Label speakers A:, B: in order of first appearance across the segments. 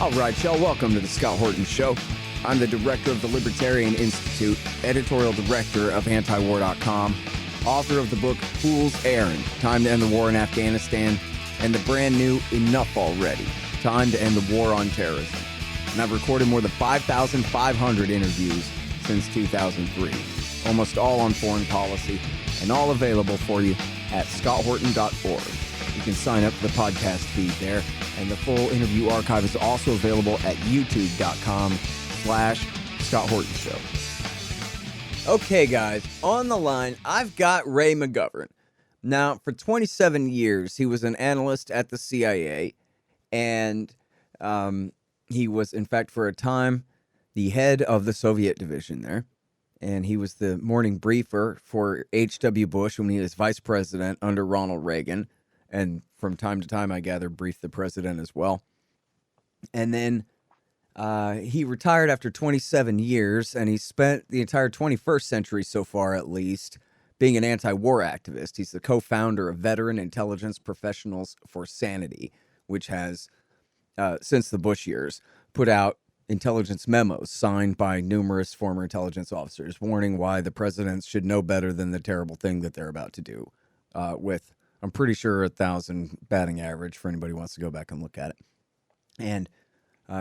A: All right, y'all, welcome to the Scott Horton Show. I'm the director of the Libertarian Institute, editorial director of antiwar.com, author of the book Fool's Errand, Time to End the War in Afghanistan, and the brand new Enough Already, Time to End the War on Terrorism. And I've recorded more than 5,500 interviews since 2003, almost all on foreign policy, and all available for you at scotthorton.org. You can sign up for the podcast feed there, and the full interview archive is also available at youtube.com/Scott Horton Show. Okay, guys, on the line, I've got Ray McGovern. Now, for 27 years, he was an analyst at the CIA, and he was, in fact, for a time, the head of the Soviet division there, and he was the morning briefer for H.W. Bush when he was vice president under Ronald Reagan, and from time to time, I gather, briefed the president as well. And then he retired after 27 years, and he spent the entire 21st century so far, at least, being an anti-war activist. He's the co-founder of Veteran Intelligence Professionals for Sanity, which has, since the Bush years, put out intelligence memos signed by numerous former intelligence officers warning why the presidents should know better than the terrible thing that they're about to do, with, I'm pretty sure, 1,000 batting average for anybody who wants to go back and look at it. And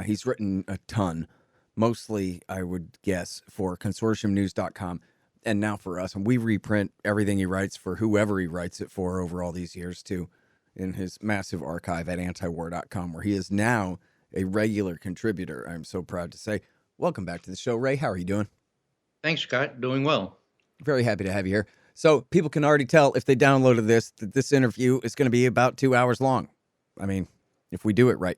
A: he's written a ton, mostly, I would guess, for consortiumnews.com, and now for us. And we reprint everything he writes for whoever he writes it for over all these years, too, in his massive archive at antiwar.com, where he is now a regular contributor, I'm so proud to say. Welcome back to the show, Ray. How are you doing?
B: Thanks, Scott. Doing well.
A: Very happy to have you here. So people can already tell if they downloaded this, that this interview is going to be about 2 hours long. I mean, if we do it right.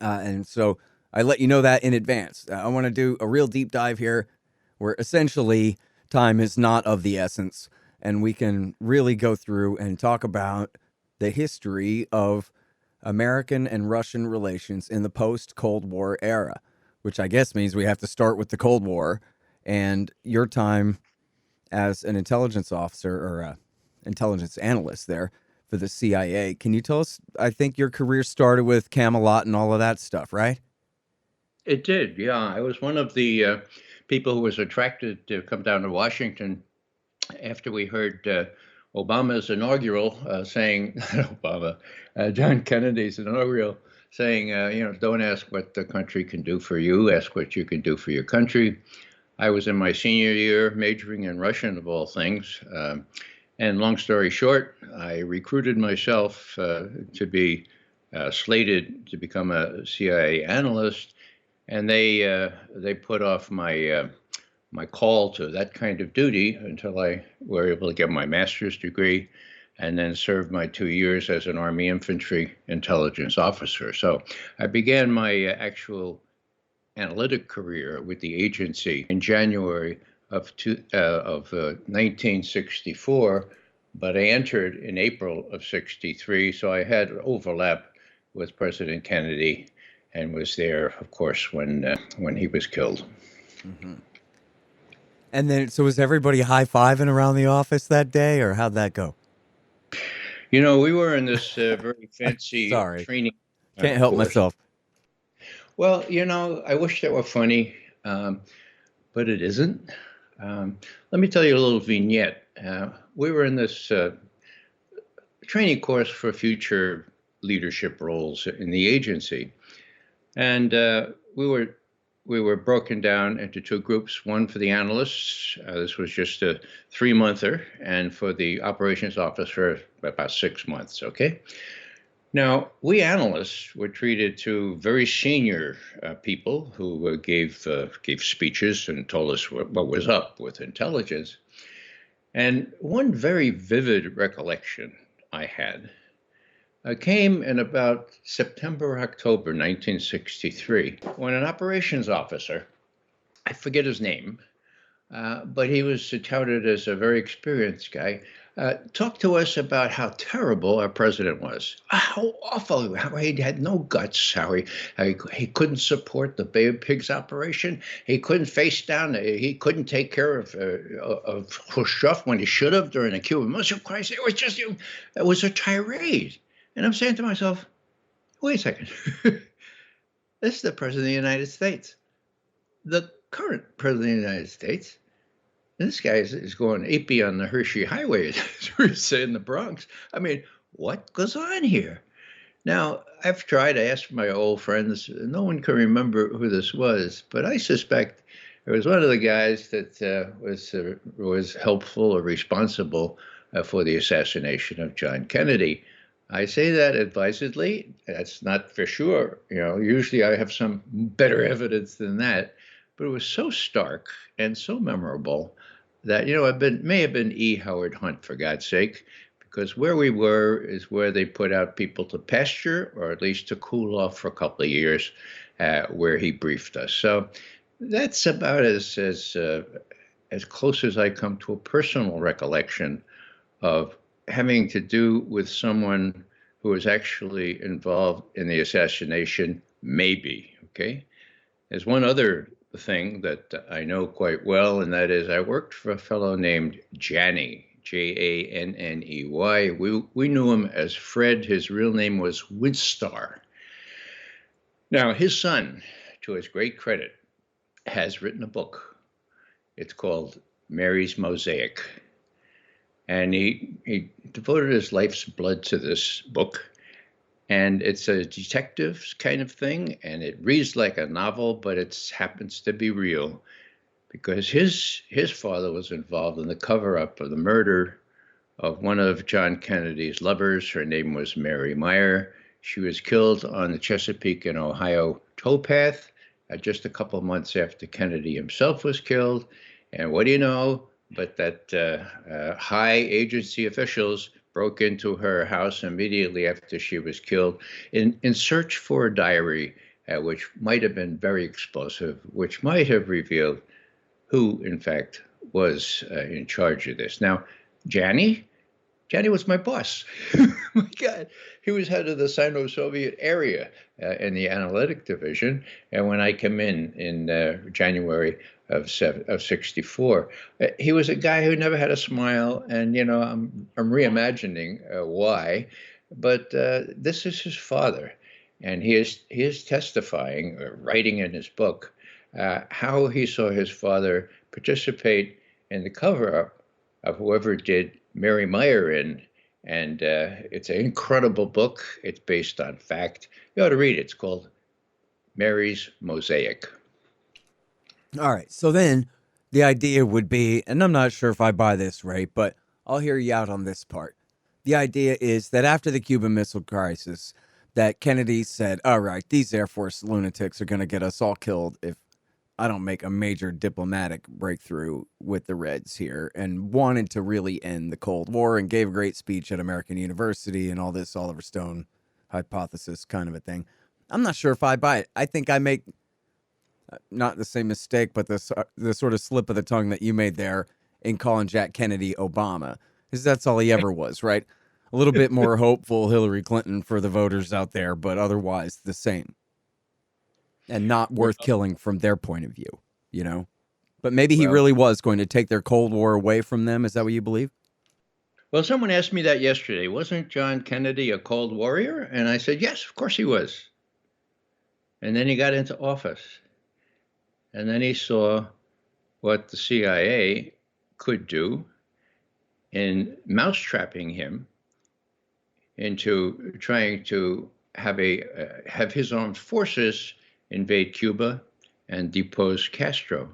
A: And so I let you know that in advance. I want to do a real deep dive here where essentially time is not of the essence, and we can really go through and talk about the history of American and Russian relations in the post-Cold War era, which I guess means we have to start with the Cold War and your time as an intelligence officer or intelligence analyst there for the CIA. Can you tell us, I think your career started with Camelot and all of that stuff, right?
B: It did, yeah. I was one of the people who was attracted to come down to Washington after we heard Obama's inaugural saying, John Kennedy's inaugural saying, don't ask what the country can do for you, ask what you can do for your country. I was in my senior year majoring in Russian, of all things. And long story short, I recruited myself to be slated to become a CIA analyst. And they put off my call to that kind of duty until I were able to get my master's degree and then served my 2 years as an Army infantry intelligence officer. So I began my actual analytic career with the agency in January of 1964, but I entered in April of 63, so I had overlap with President Kennedy and was there, of course, when he was killed.
A: Mm-hmm. And then, so was everybody high-fiving around the office that day, or how'd that go?
B: You know, we were in this very fancy training.
A: Can't help myself.
B: Well, you know, I wish that were funny, but it isn't. Let me tell you a little vignette. We were in this training course for future leadership roles in the agency, and we were broken down into two groups. One for the analysts. This was just a 3-monther, and for the operations officer, about 6 months. Okay. Now, we analysts were treated to very senior people who gave speeches and told us what was up with intelligence. And one very vivid recollection I had came in about September, October 1963, when an operations officer, I forget his name, but he was touted as a very experienced guy, talked to us about how terrible our president was, how awful, how he had no guts, how he couldn't support the Bay of Pigs operation, he couldn't face down, he couldn't take care of Khrushchev when he should have during the Cuban Missile Crisis. It was a tirade. And I'm saying to myself, wait a second. This is the President of the United States, the current President of the United States. This guy is going apey on the Hershey Highway, as we say in the Bronx. I mean, what goes on here? Now, I've tried to ask my old friends. No one can remember who this was, but I suspect it was one of the guys that was helpful or responsible for the assassination of John Kennedy. I say that advisedly. That's not for sure. Usually I have some better evidence than that, but it was so stark and so memorable that it may have been E. Howard Hunt, for God's sake, because where we were is where they put out people to pasture, or at least to cool off for a couple of years, where he briefed us. So that's about as close as I come to a personal recollection of having to do with someone who was actually involved in the assassination, maybe. Okay. There's one other thing that I know quite well, and that is I worked for a fellow named Janney, Janney. We knew him as Fred. His real name was Woodstar. Now, his son, to his great credit, has written a book. It's called Mary's Mosaic. And he devoted his life's blood to this book. And it's a detective kind of thing, and it reads like a novel, but it happens to be real, because his father was involved in the cover-up of the murder of one of John Kennedy's lovers. Her name was Mary Meyer. She was killed on the Chesapeake and Ohio towpath just a couple of months after Kennedy himself was killed. And what do you know? But that high agency officials broke into her house immediately after she was killed in search for a diary, which might have been very explosive, which might have revealed who, in fact, was in charge of this. Now, Janney was my boss. My God, he was head of the Sino-Soviet area in the analytic division. And when I came in January of 64, he was a guy who never had a smile. And, I'm reimagining why. But this is his father. And he is testifying, writing in his book, how he saw his father participate in the cover-up of whoever did Mary Meyer in. And it's an incredible book. It's based on fact. You ought to read it. It's called Mary's Mosaic.
A: All right. So then the idea would be, and I'm not sure if I buy this, Ray, but I'll hear you out on this part. The idea is that after the Cuban Missile Crisis, that Kennedy said, all right, these Air Force lunatics are going to get us all killed if I don't make a major diplomatic breakthrough with the Reds here, and wanted to really end the Cold War, and gave a great speech at American University and all this Oliver Stone hypothesis kind of a thing. I'm not sure if I buy it. I think I make not the same mistake, but the sort of slip of the tongue that you made there in calling Jack Kennedy Obama, because that's all he ever was, right? A little bit more hopeful Hillary Clinton for the voters out there, but otherwise the same. And not worth killing from their point of view, But maybe he really was going to take their Cold War away from them. Is that what you believe?
B: Well, someone asked me that yesterday. Wasn't John Kennedy a Cold Warrior? And I said, yes, of course he was. And then he got into office. And then he saw what the CIA could do in mousetrapping him into trying to have his armed forces invade Cuba and depose Castro.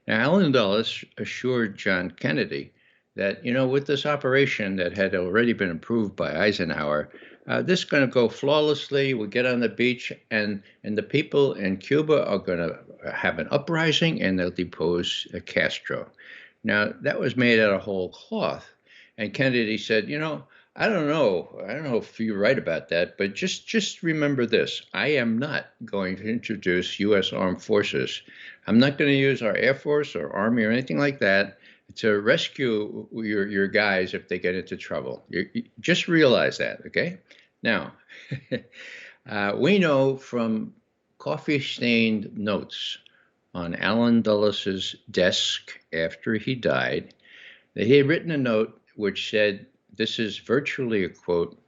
B: Now, Allen Dulles assured John Kennedy that, with this operation that had already been approved by Eisenhower, this is going to go flawlessly. We'll get on the beach, and the people in Cuba are going to have an uprising, and they'll depose Castro. Now, that was made out of whole cloth. And Kennedy said, I don't know if you're right about that, but just remember this. I am not going to introduce U.S. armed forces. I'm not going to use our Air Force or Army or anything like that to rescue your guys if they get into trouble. You just realize that, okay? Now, we know from coffee-stained notes on Allen Dulles's desk after he died that he had written a note which said, this is virtually a quote,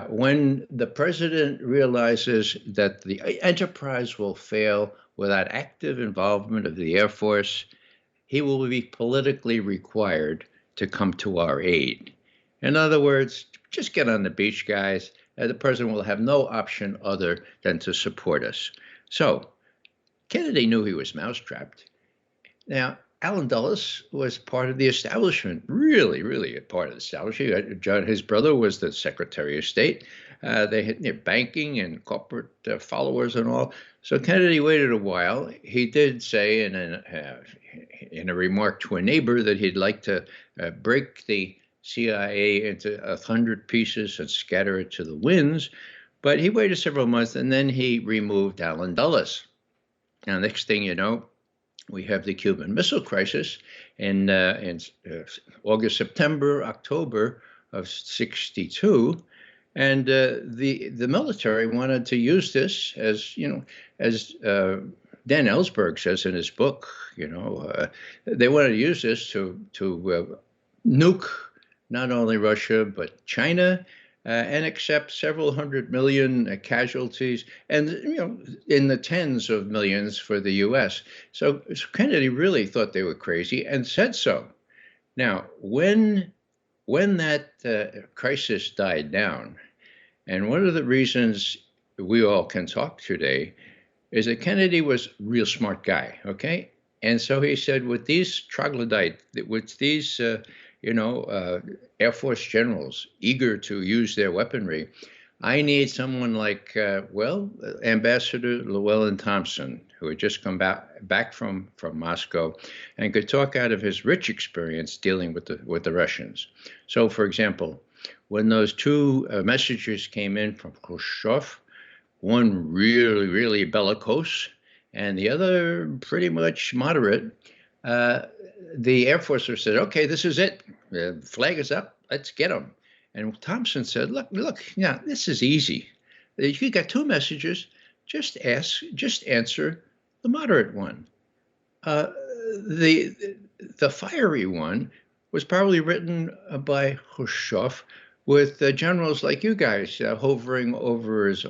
B: When the president realizes that the enterprise will fail without active involvement of the Air Force, he will be politically required to come to our aid. In other words, just get on the beach, guys. The president will have no option other than to support us. So Kennedy knew he was mousetrapped. Now, Allen Dulles was part of the establishment, really a part of the establishment. His brother was the Secretary of State. They had banking and corporate followers and all. So Kennedy waited a while. He did say in a remark to a neighbor that he'd like to break the CIA into 100 pieces and scatter it to the winds. But he waited several months, and then he removed Allen Dulles. Now, next thing you know, we have the Cuban Missile Crisis in August, September, October of '62, and the military wanted to use this as Dan Ellsberg says in his book. They wanted to use this to nuke not only Russia but China. And accept several hundred million casualties, and in the tens of millions for the U.S. So Kennedy really thought they were crazy and said so. Now, when that crisis died down, and one of the reasons we all can talk today is that Kennedy was a real smart guy, okay? And so he said, with these troglodytes, with these Air Force generals eager to use their weaponry, I need someone like, Ambassador Llewellyn Thompson, who had just come back from Moscow and could talk out of his rich experience dealing with the Russians. So, for example, when those two messages came in from Khrushchev, one really bellicose and the other pretty much moderate, the Air Force said, okay, this is it. The flag is up. Let's get them. And Thompson said, look, this is easy. You got two messages. Just answer the moderate one. The fiery one was probably written by Khrushchev with generals like you guys hovering over his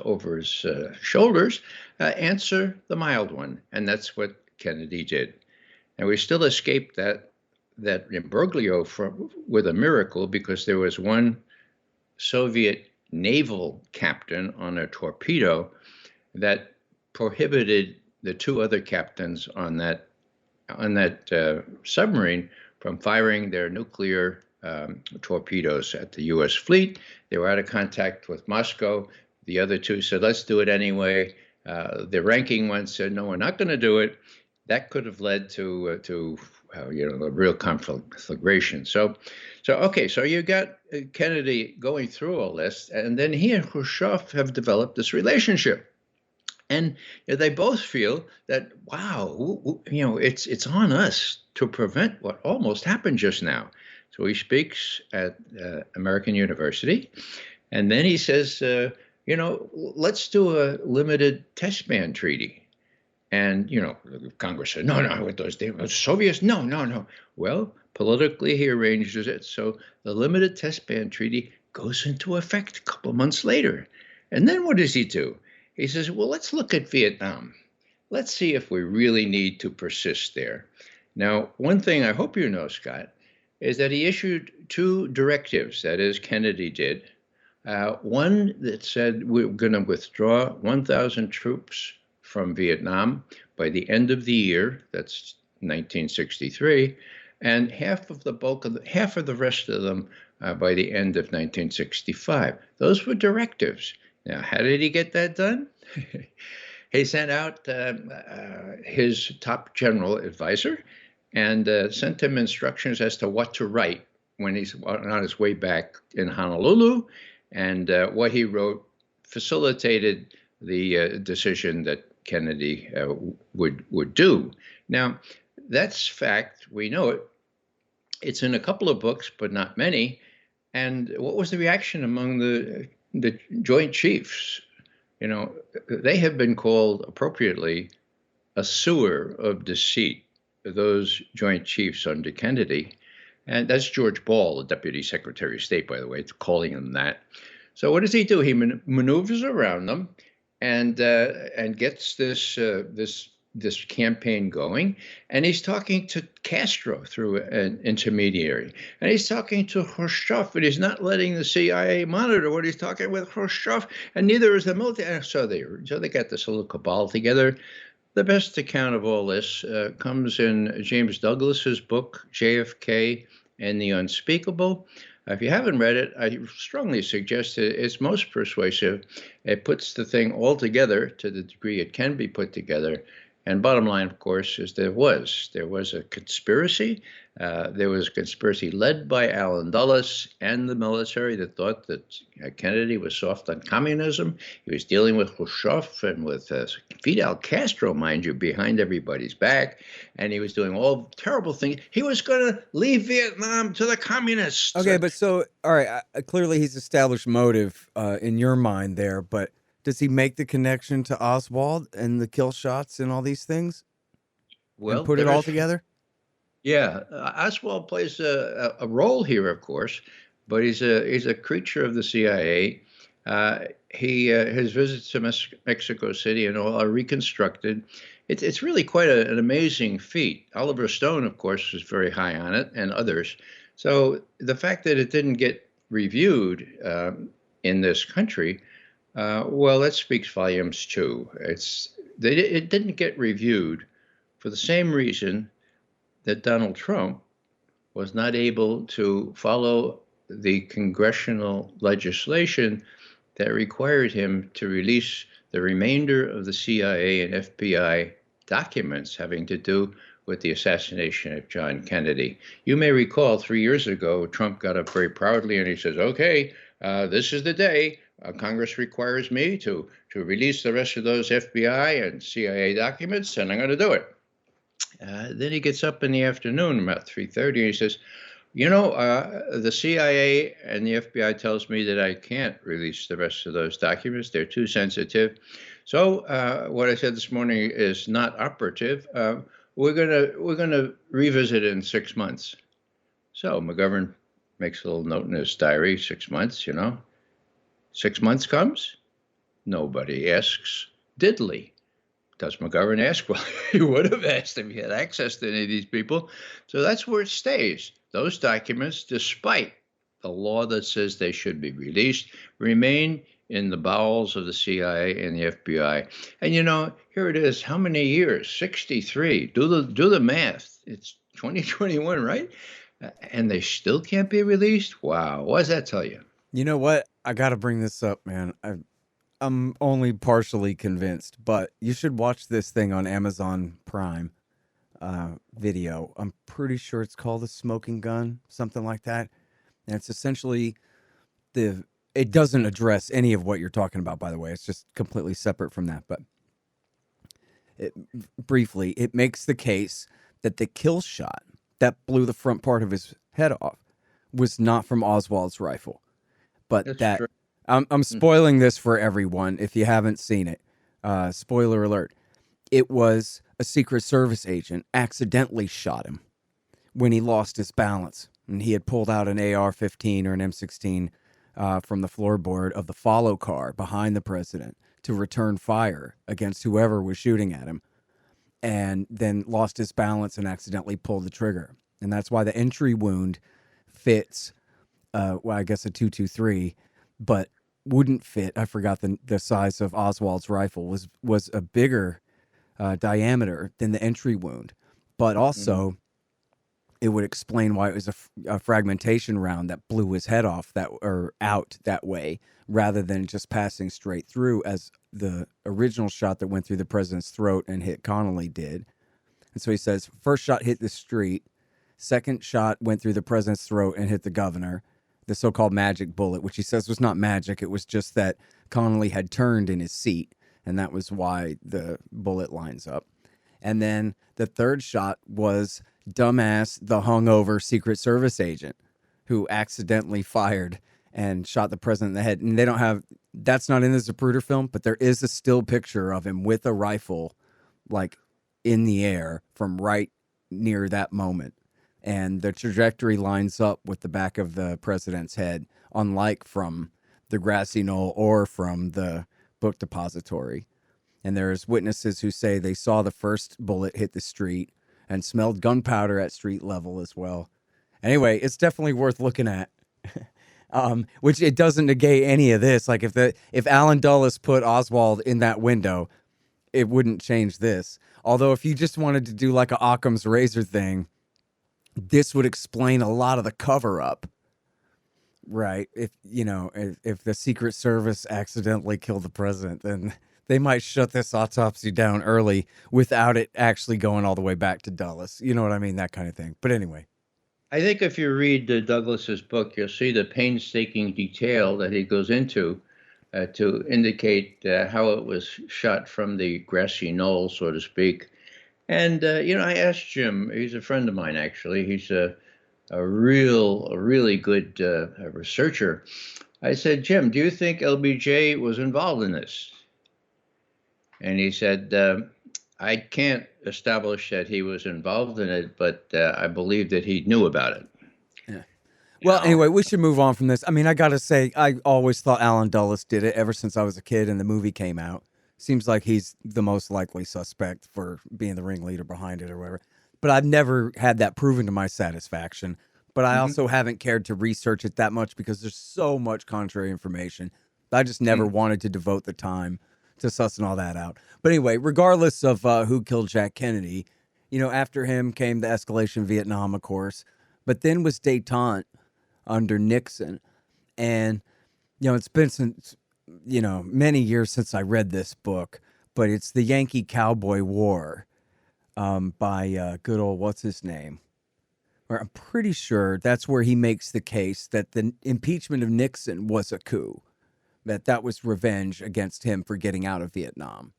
B: shoulders. Answer the mild one. And that's what Kennedy did. And we still escaped that imbroglio with a miracle, because there was one Soviet naval captain on a torpedo that prohibited the two other captains on that submarine from firing their nuclear torpedoes at the U.S. fleet. They were out of contact with Moscow. The other two said, let's do it anyway. The ranking one said, no, we're not going to do it. That could have led to a real conflagration. So you got Kennedy going through all this, and then he and Khrushchev have developed this relationship, and they both feel that, wow, it's on us to prevent what almost happened just now. So he speaks at American University, and then he says, let's do a limited test ban treaty. And, Congress said, no, with those Soviets, no. Well, politically, he arranges it. So the limited test ban treaty goes into effect a couple of months later. And then what does he do? He says, well, let's look at Vietnam. Let's see if we really need to persist there. Now, one thing I hope you know, Scott, is that he issued two directives, that is, Kennedy did. One that said we're going to withdraw 1,000 troops from Vietnam by the end of the year, that's 1963, and half of the rest of them by the end of 1965. Those were directives. Now, how did he get that done? He sent out his top general advisor and sent him instructions as to what to write when he's on his way back in Honolulu, and what he wrote facilitated the decision that Kennedy would do. Now, that's fact. We know it. It's in a couple of books, but not many. And what was the reaction among the Joint Chiefs? They have been called appropriately a sewer of deceit, those Joint Chiefs under Kennedy. And that's George Ball, the Deputy Secretary of State, by the way, calling him that. So what does he do? He maneuvers around them, and gets this campaign going. And he's talking to Castro through an intermediary, and he's talking to Khrushchev, but he's not letting the CIA monitor what he's talking with Khrushchev, and neither is the military. So they got this little cabal together. The best account of all this comes in James Douglas's book, JFK and the Unspeakable. If you haven't read it, I strongly suggest it. It's most persuasive. It puts the thing all together to the degree it can be put together. And bottom line, of course, is there was a conspiracy. There was a conspiracy led by Allen Dulles and the military that thought that Kennedy was soft on communism. He was dealing with Khrushchev and with Fidel Castro, mind you, behind everybody's back. And he was doing all terrible things. He was going to leave Vietnam to the communists.
A: Okay, but so, all right, clearly he's established motive in your mind there, but does he make the connection to Oswald and the kill shots and all these things?
B: Well,
A: and put it all together?
B: Yeah, Oswald plays a role here, of course, but he's a creature of the CIA. His visits to Mexico City and all are reconstructed. It's really quite an amazing feat. Oliver Stone, of course, was very high on it, and others. So the fact that it didn't get reviewed in this country, well, that speaks volumes too. It didn't get reviewed for the same reason that Donald Trump was not able to follow the congressional legislation that required him to release the remainder of the CIA and FBI documents having to do with the assassination of John Kennedy. You may recall 3 years ago, Trump got up very proudly and he says, okay, this is the day Congress requires me to release the rest of those FBI and CIA documents, and I'm going to do it. Then he gets up in the afternoon about 3:30 and he says, the CIA and the FBI tells me that I can't release the rest of those documents. They're too sensitive. So what I said this morning is not operative. We're gonna revisit it in 6 months. So McGovern makes a little note in his diary, 6 months, 6 months comes, nobody asks diddly. Does McGovern ask? Well, he would have asked if he had access to any of these people. So that's where it stays. Those documents, despite the law that says they should be released, remain in the bowels of the CIA and the FBI. And here it is. How many years? 63. Do the math. It's 2021, right? And they still can't be released? Wow. What does that tell you?
A: You know what? I got to bring this up, man. I'm only partially convinced, but you should watch this thing on Amazon Prime Video. I'm pretty sure it's called The Smoking Gun, something like that. And it's essentially it doesn't address any of what you're talking about, by the way. It's just completely separate from that. But briefly, it makes the case that the kill shot that blew the front part of his head off was not from Oswald's rifle, but
B: That's true.
A: I'm spoiling this for everyone if you haven't seen it. Spoiler alert. It was a Secret Service agent accidentally shot him when he lost his balance. And he had pulled out an AR-15 or an M16 from the floorboard of the follow car behind the president to return fire against whoever was shooting at him. And then lost his balance and accidentally pulled the trigger. And that's why the entry wound fits, I guess a .223, but wouldn't fit. I forgot the size of Oswald's rifle was a bigger diameter than the entry wound, but also it would explain why it was a fragmentation round that blew his head off out that way rather than just passing straight through as the original shot that went through the president's throat and hit Connolly did. And so he says first shot hit the street, second shot went through the president's throat and hit the governor. The so-called magic bullet, which he says was not magic. It was just that Connolly had turned in his seat, and that was why the bullet lines up. And then the third shot was dumbass, the hungover Secret Service agent who accidentally fired and shot the president in the head. And that's not in the Zapruder film, but there is a still picture of him with a rifle, like in the air from right near that moment. And the trajectory lines up with the back of the president's head, unlike from the grassy knoll or from the book depository. And there's witnesses who say they saw the first bullet hit the street and smelled gunpowder at street level as well. Anyway, it's definitely worth looking at. Which it doesn't negate any of this. Like if Alan Dulles put Oswald in that window, it wouldn't change this. Although if you just wanted to do like a Occam's razor thing, this would explain a lot of the cover up. Right. If the Secret Service accidentally killed the president, then they might shut this autopsy down early without it actually going all the way back to Dulles. You know what I mean? That kind of thing. But anyway.
B: I think if you read Douglas's book, you'll see the painstaking detail that he goes into to indicate how it was shot from the grassy knoll, so to speak. And, I asked Jim, he's a friend of mine, actually. He's a really good researcher. I said, Jim, do you think LBJ was involved in this? And he said, I can't establish that he was involved in it, but I believe that he knew about it.
A: Yeah. Well, anyway, we should move on from this. I mean, I got to say, I always thought Alan Dulles did it ever since I was a kid and the movie came out. Seems like he's the most likely suspect for being the ringleader behind it or whatever. But I've never had that proven to my satisfaction. But I also haven't cared to research it that much because there's so much contrary information. I just never wanted to devote the time to sussing all that out. But anyway, regardless of who killed Jack Kennedy, after him came the escalation in Vietnam, of course, but then was détente under Nixon. And, it's been since, many years since I read this book, but it's the Yankee Cowboy War by good old, what's his name? Or I'm pretty sure that's where he makes the case that the impeachment of Nixon was a coup. That was revenge against him for getting out of Vietnam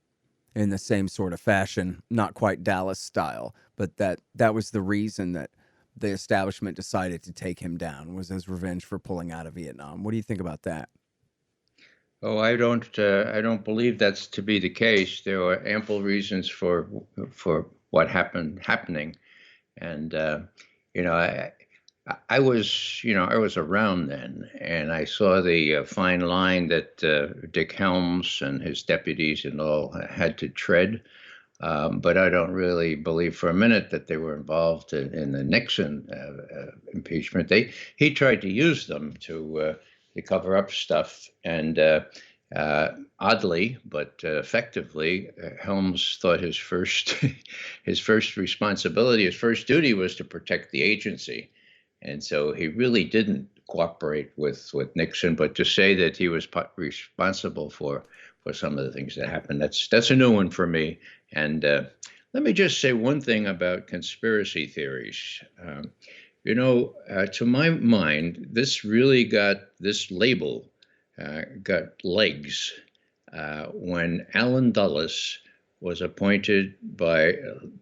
A: in the same sort of fashion, not quite Dallas style, but that was the reason that the establishment decided to take him down, was as revenge for pulling out of Vietnam. What do you think about that?
B: Oh, I don't believe that's to be the case. There were ample reasons for what happening, and I was around then, and I saw the fine line that Dick Helms and his deputies and all had to tread. But I don't really believe for a minute that they were involved in the Nixon impeachment. He tried to use them to cover up stuff, and oddly but effectively, Helms thought his first responsibility, his first duty, was to protect the agency. And so he really didn't cooperate with Nixon, but to say that he was responsible for some of the things that happened, that's a new one for me. And let me just say one thing about conspiracy theories. To my mind, this label got legs when Alan Dulles was appointed by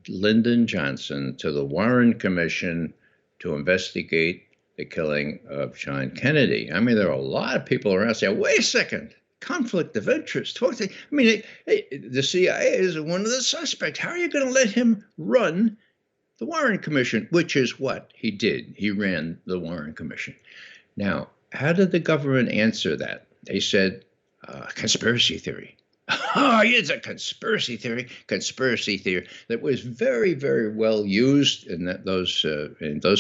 B: Lyndon Johnson to the Warren Commission to investigate the killing of John Kennedy. I mean, there are a lot of people around saying, wait a second, conflict of interest. The CIA is one of the suspects. How are you going to let him run the Warren Commission? Which is what he did. He ran the Warren Commission. Now, how did the government answer that? They said, conspiracy theory. Oh, it's a conspiracy theory that was very, very well used in those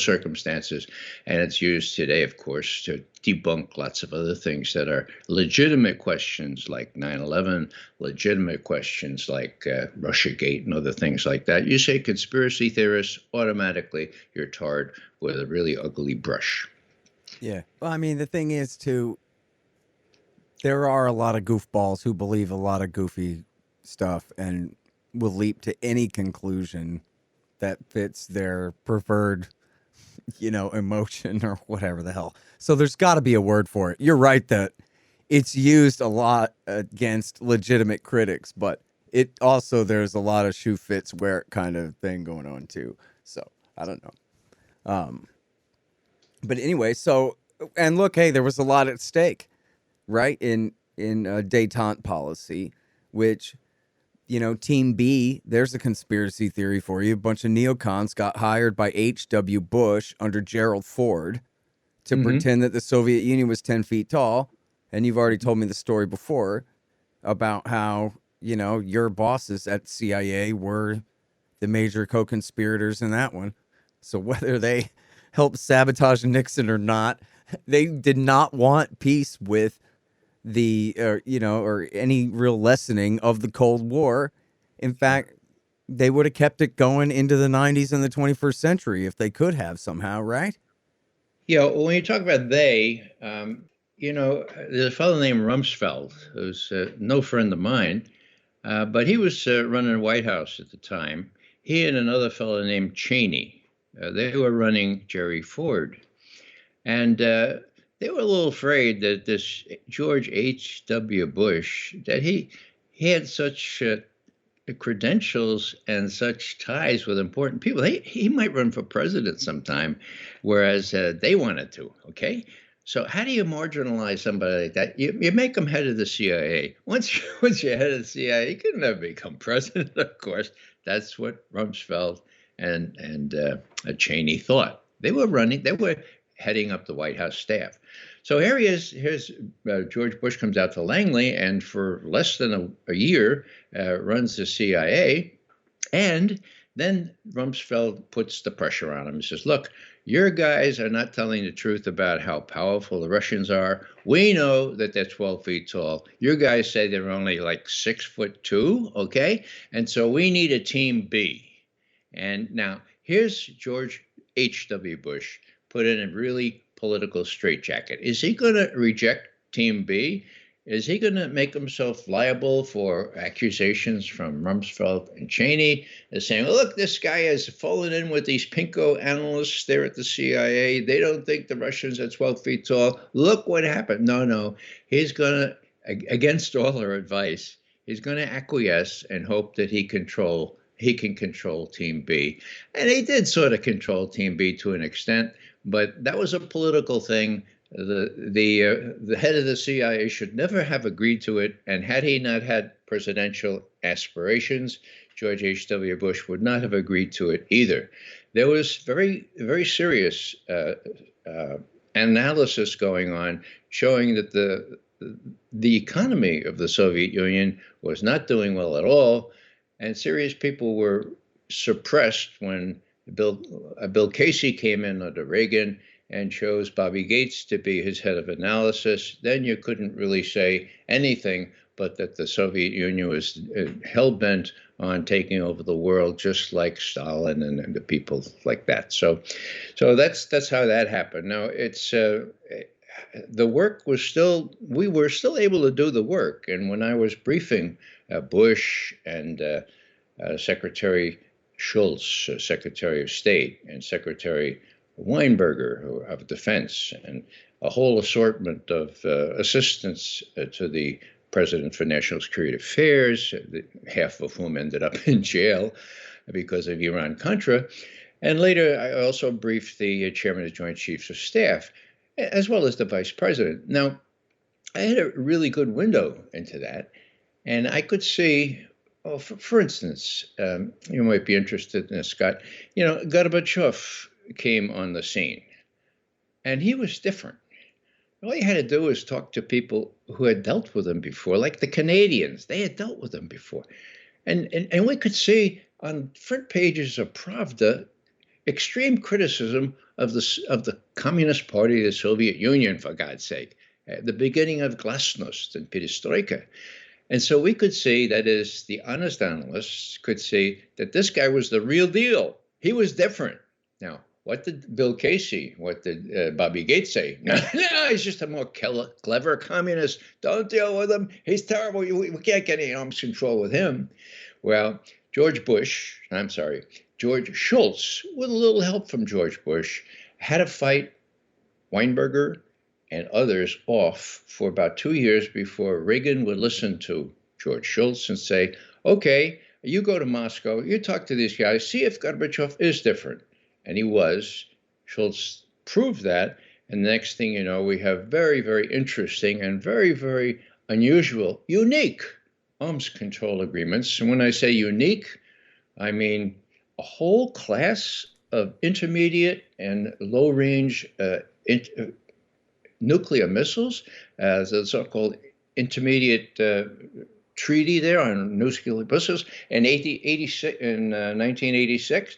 B: circumstances. And it's used today, of course, to debunk lots of other things that are legitimate questions like 9/11, legitimate questions like Russiagate and other things like that. You say conspiracy theorists, automatically you're tarred with a really ugly brush.
A: Yeah. Well, I mean, the thing is, too, there are a lot of goofballs who believe a lot of goofy stuff and will leap to any conclusion that fits their preferred, emotion or whatever the hell. So there's got to be a word for it. You're right that it's used a lot against legitimate critics, but it also, there's a lot of shoe fits wear it kind of thing going on too. So I don't know. But anyway, and look, hey, there was a lot at stake. Right, in détente policy, which, Team B, there's a conspiracy theory for you. A bunch of neocons got hired by H.W. Bush under Gerald Ford to pretend that the Soviet Union was 10 feet tall And you've already told me the story before about how, your bosses at CIA were the major co-conspirators in that one. So whether they helped sabotage Nixon or not, they did not want peace with or any real lessening of the Cold War. In fact, they would have kept it going into the 90s and the 21st century if they could have somehow, right?
B: Yeah, when you talk about they, there's a fellow named Rumsfeld, who's no friend of mine, but he was running the White House at the time. He and another fellow named Cheney, they were running Jerry Ford. And they were a little afraid that this George H.W. Bush, that he had such credentials and such ties with important people. He might run for president sometime, whereas they wanted to. Okay. So how do you marginalize somebody like that? You make them head of the CIA. Once you're head of the CIA, you can never become president, of course. That's what Rumsfeld and Cheney thought. They were heading up the White House staff. So here he is. Here's George Bush comes out to Langley, and for less than a year, runs the CIA. And then Rumsfeld puts the pressure on him and says, look, your guys are not telling the truth about how powerful the Russians are. We know that they're 12 feet tall. Your guys say they're only like 6'2", okay? And so we need a team B. And now here's George H.W. Bush put in a really political straitjacket. Is he going to reject Team B? Is he going to make himself liable for accusations from Rumsfeld and Cheney? They're saying, well, look, this guy has fallen in with these pinko analysts there at the CIA. They don't think the Russians are 12 feet tall. Look what happened. No. He's going to, against all our advice, he's going to acquiesce and hope that he can control Team B. And he did sort of control Team B to an extent, but that was a political thing. The head of the CIA should never have agreed to it, and had he not had presidential aspirations, George H.W. Bush would not have agreed to it either. There was very, very serious analysis going on showing that the economy of the Soviet Union was not doing well at all, and serious people were suppressed when Bill Casey came in under Reagan and chose Bobby Gates to be his head of analysis. Then you couldn't really say anything but that the Soviet Union was hell-bent on taking over the world, just like Stalin and the people like that. So that's how that happened. Now it's the work was we were still able to do the work. And when I was briefing Bush and Secretary Shultz, Secretary of State, and Secretary Weinberger of Defense, and a whole assortment of assistants to the President for National Security Affairs, half of whom ended up in jail because of Iran-Contra. And later, I also briefed the Chairman of the Joint Chiefs of Staff, as well as the Vice President. Now, I had a really good window into that, and I could see, for instance, you might be interested in this, Scott, Gorbachev came on the scene, and he was different. All you had to do was talk to people who had dealt with him before, like the Canadians. They had dealt with him before. And we could see on front pages of Pravda extreme criticism of the Communist Party of the Soviet Union, for God's sake, the beginning of glasnost and perestroika. And so we could see, that is, the honest analysts could see that this guy was the real deal. He was different. Now, what did Bill Casey, what did Bobby Gates say? No, he's just a more clever communist. Don't deal with him. He's terrible. We can't get any arms control with him. Well, George Shultz, with a little help from George Bush, had to fight Weinberger and others off for about 2 years before Reagan would listen to George Shultz and say, okay, you go to Moscow, you talk to these guys, see if Gorbachev is different. And he was. Schultz proved that. And the next thing you know, we have very, very interesting and very, very unusual, unique arms control agreements. And when I say unique, I mean a whole class of intermediate and low-range nuclear missiles, the so-called intermediate treaty there on nuclear missiles in 1986.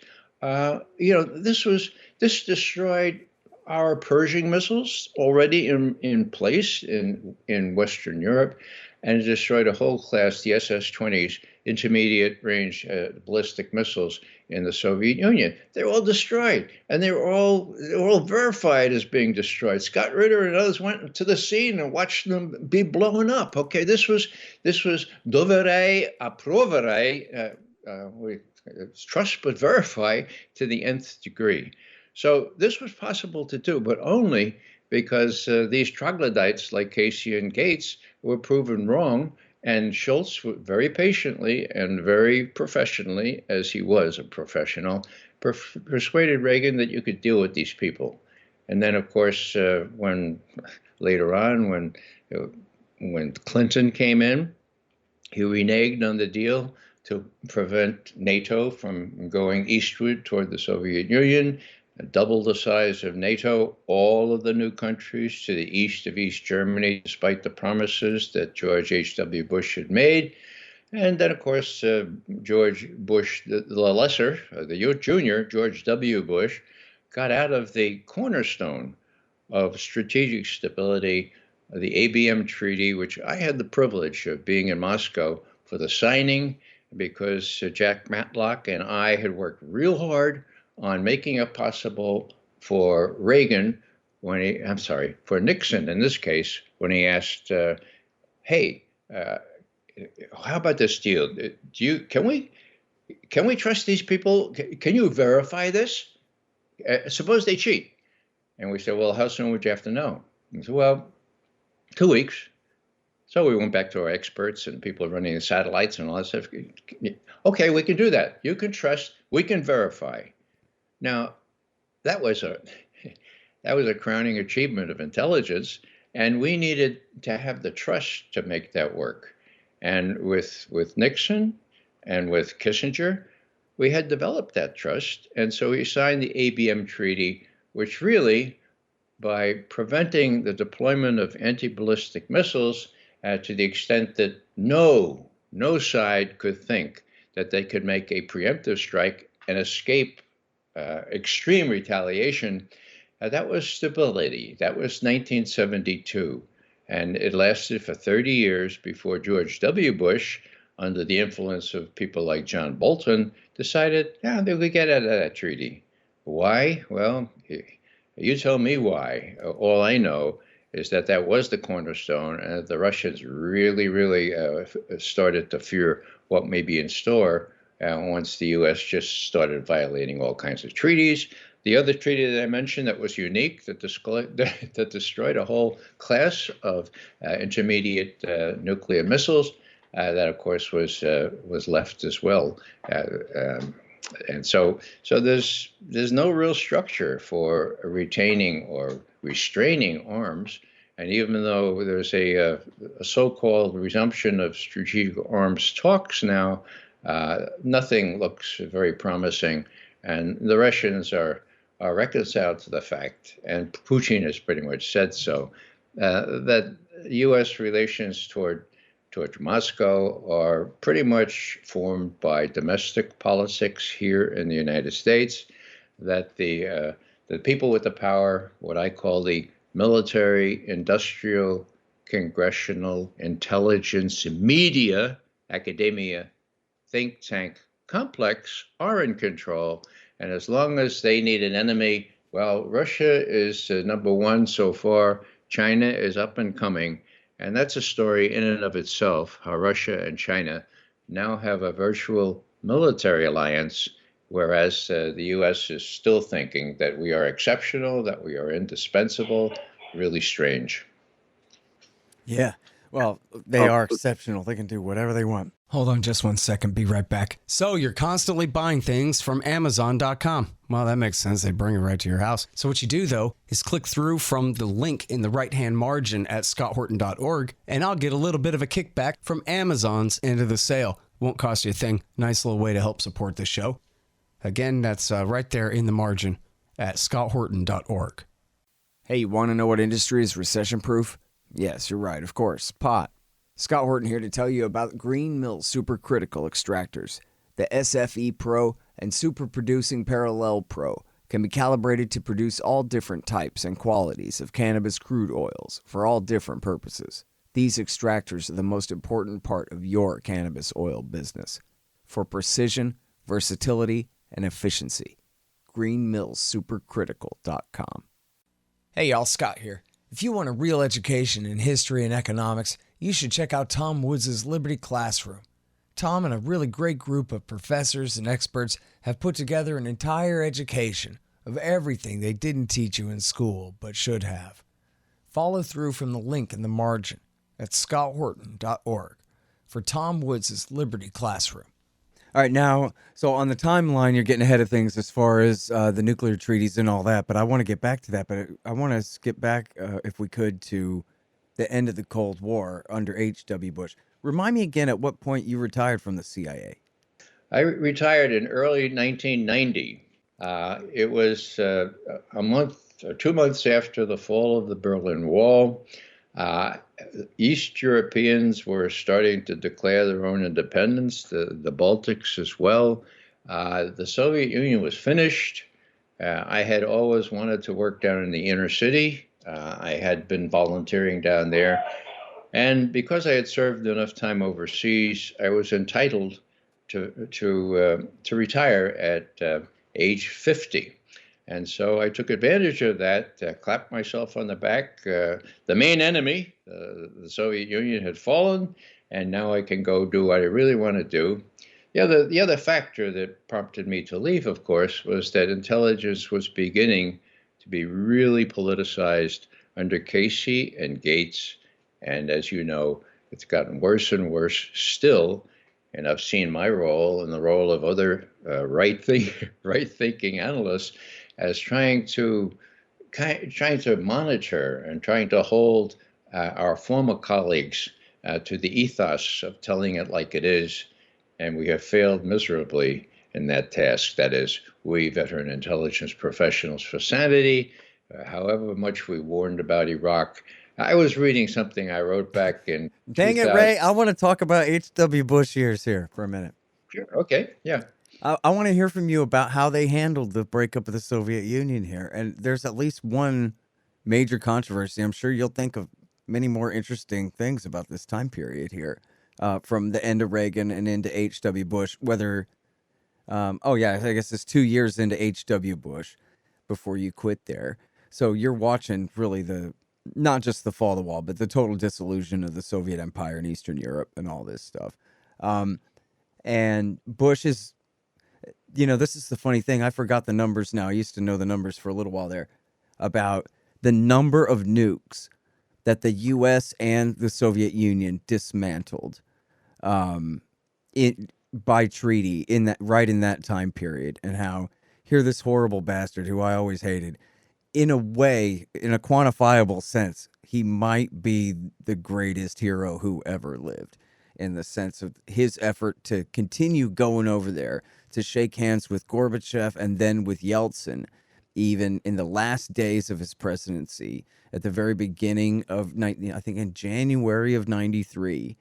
B: This destroyed our Pershing missiles already in place in Western Europe, and it destroyed a whole class, the SS-20s, intermediate range ballistic missiles in the Soviet Union. They're all destroyed, and they're all verified as being destroyed. Scott Ritter and others went to the scene and watched them be blown up. Okay, this was dovere approvere, trust but verify to the nth degree. So this was possible to do, but only because these troglodytes like Casey and Gates were proven wrong, and Schultz very patiently and very professionally, as he was a professional, persuaded Reagan that you could deal with these people. And then, of course, when later on, when Clinton came in, he reneged on the deal to prevent NATO from going eastward toward the Soviet Union, double the size of NATO, all of the new countries to the east of East Germany, despite the promises that George H.W. Bush had made. And then, of course, George Bush, the lesser, the junior, George W. Bush, got out of the cornerstone of strategic stability, the ABM Treaty, which I had the privilege of being in Moscow for the signing, because Jack Matlock and I had worked real hard on making it possible for Reagan, for Nixon in this case, when he asked, hey, how about this deal? Can we trust these people? Can you verify this? Suppose they cheat. And we said, well, how soon would you have to know? He said, well, 2 weeks. So we went back to our experts and people running the satellites and all that stuff. Okay, we can do that. You can trust, we can verify. Now, that was a crowning achievement of intelligence, and we needed to have the trust to make that work. And with Nixon and with Kissinger, we had developed that trust, and so we signed the ABM Treaty, which really, by preventing the deployment of anti-ballistic missiles to the extent that no side could think that they could make a preemptive strike and escape extreme retaliation, that was stability. That was 1972. And it lasted for 30 years before George W. Bush, under the influence of people like John Bolton, decided, yeah, they would get out of that treaty. Why? Well, you tell me why. All I know is that was the cornerstone, and the Russians really started to fear what may be in store once the U.S. just started violating all kinds of treaties. The other treaty that I mentioned that was unique, that destroyed a whole class of intermediate nuclear missiles, that of course was left as well. And so there's no real structure for retaining or restraining arms. And even though there's a so-called resumption of strategic arms talks now, nothing looks very promising, and the Russians are reconciled to the fact, and Putin has pretty much said so, that U.S. relations toward Moscow are pretty much formed by domestic politics here in the United States, that the people with the power, what I call the military, industrial, congressional, intelligence, media, academia, think tank complex are in control. And as long as they need an enemy, well, Russia is number one so far. China is up and coming. And that's a story in and of itself, how Russia and China now have a virtual military alliance, whereas the U.S. is still thinking that we are exceptional, that we are indispensable. Really strange.
A: Yeah. Well, they are exceptional. They can do whatever they want.
C: Hold on just 1 second. Be right back. So you're constantly buying things from Amazon.com. Well, that makes sense. They bring it right to your house. So what you do, though, is click through from the link in the right-hand margin at scotthorton.org, and I'll get a little bit of a kickback from Amazon's end of the sale. Won't cost you a thing. Nice little way to help support the show. Again, that's right there in the margin at scotthorton.org.
A: Hey, you want to know what industry is recession-proof? Yes, you're right, of course, pot. Scott Horton here to tell you about Green Mill's supercritical extractors. The SFE Pro and Super Producing Parallel Pro can be calibrated to produce all different types and qualities of cannabis crude oils for all different purposes. These extractors are the most important part of your cannabis oil business for precision, versatility, and efficiency. greenmillsupercritical.com.
C: Hey y'all, Scott here. If you want a real education in history and economics, you should check out Tom Woods' Liberty Classroom. Tom and a really great group of professors and experts have put together an entire education of everything they didn't teach you in school but should have. Follow through from the link in the margin at scotthorton.org for Tom Woods' Liberty Classroom.
A: All right, now, so on the timeline, you're getting ahead of things as far as the nuclear treaties and all that, but I want to get back to that. But I want to skip back, if we could, to the end of the Cold War under H.W. Bush. Remind me again at what point you retired from the CIA.
B: I retired in early 1990. It was a month or 2 months after the fall of the Berlin Wall. East Europeans were starting to declare their own independence, the Baltics as well. The Soviet Union was finished. I had always wanted to work down in the inner city. I had been volunteering down there. And because I had served enough time overseas, I was entitled to retire at age 50. And so I took advantage of that, clapped myself on the back. The main enemy, the Soviet Union, had fallen, and now I can go do what I really want to do. The other factor that prompted me to leave, of course, was that intelligence was beginning to be really politicized under Casey and Gates. And as you know, it's gotten worse and worse still. And I've seen my role and the role of other right-thinking analysts as trying to monitor and trying to hold our former colleagues to the ethos of telling it like it is. And we have failed miserably in that task. That is, we veteran intelligence professionals for sanity, however much we warned about Iraq. I was reading something I wrote back in
A: Dang it, Ray. I want to talk about H.W. Bush years here for a minute.
B: Sure. Okay. Yeah.
A: I want to hear from you about how they handled the breakup of the Soviet Union here. And there's at least one major controversy. I'm sure you'll think of many more interesting things about this time period here, from the end of Reagan and into H.W. Bush, whether, I guess it's 2 years into H.W. Bush before you quit there. So you're watching really not just the fall of the wall, but the total dissolution of the Soviet Empire in Eastern Europe and all this stuff. And Bush is, this is the funny thing. I forgot the numbers now. I used to know the numbers for a little while there about the number of nukes that the U.S. and the Soviet Union dismantled by treaty in that time period, and how here this horrible bastard who I always hated, in a way, in a quantifiable sense, he might be the greatest hero who ever lived, in the sense of his effort to continue going over there to shake hands with Gorbachev and then with Yeltsin, even in the last days of his presidency, at the very beginning of, I think in January of 93,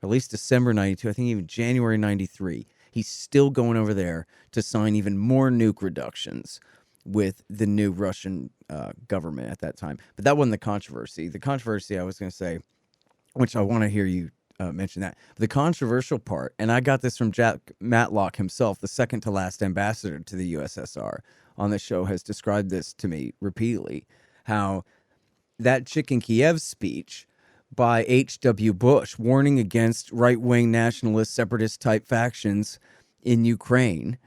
A: or at least December 92, I think even January 93, he's still going over there to sign even more nuke reductions with the new Russian government at that time. But that wasn't the controversy. The controversy, I was going to say, which I want to hear you mention that. The controversial part, and I got this from Jack Matlock himself, the second to last ambassador to the USSR on the show, has described this to me repeatedly, how that Chicken Kiev speech by H.W. Bush warning against right-wing nationalist separatist-type factions in Ukraine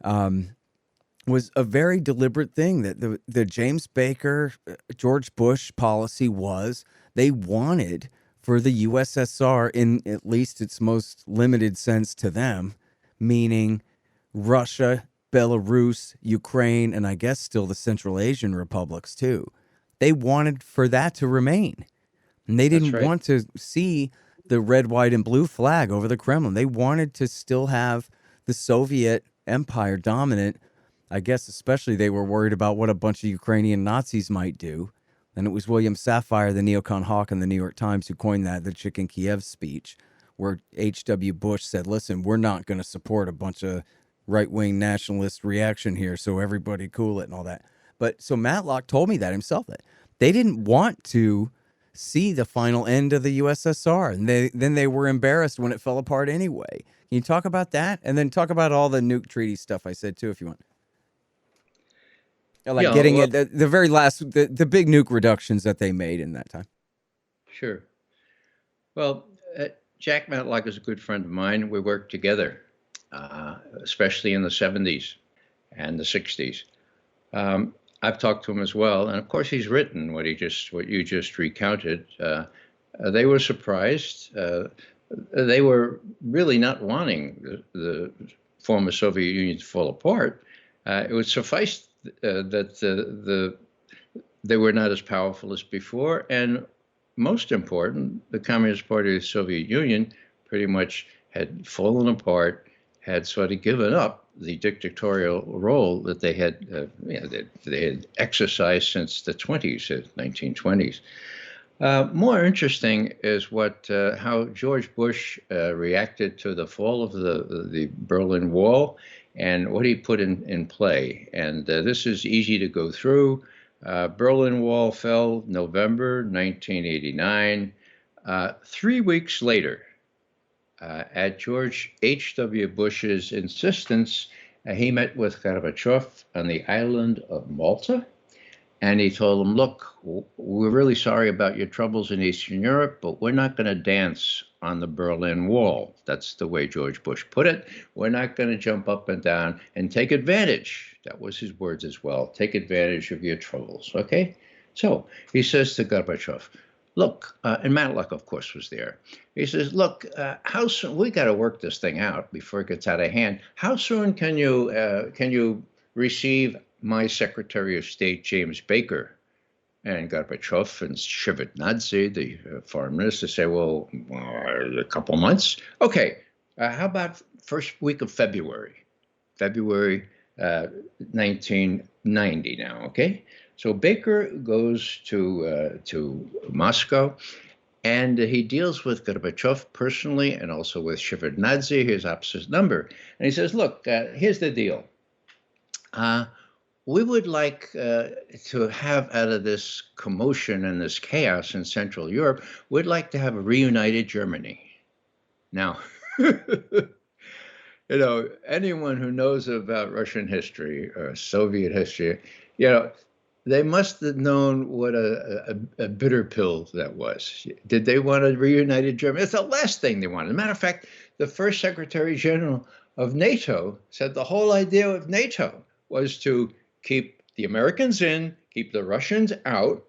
A: was a very deliberate thing. That the James Baker, George Bush policy was they wanted for the USSR, in at least its most limited sense to them, meaning Russia, Belarus, Ukraine, and I guess still the Central Asian republics too. They wanted for that to remain. And they didn't want to see the red, white, and blue flag over the Kremlin. They wanted to still have the Soviet Empire dominant. I guess especially they were worried about what a bunch of Ukrainian Nazis might do And it was William Safire, the neocon hawk in the New York Times, who coined that, the Chicken Kiev speech, where H.W. Bush said, listen, we're not going to support a bunch of right-wing nationalist reaction here, so everybody cool it and all that. But so Matlock told me that himself, that they didn't want to see the final end of the USSR, and then they were embarrassed when it fell apart anyway. Can you talk about that? And then talk about all the nuke treaty stuff I said too, if you want. Like getting it, the very last, the big nuke reductions that they made in that time.
B: Sure. Well, Jack Matlock is a good friend of mine. We worked together, especially in the 70s and the 60s. I've talked to him as well, and of course he's written what you just recounted. They were surprised. They were really not wanting the former Soviet Union to fall apart. It would suffice that they were not as powerful as before, and most important, the Communist Party of the Soviet Union pretty much had fallen apart, had sort of given up the dictatorial role that they had exercised since the 1920s. More interesting is how George Bush reacted to the fall of the Berlin Wall and what he put in play. And this is easy to go through. Berlin Wall fell November 1989. 3 weeks later, at George H.W. Bush's insistence, he met with Gorbachev on the island of Malta. And he told him, look, we're really sorry about your troubles in Eastern Europe, but we're not going to dance on the Berlin Wall. That's the way George Bush put it. We're not going to jump up and down and take advantage. That was his words as well. Take advantage of your troubles. Okay? So he says to Gorbachev, look, and Matlock, of course, was there. He says, look, how soon, we got to work this thing out before it gets out of hand. How soon can you receive my Secretary of State, James Baker? And Gorbachev and Shevardnadze, the foreign minister, say, well, a couple months. Okay, how about first week of February 1990 now, okay? So Baker goes to Moscow, and he deals with Gorbachev personally and also with Shevardnadze, his opposite number. And he says, look, here's the deal. We would like to have, out of this commotion and this chaos in Central Europe, we'd like to have a reunited Germany. Now, anyone who knows about Russian history or Soviet history, they must have known what a bitter pill that was. Did they want a reunited Germany? It's the last thing they wanted. As a matter of fact, the first Secretary General of NATO said the whole idea of NATO was to keep the Americans in, keep the Russians out,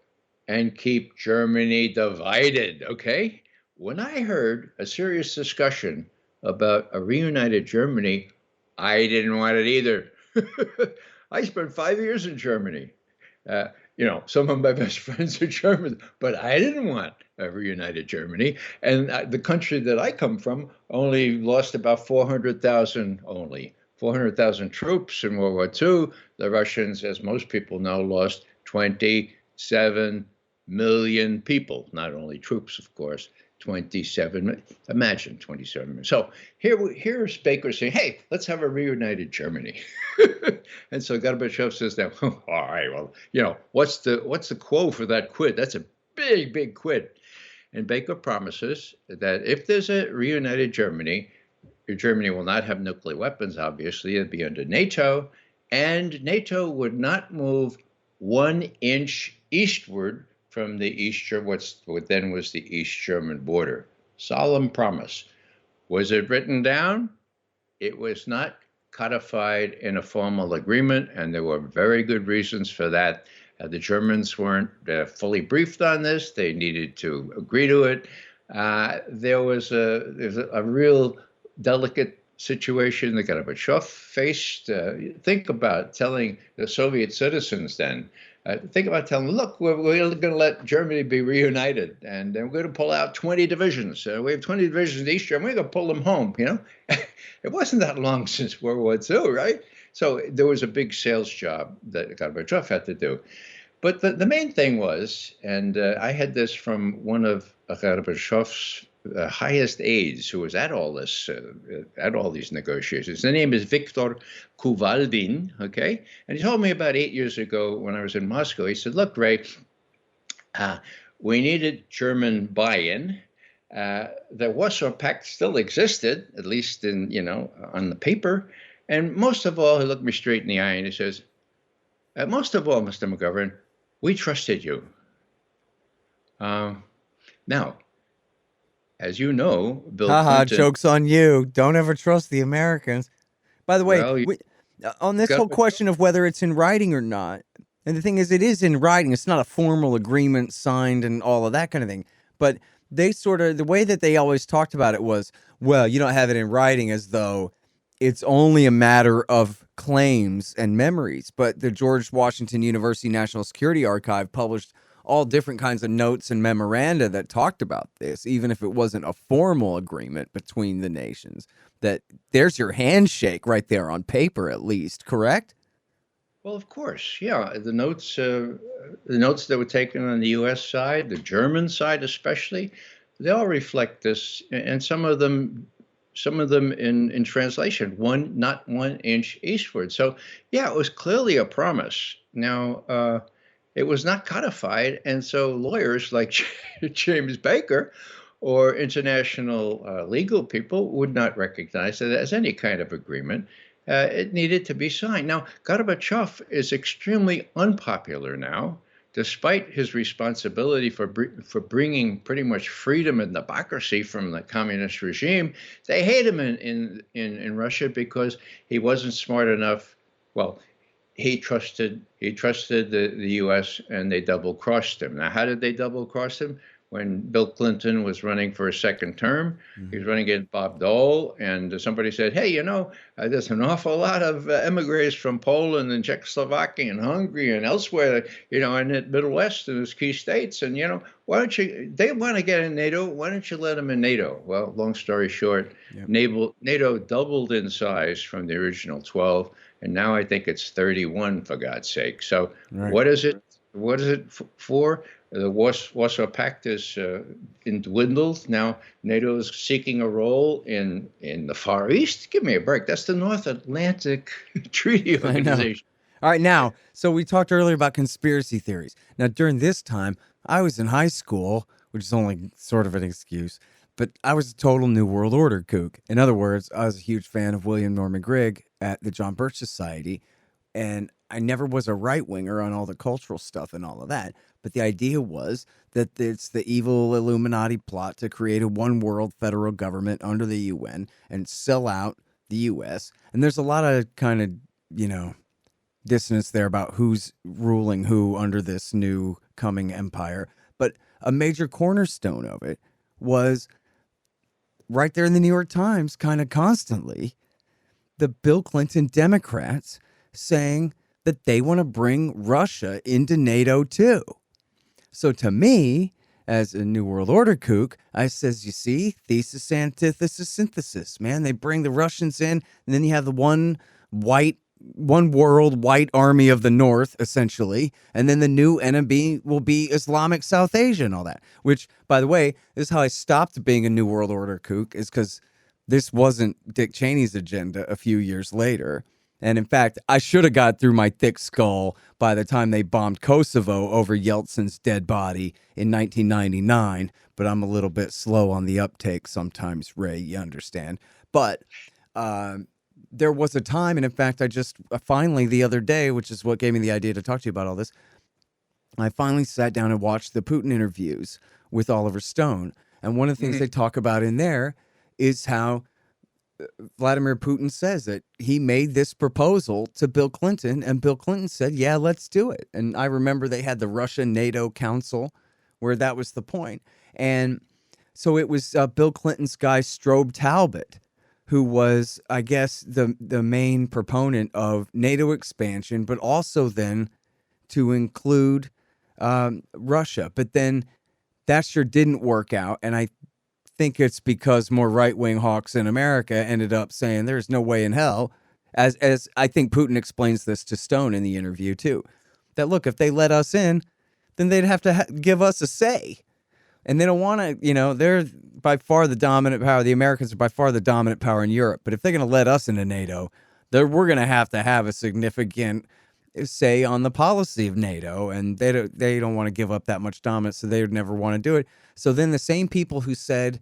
B: and keep Germany divided, okay? When I heard a serious discussion about a reunited Germany, I didn't want it either. I spent 5 years in Germany. Some of my best friends are Germans, but I didn't want a reunited Germany. And the country that I come from only lost about 400,000 troops in World War II. The Russians, as most people know, lost 27 million people, not only troops, of course, 27, imagine 27 million. So here's Baker saying, hey, let's have a reunited Germany. And so Gorbachev says, now, all right, well, what's the quo for that quid? That's a big, big quid. And Baker promises that if there's a reunited Germany will not have nuclear weapons, obviously. It'd be under NATO, and NATO would not move 1 inch eastward from the what then was the East German border. Solemn promise. Was it written down? It was not codified in a formal agreement, and there were very good reasons for that. The Germans weren't fully briefed on this. They needed to agree to it. There's a real delicate situation that Gorbachev faced. Think about telling the Soviet citizens then, think about telling them, look, we're going to let Germany be reunited, and we're going to pull out 20 divisions. We have 20 divisions in East Germany. We're going to pull them home, It wasn't that long since World War II, right? So there was a big sales job that Gorbachev had to do. But the main thing was, and I had this from one of Gorbachev's highest aides who was at all this, at all these negotiations. The name is Viktor Kuvaldin, okay? And he told me about 8 years ago when I was in Moscow, he said, look, Ray, we needed German buy-in. The Warsaw Pact still existed, at least in, on the paper. And most of all, he looked me straight in the eye and he says, most of all, Mr. McGovern, we trusted you. Now, as you know, Bill Clinton...
A: joke's on you. Don't ever trust the Americans. By the way, on this whole question of whether it's in writing or not, and the thing is, it is in writing. It's not a formal agreement signed and all of that kind of thing. But they the way that they always talked about it was, well, you don't have it in writing as though it's only a matter of claims and memories. But the George Washington University National Security Archive published all different kinds of notes and memoranda that talked about this, even if it wasn't a formal agreement between the nations. That there's your handshake right there on paper, at least, correct?
B: Well, of course, yeah. The notes that were taken on the U.S. side, the German side especially, they all reflect this, and some of them in translation, not 1 inch eastward. So, yeah, it was clearly a promise. Now, it was not codified, and so lawyers like James Baker or international legal people would not recognize it as any kind of agreement. It needed to be signed. Now, Gorbachev is extremely unpopular now, despite his responsibility for bringing pretty much freedom and democracy from the communist regime. They hate him in Russia because he wasn't smart enough. Well, he trusted the U.S. and they double-crossed him. Now, how did they double-cross him? When Bill Clinton was running for a second term, he was running against Bob Dole, and somebody said, hey, there's an awful lot of emigres from Poland and Czechoslovakia and Hungary and elsewhere, in the Middle West and those key states. And, why don't you, they want to get in NATO, why don't you let them in NATO? Well, long story short, NATO doubled in size from the original 12, and now I think it's 31, for God's sake. So What is it? What is it for? The Warsaw Pact is dwindled. Now NATO is seeking a role in the Far East. Give me a break. That's the North Atlantic Treaty Organization.
A: All right, now, so we talked earlier about conspiracy theories. Now, during this time, I was in high school, which is only sort of an excuse, but I was a total New World Order kook. In other words, I was a huge fan of William Norman Grigg at the John Birch Society, and I never was a right-winger on all the cultural stuff and all of that. But the idea was that it's the evil Illuminati plot to create a one-world federal government under the UN and sell out the U.S. And there's a lot of kind of, dissonance there about who's ruling who under this new coming empire. But a major cornerstone of it was right there in the New York Times kind of constantly, the Bill Clinton Democrats saying that they want to bring Russia into NATO too. So to me, as a New World Order kook, I says, you see, thesis, antithesis, synthesis, man. They bring the Russians in, and then you have the one world white army of the North, essentially, and then the new enemy will be Islamic South Asia and all that, which, by the way, this is how I stopped being a New World Order kook, is because this wasn't Dick Cheney's agenda a few years later. And in fact, I should have got through my thick skull by the time they bombed Kosovo over Yeltsin's dead body in 1999. But I'm a little bit slow on the uptake sometimes, Ray, you understand. But there was a time, and in fact, I just finally the other day, which is what gave me the idea to talk to you about all this, I finally sat down and watched the Putin interviews with Oliver Stone. And one of the things they talk about in there is how Vladimir Putin says that he made this proposal to Bill Clinton, and Bill Clinton said, yeah, let's do it. And I remember they had the Russia-NATO Council where that was the point. And so it was Bill Clinton's guy, Strobe Talbot, who was, I guess, the main proponent of NATO expansion, but also then to include Russia. But then that sure didn't work out, and I think it's because more right-wing hawks in America ended up saying there's no way in hell, as I think Putin explains this to Stone in the interview too. that, look, if they let us in, then they'd have to give us a say. And they don't want to, they're by far the dominant power. The Americans are by far the dominant power in Europe. But if they're going to let us into NATO, we're going to have a significant say on the policy of NATO. And they don't want to give up that much dominance, so they would never want to do it. So then the same people who said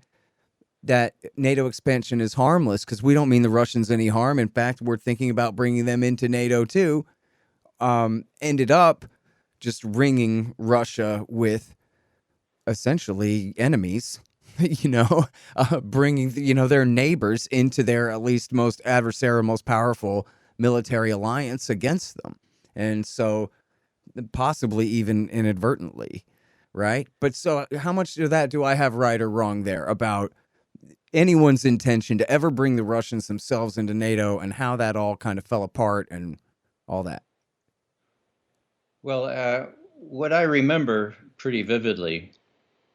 A: that NATO expansion is harmless because we don't mean the Russians any harm. In fact, we're thinking about bringing them into NATO too, ended up just ringing Russia with essentially enemies, bringing, their neighbors into their at least most adversarial, most powerful military alliance against them. And so possibly even inadvertently, right? But so how much of that do I have right or wrong there about anyone's intention to ever bring the Russians themselves into NATO and how that all kind of fell apart and all that?
B: Well, what I remember pretty vividly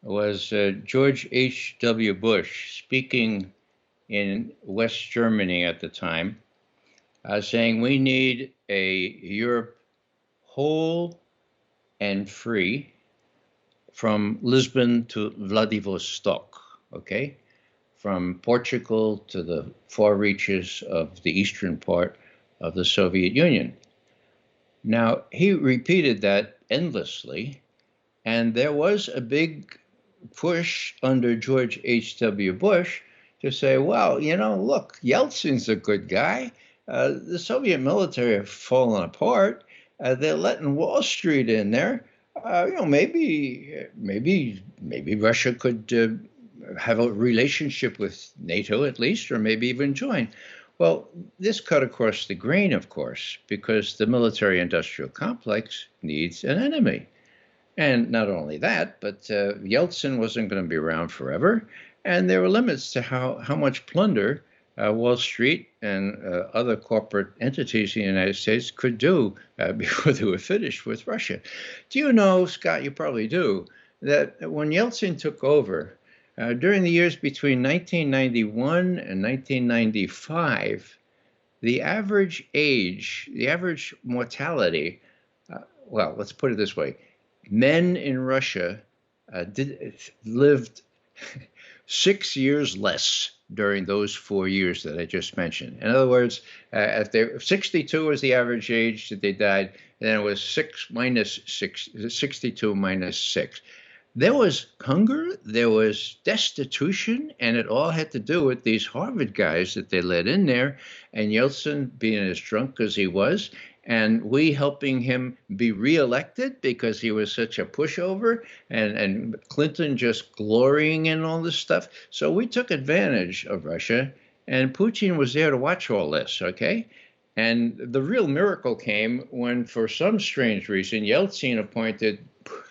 B: was George H.W. Bush speaking in West Germany at the time, saying we need a Europe whole and free from Lisbon to Vladivostok, okay? From Portugal to the far reaches of the eastern part of the Soviet Union. Now, he repeated that endlessly, and there was a big push under George H.W. Bush to say, well, look, Yeltsin's a good guy. The Soviet military have fallen apart. They're letting Wall Street in there. Maybe Russia could have a relationship with NATO at least, or maybe even join. Well, this cut across the grain, of course, because the military-industrial complex needs an enemy. And not only that, but Yeltsin wasn't going to be around forever, and there were limits to how much plunder Wall Street and other corporate entities in the United States could do before they were finished with Russia. Do you know, Scott, you probably do, that when Yeltsin took over, during the years between 1991 and 1995, the average age, the average mortality, well, let's put it this way. Men in Russia lived 6 years less during those 4 years that I just mentioned. In other words, 62 was the average age that they died, and then it was 62 minus 6. There was hunger, there was destitution, and it all had to do with these Harvard guys that they let in there, and Yeltsin being as drunk as he was, and we helping him be reelected because he was such a pushover, and Clinton just glorying in all this stuff. So we took advantage of Russia, and Putin was there to watch all this, okay? And the real miracle came when, for some strange reason, Yeltsin appointed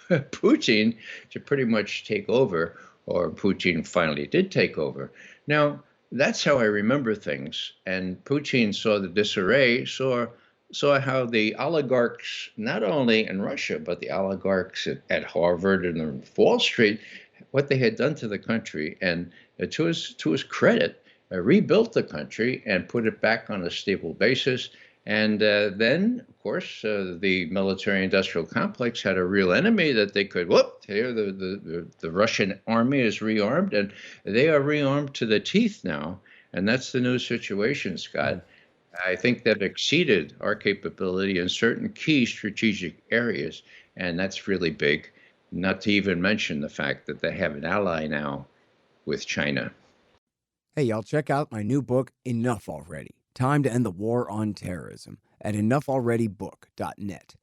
B: Putin to pretty much take over, or Putin finally did take over. Now, that's how I remember things. And Putin saw the disarray, saw how the oligarchs, not only in Russia, but the oligarchs at Harvard and Wall Street, what they had done to the country. And to his credit, rebuilt the country and put it back on a stable basis. And then, of course, the military-industrial complex had a real enemy that they could, here the Russian army is rearmed, and they are rearmed to the teeth now. And that's the new situation, Scott. I think they've exceeded our capability in certain key strategic areas, and that's really big, not to even mention the fact that they have an ally now with China.
A: Hey, y'all, check out my new book, Enough Already. Time to End the War on Terrorism at enoughalreadybook.net.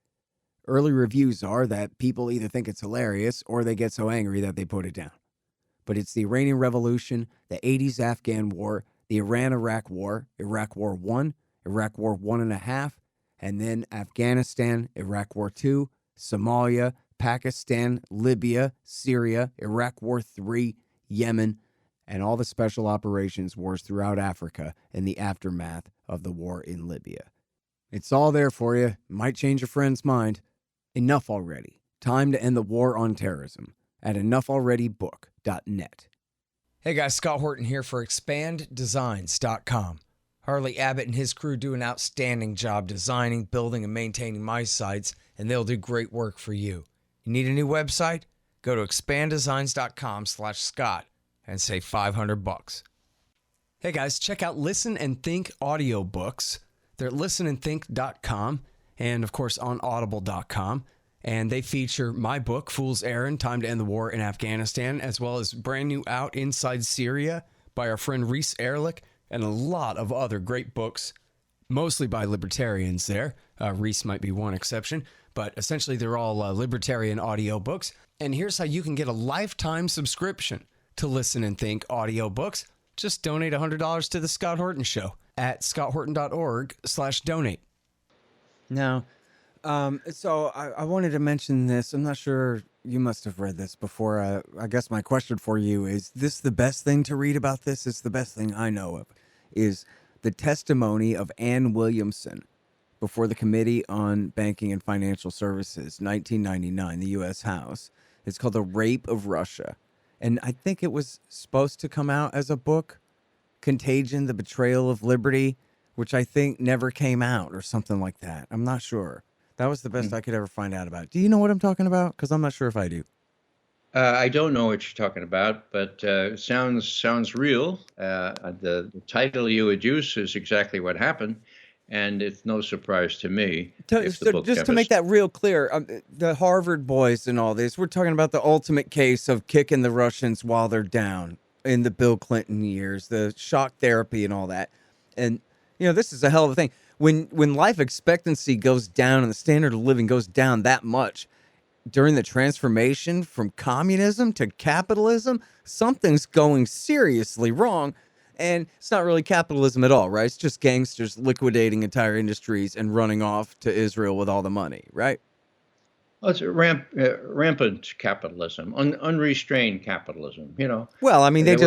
A: Early reviews are that people either think it's hilarious or they get so angry that they put it down. But it's the Iranian Revolution, the 80s Afghan War, the Iran-Iraq War, Iraq War I, Iraq War 1.5, and then Afghanistan, Iraq War II, Somalia, Pakistan, Libya, Syria, Iraq War III, Yemen, and all the special operations wars throughout Africa in the aftermath of the war in Libya. It's all there for you. Might change your friend's mind. Enough already. Time to End the War on Terrorism at enoughalreadybook.net.
C: Hey guys, Scott Horton here for expanddesigns.com. Harley Abbott and his crew do an outstanding job designing, building, and maintaining my sites, and they'll do great work for you. You need a new website? Go to expanddesigns.com/Scott and save $500. Hey guys, check out Listen and Think audiobooks. They're at listenandthink.com and of course on audible.com. And they feature my book, Fool's Errand, Time to End the War in Afghanistan, as well as brand new Out Inside Syria by our friend Reese Erlich, and a lot of other great books, mostly by libertarians there. Reese might be one exception, but essentially they're all libertarian audiobooks. And here's how you can get a lifetime subscription to Listen and Think audiobooks. Just donate $100 to The Scott Horton Show at scotthorton.org/donate.
A: Now, so I wanted to mention this. I'm not sure you must have read this before. I guess my question for you is this the best thing to read about this? It's the best thing I know of, is the testimony of Ann Williamson before the Committee on Banking and Financial Services, 1999, the U.S. House. It's called The Rape of Russia. And I think it was supposed to come out as a book, Contagion, The Betrayal of Liberty, which I think never came out or something like that. I'm not sure. That was the best I could ever find out about. Do you know what I'm talking about? Because I'm not sure if I do.
B: I don't know what you're talking about, but sounds real. The title you would use is exactly what happened, and it's no surprise to me.
A: Just to make that real clear, the Harvard boys and all this, we're talking about the ultimate case of kicking the Russians while they're down in the Bill Clinton years, the shock therapy and all that. And, you know, this is a hell of a thing. When life expectancy goes down and the standard of living goes down that much during the transformation from communism to capitalism, something's going seriously wrong. And it's not really capitalism at all, right? It's just gangsters liquidating entire industries and running off to Israel with all the money, right?
B: Well, it's rampant capitalism, unrestrained capitalism, you know.
A: Well, I mean, they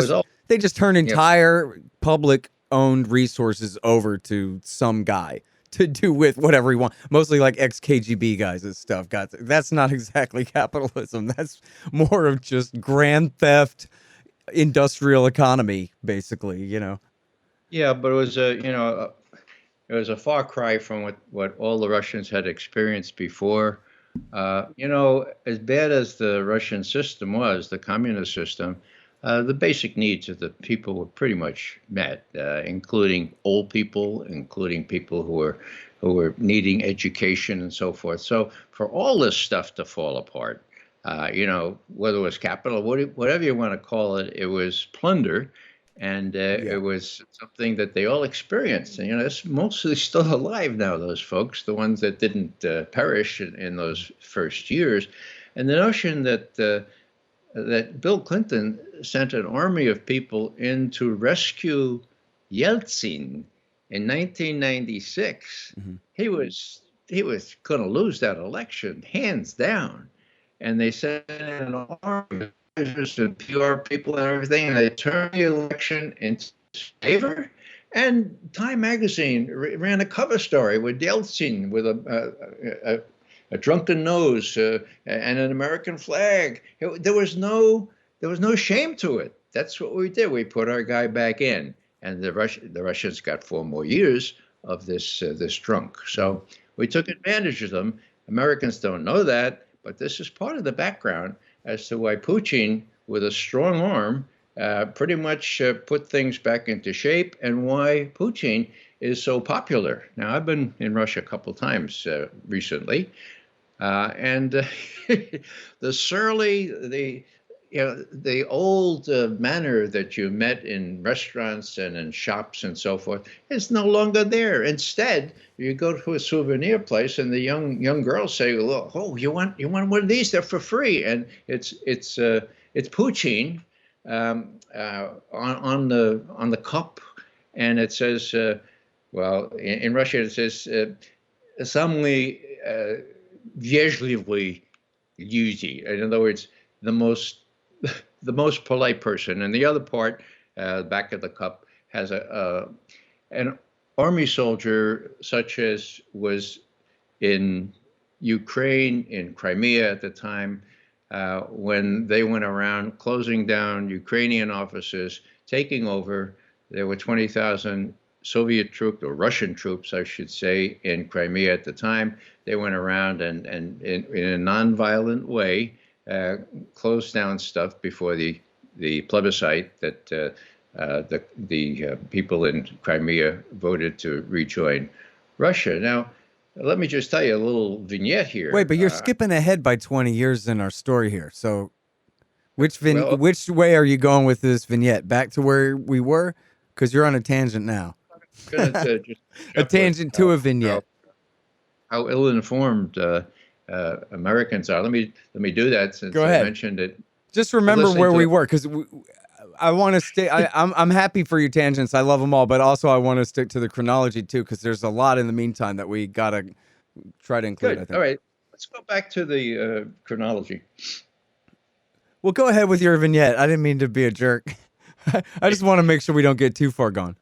A: just turn entire public-owned resources over to some guy to do with whatever he wants. Mostly like ex-KGB guys and stuff. That's not exactly capitalism. That's more of just grand theft, industrial economy, basically, you know.
B: Yeah, but it was it was a far cry from what all the Russians had experienced before. As bad as the Russian system was, the communist system, the basic needs of the people were pretty much met, including old people, including people who were needing education and so forth. So for all this stuff to fall apart, whether it was capital, whatever you want to call it, it was plunder. And it was something that they all experienced. And, it's mostly still alive now, those folks, the ones that didn't perish in those first years. And the notion that that Bill Clinton sent an army of people in to rescue Yeltsin in 1996, he was going to lose that election, hands down. And they sent in an army and PR people and everything, and they turned the election in favor. And Time magazine ran a cover story with Yeltsin with a drunken nose and an American flag. There was no shame to it. That's what we did. We put our guy back in, and the Russians got 4 more years of this drunk. So we took advantage of them. Americans don't know that, but this is part of the background as to why Putin, with a strong arm, pretty much put things back into shape, and why Putin is so popular. Now, I've been in Russia a couple times recently, and the surly, the old manner that you met in restaurants and in shops and so forth is no longer there. Instead, you go to a souvenir place and the young girls say, "Look, oh, you want one of these? They're for free." And it's Putin on the cup, and it says, in Russian it says, "Самый вежливый люди." In other words, the most polite person. And the other part, back of the cup, has an army soldier such as was in Ukraine, in Crimea at the time, when they went around closing down Ukrainian offices, taking over. There were 20,000 Soviet troops, or Russian troops, I should say, in Crimea at the time. They went around and in a nonviolent way closed down stuff before the plebiscite that the people in Crimea voted to rejoin Russia. Now, let me just tell you a little vignette here.
A: Wait, but you're skipping ahead by 20 years in our story here. So which
B: Well,
A: which way are you going with this vignette? Back to where we were? Because you're on a tangent now.
B: I'm going to just
A: A tangent to a vignette.
B: how ill-informed Americans are. Let me do that since
A: Go
B: I
A: ahead.
B: mentioned it.
A: Just remember
B: listening
A: where
B: to
A: we
B: the-
A: were, because I want to stay. I'm happy for your tangents. I love them all, but also I want to stick to the chronology too, because there's a lot in the meantime that we gotta try to include. I
B: Good.
A: think.
B: All right. Let's go back to the chronology.
A: Well, go ahead with your vignette. I didn't mean to be a jerk. I just want to make sure we don't get too far gone.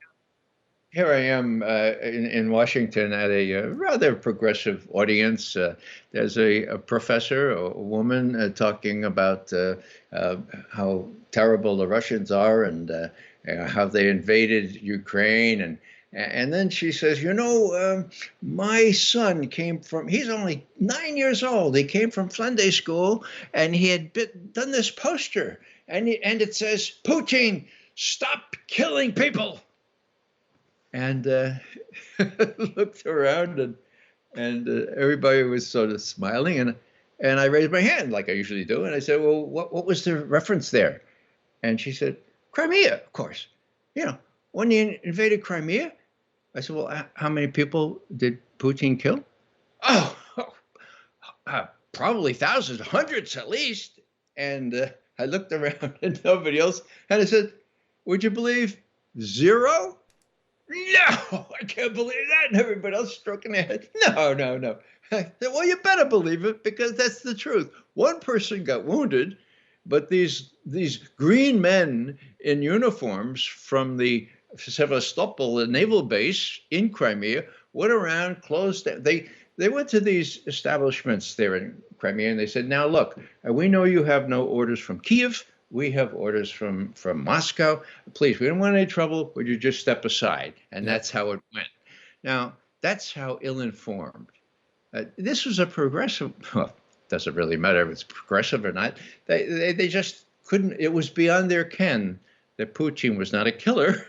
B: Here I am in Washington at a rather progressive audience. There's a professor, a woman, talking about how terrible the Russians are and how they invaded Ukraine. And then she says, my son he's only 9 years old. He came from Sunday school and he had done this poster and it says, Putin, stop killing people. And looked around and everybody was sort of smiling and I raised my hand like I usually do. And I said, well, what was the reference there? And she said, Crimea, of course. When he invaded Crimea, I said, well, how many people did Putin kill? Oh, probably thousands, hundreds at least. And I looked around and nobody else. And I said, would you believe 0? No, I can't believe that. And everybody else stroking their head. No. I said, well, you better believe it because that's the truth. One person got wounded, but these green men in uniforms from the Sevastopol, the naval base in Crimea, went around, closed down. They went to these establishments there in Crimea and they said, now look, we know you have no orders from Kiev. We have orders from Moscow. Please, we don't want any trouble. Would you just step aside? And that's how it went. Now, that's how ill-informed. This was a progressive. Well, doesn't really matter if it's progressive or not. They just couldn't. It was beyond their ken that Putin was not a killer,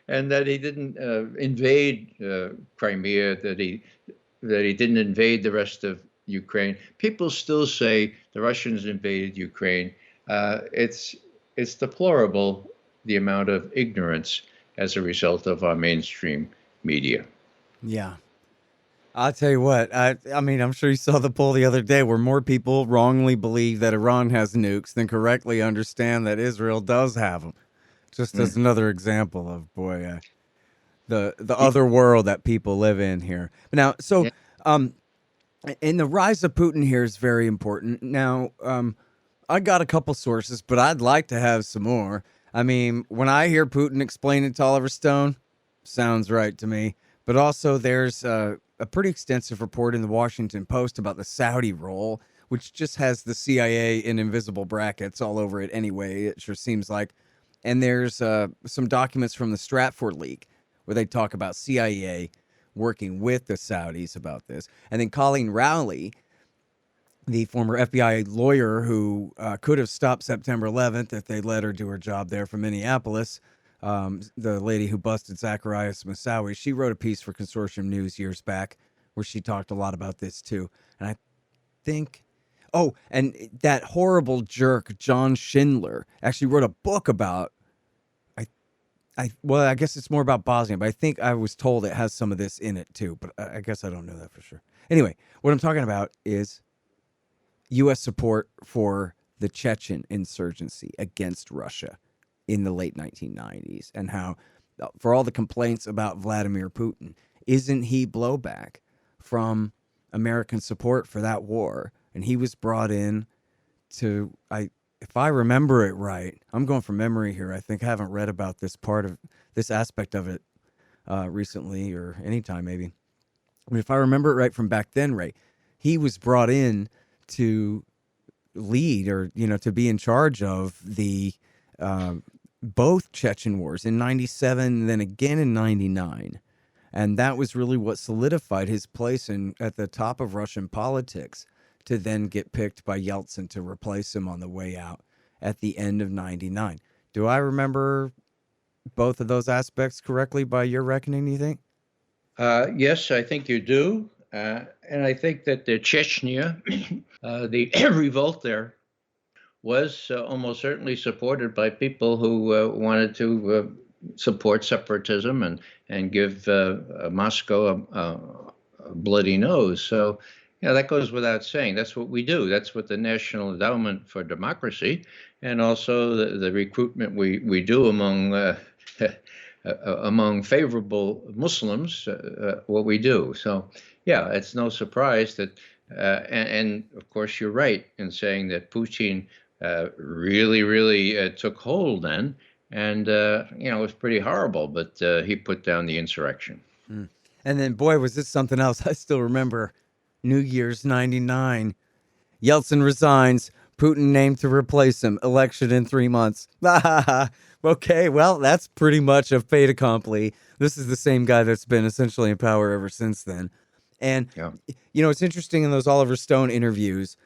B: and that he didn't invade Crimea. That he didn't invade the rest of Ukraine. People still say the Russians invaded Ukraine. It's deplorable, the amount of ignorance as a result of our mainstream media.
A: Yeah. I'll tell you what, I mean, I'm sure you saw the poll the other day where more people wrongly believe that Iran has nukes than correctly understand that Israel does have them. Just as another example of, the other world that people live in here. Now, so, and the rise of Putin here is very important. Now, I got a couple sources, but I'd like to have some more. I mean, when I hear Putin explain it to Oliver Stone, sounds right to me. But also there's a pretty extensive report in the Washington Post about the Saudi role, which just has the CIA in invisible brackets all over it anyway, it sure seems like. And there's some documents from the Stratford leak where they talk about CIA working with the Saudis about this. And then Colleen Rowley, the former FBI lawyer who could have stopped September 11th if they let her do her job there from Minneapolis, the lady who busted Zacharias Moussaoui, she wrote a piece for Consortium News years back where she talked a lot about this too. And I think, and that horrible jerk, John Schindler, actually wrote a book about, I guess it's more about Bosnia, but I think I was told it has some of this in it too, but I guess I don't know that for sure. Anyway, what I'm talking about is U.S. support for the Chechen insurgency against Russia in the late 1990s, and how, for all the complaints about Vladimir Putin, isn't he blowback from American support for that war? And he was brought in to, if I remember it right, I'm going from memory here. I think I haven't read about this part of this aspect of it recently or anytime maybe. But if I remember it right from back then, Ray, he was brought in to lead or, to be in charge of the both Chechen wars in 97, then again in 99. And that was really what solidified his place at the top of Russian politics, to then get picked by Yeltsin to replace him on the way out at the end of 99. Do I remember both of those aspects correctly by your reckoning, do you think?
B: Yes, I think you do. And I think that the Chechnya, the revolt there, was almost certainly supported by people who wanted to support separatism and give Moscow a bloody nose. So, that goes without saying. That's what we do. That's what the National Endowment for Democracy, and also the recruitment we do among among favorable Muslims, what we do. So, yeah, it's no surprise that, and of course you're right in saying that Putin really took hold then, and it was pretty horrible, but he put down the insurrection.
A: Mm. And then, boy, was this something else. I still remember New Year's 99. Yeltsin resigns. Putin named to replace him. Election in 3 months. Okay, well, that's pretty much a fait accompli. This is the same guy that's been essentially in power ever since then. And,
B: Yeah.
A: It's interesting in those Oliver Stone interviews,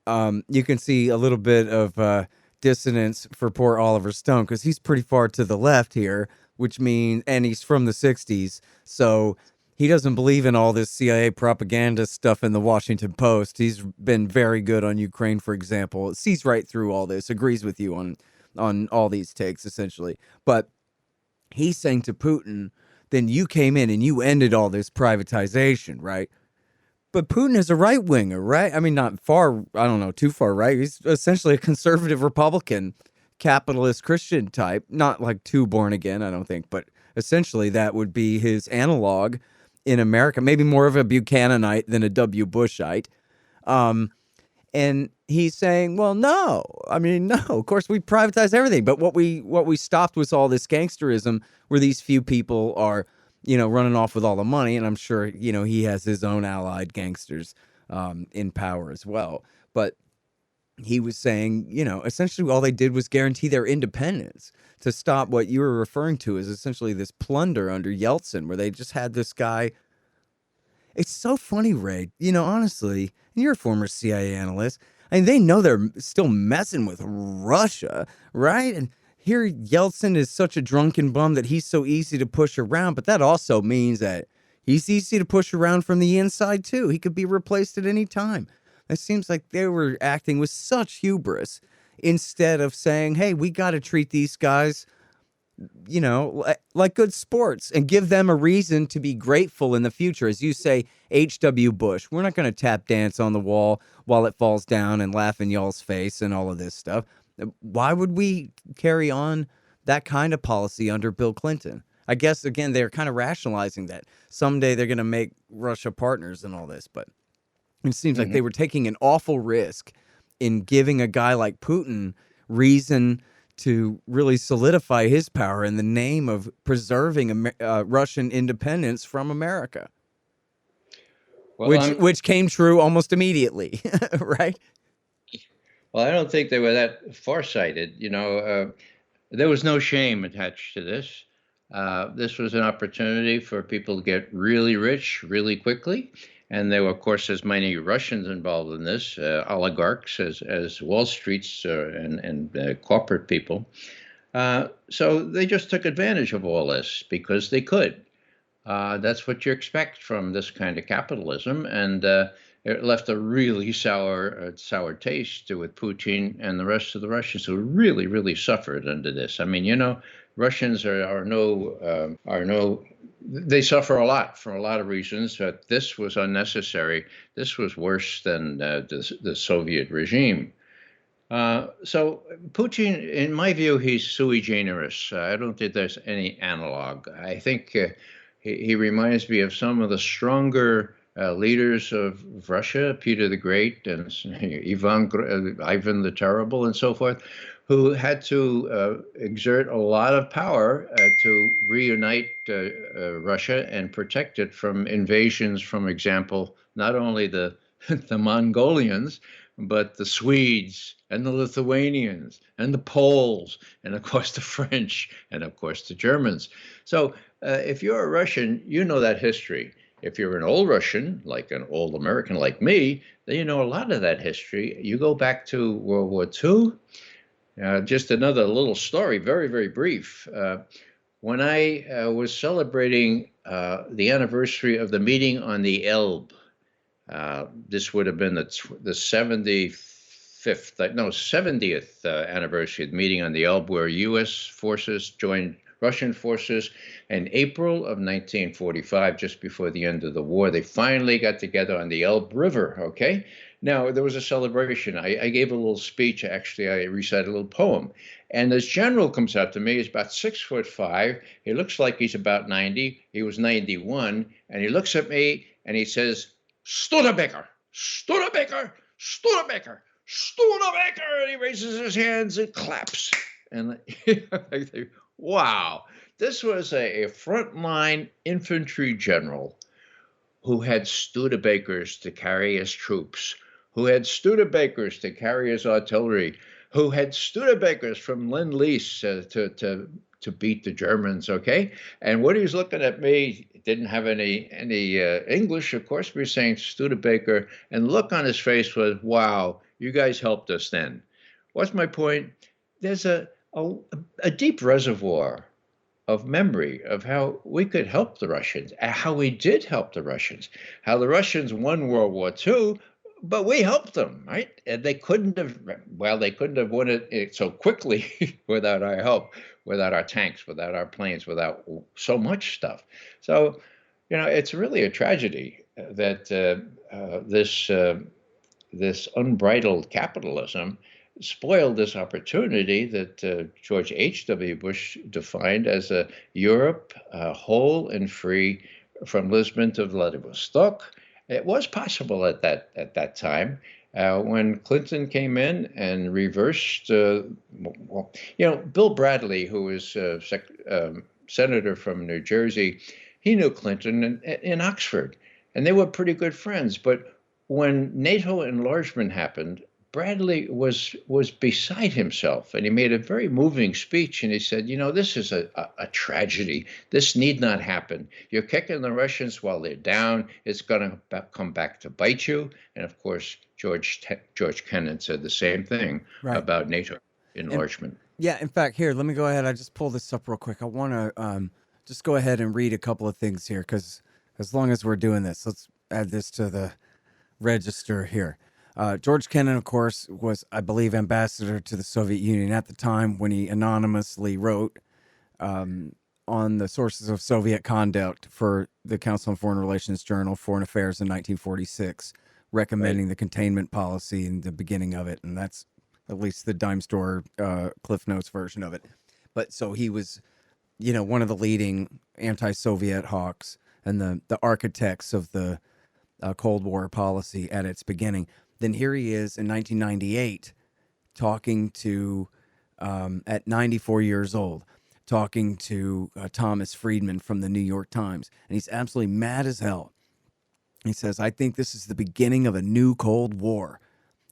A: you can see a little bit of dissonance for poor Oliver Stone, because he's pretty far to the left here, which means, and he's from the 60s, so he doesn't believe in all this CIA propaganda stuff in the Washington Post. He's been very good on Ukraine, for example. Sees right through all this, agrees with you on all these takes, essentially. But he's saying to Putin, then you came in and you ended all this privatization, right? But Putin is a right-winger, right? I mean, not far, I don't know, too far right. He's essentially a conservative Republican, capitalist Christian type. Not like too born again, I don't think, but essentially that would be his analog in America. Maybe more of a Buchananite than a W. Bushite. And he's saying, well, no. I mean, no, of course we privatized everything. But what we stopped was all this gangsterism where these few people are, running off with all the money. And I'm sure, he has his own allied gangsters in power as well. But he was saying, essentially all they did was guarantee their independence, to stop what you were referring to as essentially this plunder under Yeltsin, where they just had this guy. It's so funny, Ray, honestly, and you're a former CIA analyst. I mean, they know they're still messing with Russia, right? And here Yeltsin is such a drunken bum that he's so easy to push around, but that also means that he's easy to push around from the inside, too. He could be replaced at any time. It seems like they were acting with such hubris instead of saying, hey, we got to treat these guys, like good sports and give them a reason to be grateful in the future. As you say, H.W. Bush, we're not going to tap dance on the wall while it falls down and laugh in y'all's face and all of this stuff. Why would we carry on that kind of policy under Bill Clinton? I guess, again, they're kind of rationalizing that someday they're going to make Russia partners and all this, but it seems like they were taking an awful risk in giving a guy like Putin reason to really solidify his power in the name of preserving Russian independence from America,
B: Well,
A: which came true almost immediately, right?
B: Well, I don't think they were that farsighted. There was no shame attached to this. This was an opportunity for people to get really rich really quickly. And there were, of course, as many Russians involved in this, oligarchs as Wall Street's and corporate people. So they just took advantage of all this because they could. That's what you expect from this kind of capitalism. And it left a really sour taste with Putin and the rest of the Russians, who really suffered under this. I mean, Russians are no. They suffer a lot for a lot of reasons, but this was unnecessary. This was worse than the Soviet regime. So Putin, in my view, he's sui generis. I don't think there's any analog. I think he reminds me of some of the stronger leaders of Russia, Peter the Great and Ivan the Terrible and so forth, who had to exert a lot of power to reunite Russia and protect it from invasions from, example, not only the Mongolians, but the Swedes and the Lithuanians and the Poles, and of course the French, and of course the Germans. So if you're a Russian, you know that history. If you're an old Russian, like an old American like me, then you know a lot of that history. You go back to World War II. Just another little story, very, very brief. When I was celebrating the anniversary of the meeting on the Elbe, this would have been the 70th anniversary of the meeting on the Elbe, where U.S. forces joined Russian forces in April of 1945, just before the end of the war. They finally got together on the Elbe River, okay? Now, there was a celebration. I gave a little speech. Actually, I recited a little poem. And this general comes up to me. He's about 6'5". He looks like he's about 90. He was 91. And he looks at me and he says, Studebaker, Studebaker, Studebaker, Studebaker. And he raises his hands and claps. And I think, wow, this was a frontline infantry general who had Studebakers to carry his troops, who had Studebakers to carry his artillery, who had Studebakers from Lend-Lease to beat the Germans, okay? And when he was looking at me, didn't have any English, of course. We were saying Studebaker, and the look on his face was, wow, you guys helped us then. What's my point? There's a deep reservoir of memory of how we could help the Russians, how we did help the Russians, how the Russians won World War II, but we helped them, right? And they couldn't have won it so quickly without our help, without our tanks, without our planes, without so much stuff. So, it's really a tragedy that this unbridled capitalism spoiled this opportunity that George H.W. Bush defined as a Europe whole and free from Lisbon to Vladivostok. It was possible at that time when Clinton came in and reversed. Bill Bradley, who was senator from New Jersey, he knew Clinton in Oxford, and they were pretty good friends. But when NATO enlargement happened, Bradley was beside himself, and he made a very moving speech, and he said, this is a tragedy. This need not happen. You're kicking the Russians while they're down. It's going to come back to bite you. And of course, George Kennan said the same thing about NATO enlargement.
A: In fact, here, let me go ahead. I just pulled this up real quick. I want to just go ahead and read a couple of things here, because as long as we're doing this, let's add this to the register here. George Kennan, of course, was, I believe, ambassador to the Soviet Union at the time when he anonymously wrote on the sources of Soviet conduct for the Council on Foreign Relations Journal, Foreign Affairs in 1946, recommending the containment policy in the beginning of it. And that's at least the dime store Cliff Notes version of it. But so he was, one of the leading anti-Soviet hawks and the architects of the Cold War policy at its beginning. Then here he is in 1998 talking to, at 94 years old, talking to Thomas Friedman from the New York Times. And he's absolutely mad as hell. He says, I think this is the beginning of a new Cold War.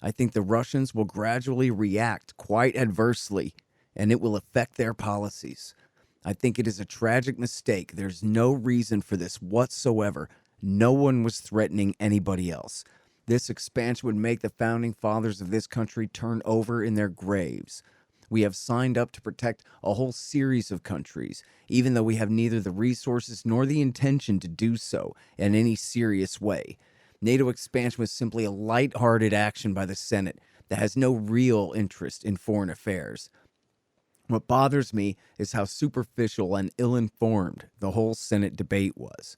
A: I think the Russians will gradually react quite adversely, and it will affect their policies. I think it is a tragic mistake. There's no reason for this whatsoever. No one was threatening anybody else. This expansion would make the founding fathers of this country turn over in their graves. We have signed up to protect a whole series of countries, even though we have neither the resources nor the intention to do so in any serious way. NATO expansion was simply a light-hearted action by the Senate that has no real interest in foreign affairs. What bothers me is how superficial and ill-informed the whole Senate debate was.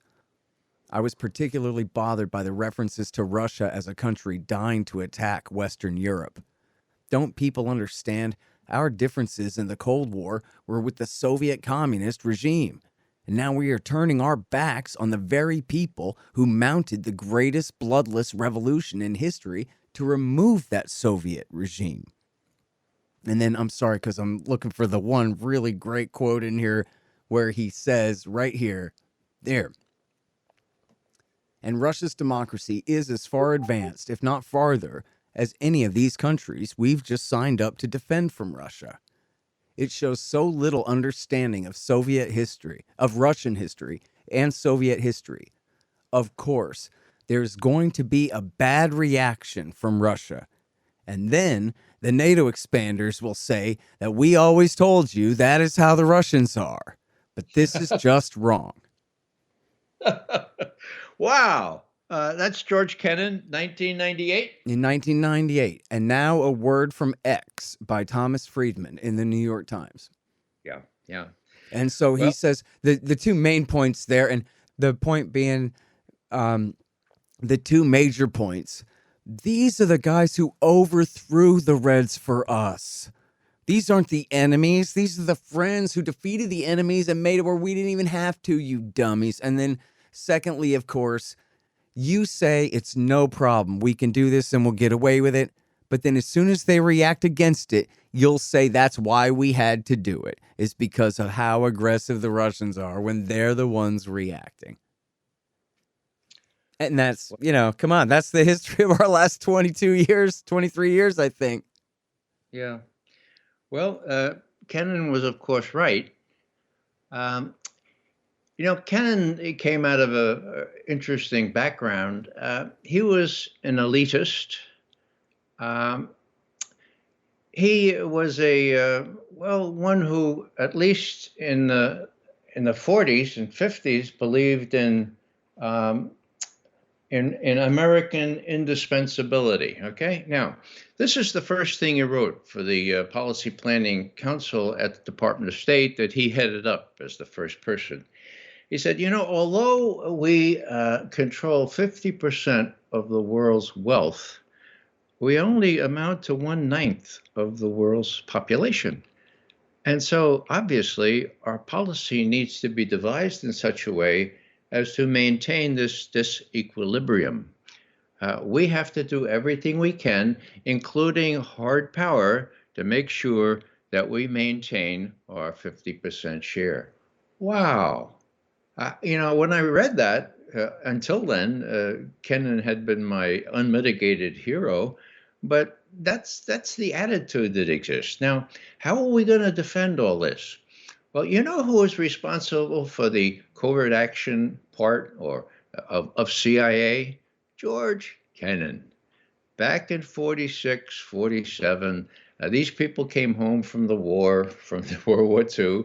A: I was particularly bothered by the references to Russia as a country dying to attack Western Europe. Don't people understand? Our differences in the Cold War were with the Soviet communist regime, and now we are turning our backs on the very people who mounted the greatest bloodless revolution in history to remove that Soviet regime. And then, I'm sorry, because I'm looking for the one really great quote in here where he says right here, there, and Russia's democracy is as far advanced, if not farther, as any of these countries we've just signed up to defend from Russia. It shows so little understanding of Soviet history, of Russian history, and Soviet history. Of course, there's going to be a bad reaction from Russia. And then the NATO expanders will say that we always told you that is how the Russians are. But this is just wrong.
B: Wow. That's George Kennan, 1998.
A: In 1998. And now a word from X by Thomas Friedman in the New York Times.
B: Yeah, yeah.
A: And so he says the two main points there, and the point being the two major points. These are the guys who overthrew the Reds for us. These aren't the enemies. These are the friends who defeated the enemies and made it where we didn't even have to, you dummies. And then secondly, of course, you say it's no problem. We can do this and we'll get away with it. But then as soon as they react against it, you'll say that's why we had to do it. It's because of how aggressive the Russians are when they're the ones reacting. And that's, come on, that's the history of our last 22 years, 23 years, I think.
B: Yeah. Well, Kennan was, of course, right. Kennan came out of an interesting background. He was an elitist. He was one who, at least in the 40s and 50s, believed in American indispensability. Okay, now this is the first thing he wrote for the Policy Planning Council at the Department of State that he headed up as the first person. He said, although we control 50% of the world's wealth, we only amount to 1/9 of the world's population. And so obviously our policy needs to be devised in such a way as to maintain this equilibrium. We have to do everything we can, including hard power, to make sure that we maintain our 50% share. Wow. When I read that, until then, Kennan had been my unmitigated hero, but that's the attitude that exists. Now, how are we going to defend all this? Well, you know who was responsible for the covert action part of CIA? George Kennan. Back in 46, 47, these people came home from the war, from the World War II.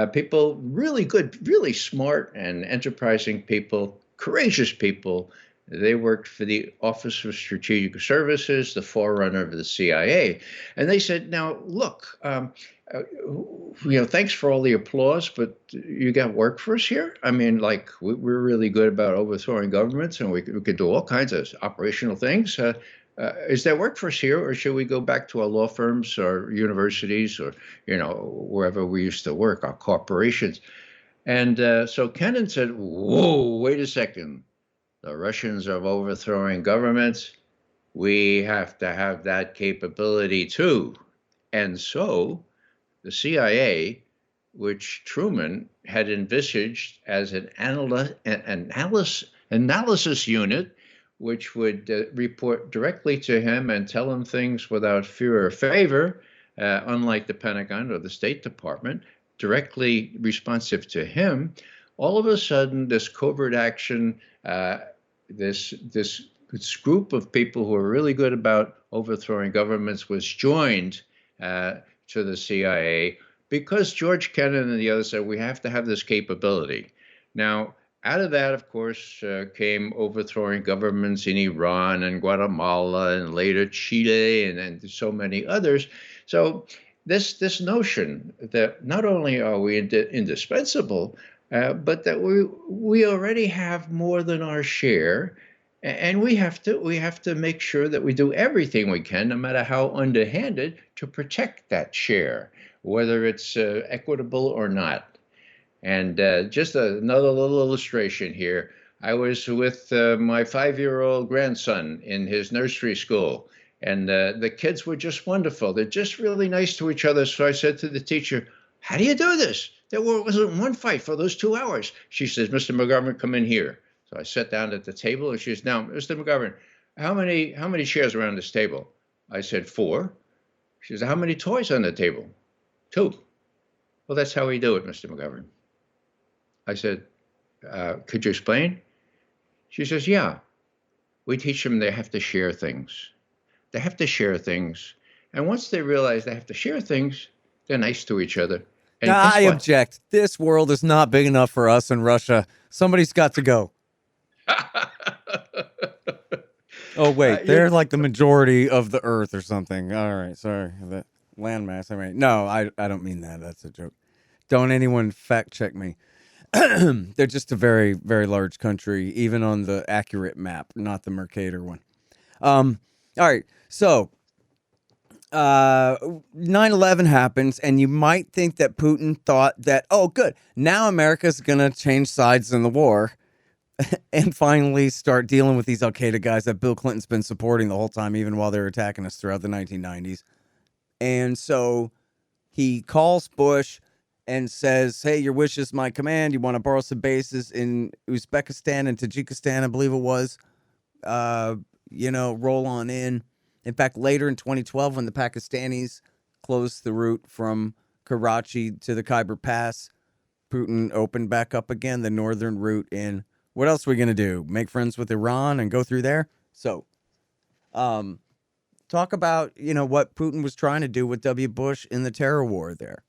B: People really good, really smart and enterprising people, courageous people. They worked for the Office of Strategic Services, the forerunner of the CIA. And they said, now, look, thanks for all the applause, but you got work for us here? I mean, we're really good about overthrowing governments, and we could do all kinds of operational things. Is there work for us here, or should we go back to our law firms or universities or, wherever we used to work, our corporations? And so Kennan said, whoa, wait a second. The Russians are overthrowing governments. We have to have that capability too. And so the CIA, which Truman had envisaged as an analysis unit, which would report directly to him and tell him things without fear or favor, unlike the Pentagon or the State Department, directly responsive to him, all of a sudden this covert action, this group of people who are really good about overthrowing governments was joined to the CIA because George Kennan and the others said we have to have this capability. Now, out of that, of course, came overthrowing governments in Iran and Guatemala and later Chile and so many others. So this notion that not only are we indispensable, but that we already have more than our share, and we have to make sure that we do everything we can, no matter how underhanded, to protect that share, whether it's equitable or not. And just another little illustration here. I was with my 5-year-old grandson in his nursery school, and the kids were just wonderful. They're just really nice to each other. So I said to the teacher, how do you do this? There wasn't one fight for those 2 hours. She says, Mr. McGovern, come in here. So I sat down at the table, and she says, now, Mr. McGovern, how many chairs around this table? I said, 4. She said, how many toys on the table? 2. Well, that's how we do it, Mr. McGovern. I said, could you explain? She says, yeah, we teach them they have to share things. They have to share things. And once they realize they have to share things, they're nice to each other. And guess
A: I
B: what?
A: object. This world is not big enough for us in Russia. Somebody's got to go. Oh, wait, they're like the majority of the earth or something. All right, sorry. The landmass, I mean. No, I don't mean that. That's a joke. Don't anyone fact check me. They're just a very, very large country, even on the accurate map, not the Mercator one. All right, so 9/11 happens, and you might think that Putin thought that, oh, good, now America's going to change sides in the war and finally start dealing with these Al-Qaeda guys that Bill Clinton's been supporting the whole time, even while they were attacking us throughout the 1990s. And so he calls Bush and says, hey, your wish is my command. You want to borrow some bases in Uzbekistan and Tajikistan, I believe it was. Roll on in. In fact, later in 2012, when the Pakistanis closed the route from Karachi to the Khyber Pass, Putin opened back up again the northern route in. What else are we going to do? Make friends with Iran and go through there? So, talk about, what Putin was trying to do with W. Bush in the terror war there.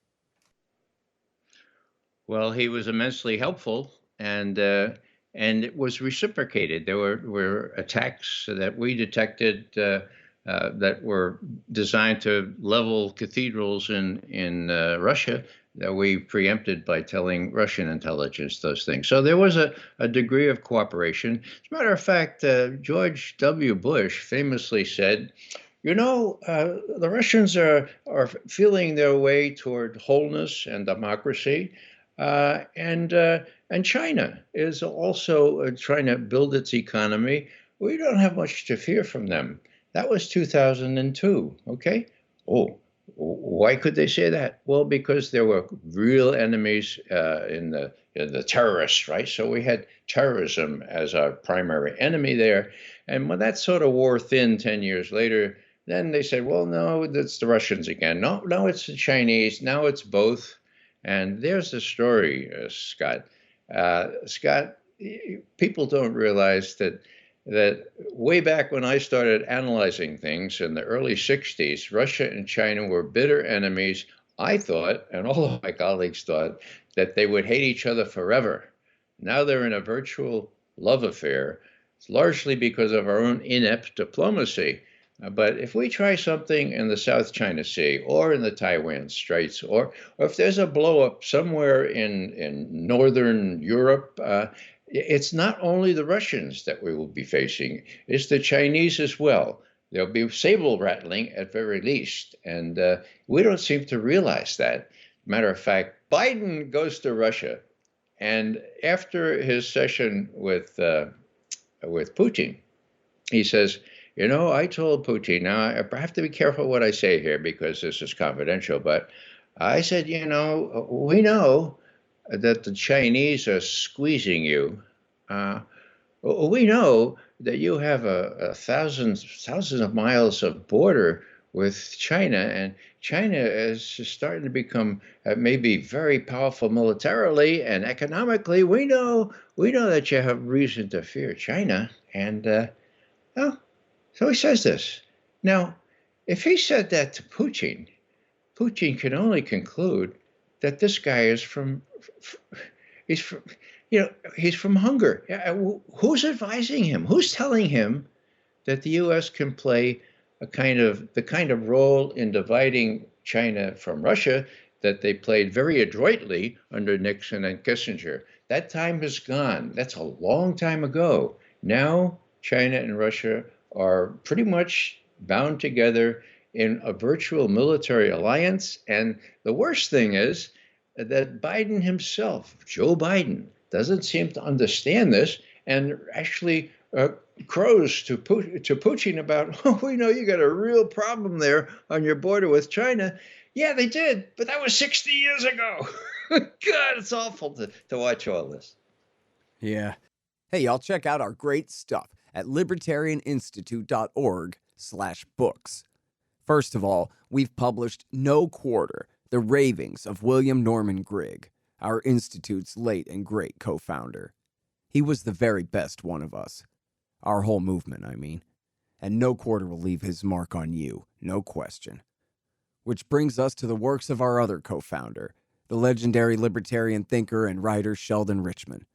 B: Well, he was immensely helpful, and it was reciprocated. There were attacks that we detected that were designed to level cathedrals in Russia that we preempted by telling Russian intelligence those things. So there was a degree of cooperation. As a matter of fact, George W. Bush famously said, the Russians are feeling their way toward wholeness and democracy. And China is also trying to build its economy. We don't have much to fear from them. That was 2002. Okay. Oh, why could they say that? Well, because there were real enemies in the terrorists, right? So we had terrorism as our primary enemy there. And when that sort of wore thin 10 years later, then they said, well, no, that's the Russians again. No, it's the Chinese. Now it's both. And there's the story, Scott. Scott, people don't realize that way back when I started analyzing things in the early 60s, Russia and China were bitter enemies. I thought, and all of my colleagues thought, that they would hate each other forever. Now they're in a virtual love affair. It's largely because of our own inept diplomacy. But if we try something in the South China Sea or in the Taiwan Straits, or if there's a blow up somewhere in Northern Europe, it's not only the Russians that we will be facing, it's the Chinese as well. There'll be saber rattling at very least. And we don't seem to realize that. Matter of fact, Biden goes to Russia. And after his session with Putin, he says, I told Putin, now I have to be careful what I say here because this is confidential, but I said, we know that the Chinese are squeezing you. We know that you have thousands of miles of border with China, and China is starting to become maybe very powerful militarily and economically. We know that you have reason to fear China, and so he says this. Now, if he said that to Putin, Putin can only conclude that this guy is he's from hunger. Who's advising him? Who's telling him that the U.S. can play the kind of role in dividing China from Russia that they played very adroitly under Nixon and Kissinger? That time is gone. That's a long time ago. Now, China and Russia are pretty much bound together in a virtual military alliance. And the worst thing is that Biden himself, Joe Biden, doesn't seem to understand this and actually crows to Putin about, we know you got a real problem there on your border with China. Yeah, they did, but that was 60 years ago. God, it's awful to watch all this.
A: Yeah. Hey, y'all, check out our great stuff at libertarianinstitute.org/books. First of all, we've published No Quarter, The Ravings of William Norman Grigg, our institute's late and great co-founder. He was the very best one of us. Our whole movement, I mean. And No Quarter will leave his mark on you, no question. Which brings us to the works of our other co-founder, the legendary libertarian thinker and writer Sheldon Richman.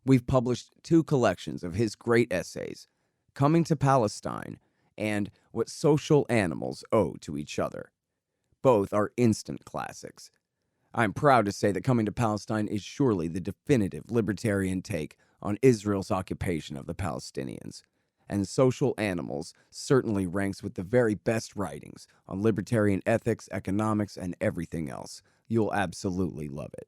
A: We've published 2 collections of his great essays, Coming to Palestine and What Social Animals Owe to Each Other. Both are instant classics. I'm proud to say that Coming to Palestine is surely the definitive libertarian take on Israel's occupation of the Palestinians, and Social Animals certainly ranks with the very best writings on libertarian ethics, economics, and everything else. You'll absolutely love it.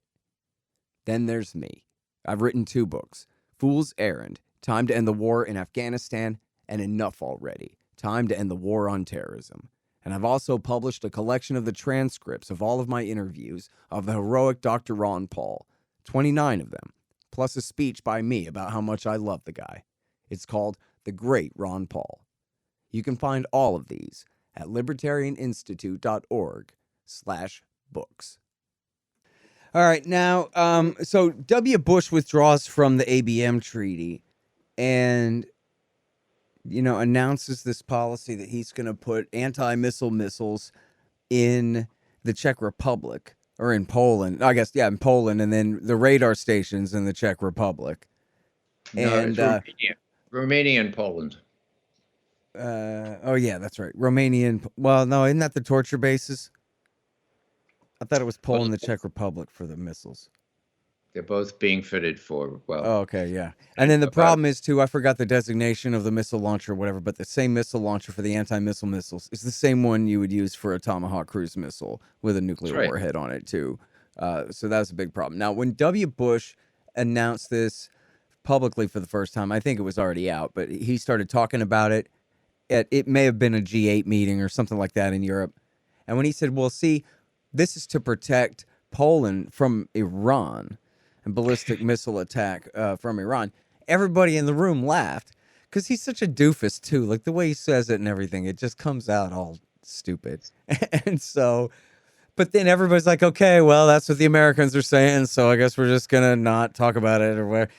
A: Then there's me. I've written 2 books, Fool's Errand, Time to End the War in Afghanistan, and Enough Already, Time to End the War on Terrorism. And I've also published a collection of the transcripts of all of my interviews of the heroic Dr. Ron Paul, 29 of them, plus a speech by me about how much I love the guy. It's called The Great Ron Paul. You can find all of these at libertarianinstitute.org/books. All right, now, so W. Bush withdraws from the ABM treaty and, announces this policy that he's going to put anti-missile missiles in the Czech Republic, or in Poland, I guess, in Poland, and then the radar stations in the Czech Republic.
B: No, it's Romania. Romania and Poland.
A: Oh, yeah, that's right. Romanian, well, no, isn't that the torture bases? I thought it was Poland, the Czech Republic for the missiles.
B: They're both being fitted for,
A: Oh, okay, yeah. And then the problem is, too, I forgot the designation of the missile launcher or whatever, but the same missile launcher for the anti-missile missiles is the same one you would use for a Tomahawk cruise missile with a nuclear warhead on it, too. So that was a big problem. Now, when W. Bush announced this publicly for the first time, I think it was already out, but he started talking about it. It may have been a G8 meeting or something like that in Europe. And when he said, well, see, this is to protect Poland from Iran and ballistic missile attack from Iran, everybody in the room laughed because he's such a doofus, too. Like, the way he says it and everything, it just comes out all stupid. And so, but then everybody's like, okay, well, that's what the Americans are saying, so I guess we're just going to not talk about it or whatever.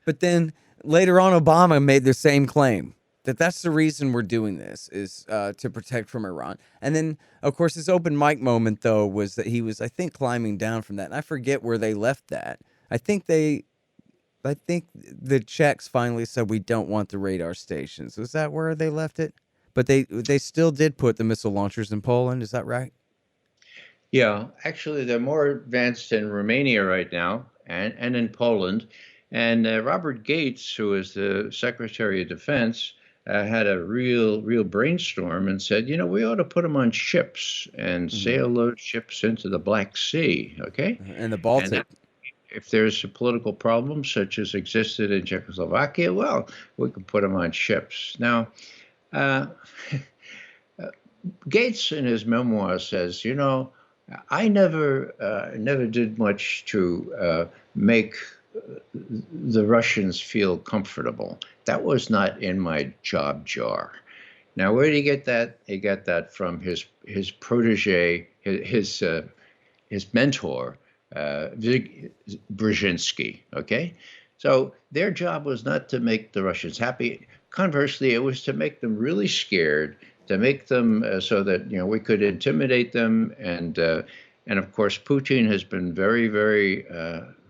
A: But then later on, Obama made the same claim. That's the reason we're doing this, is to protect from Iran. And then, of course, his open mic moment, though, was that he was, I think, climbing down from that. And I forget where they left that. I think the Czechs finally said, we don't want the radar stations. Was that where they left it? But they still did put the missile launchers in Poland. Is that right?
B: Yeah, actually, they're more advanced in Romania right now and in Poland. And Robert Gates, who is the Secretary of Defense, had a real brainstorm and said, we ought to put them on ships and sail those ships into the Black Sea, okay?
A: And the Baltic.
B: And if there's a political problem such as existed in Czechoslovakia, well, we can put them on ships. Now, Gates in his memoir says, I never did much to make the Russians feel comfortable. That was not in my job jar. Now, where did he get that? He got that from his protege, his mentor, Brzezinski. Okay, so their job was not to make the Russians happy. Conversely, it was to make them really scared, to make them so that we could intimidate them, and of course, Putin has been very,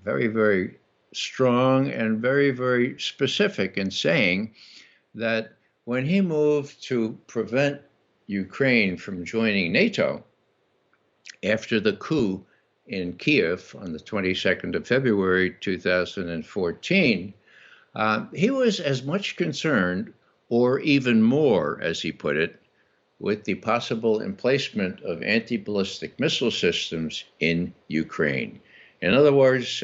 B: very strong and very, very specific in saying that when he moved to prevent Ukraine from joining NATO after the coup in Kiev on the 22nd of February 2014, he was as much concerned, or even more, as he put it, with the possible emplacement of anti-ballistic missile systems in Ukraine. In other words,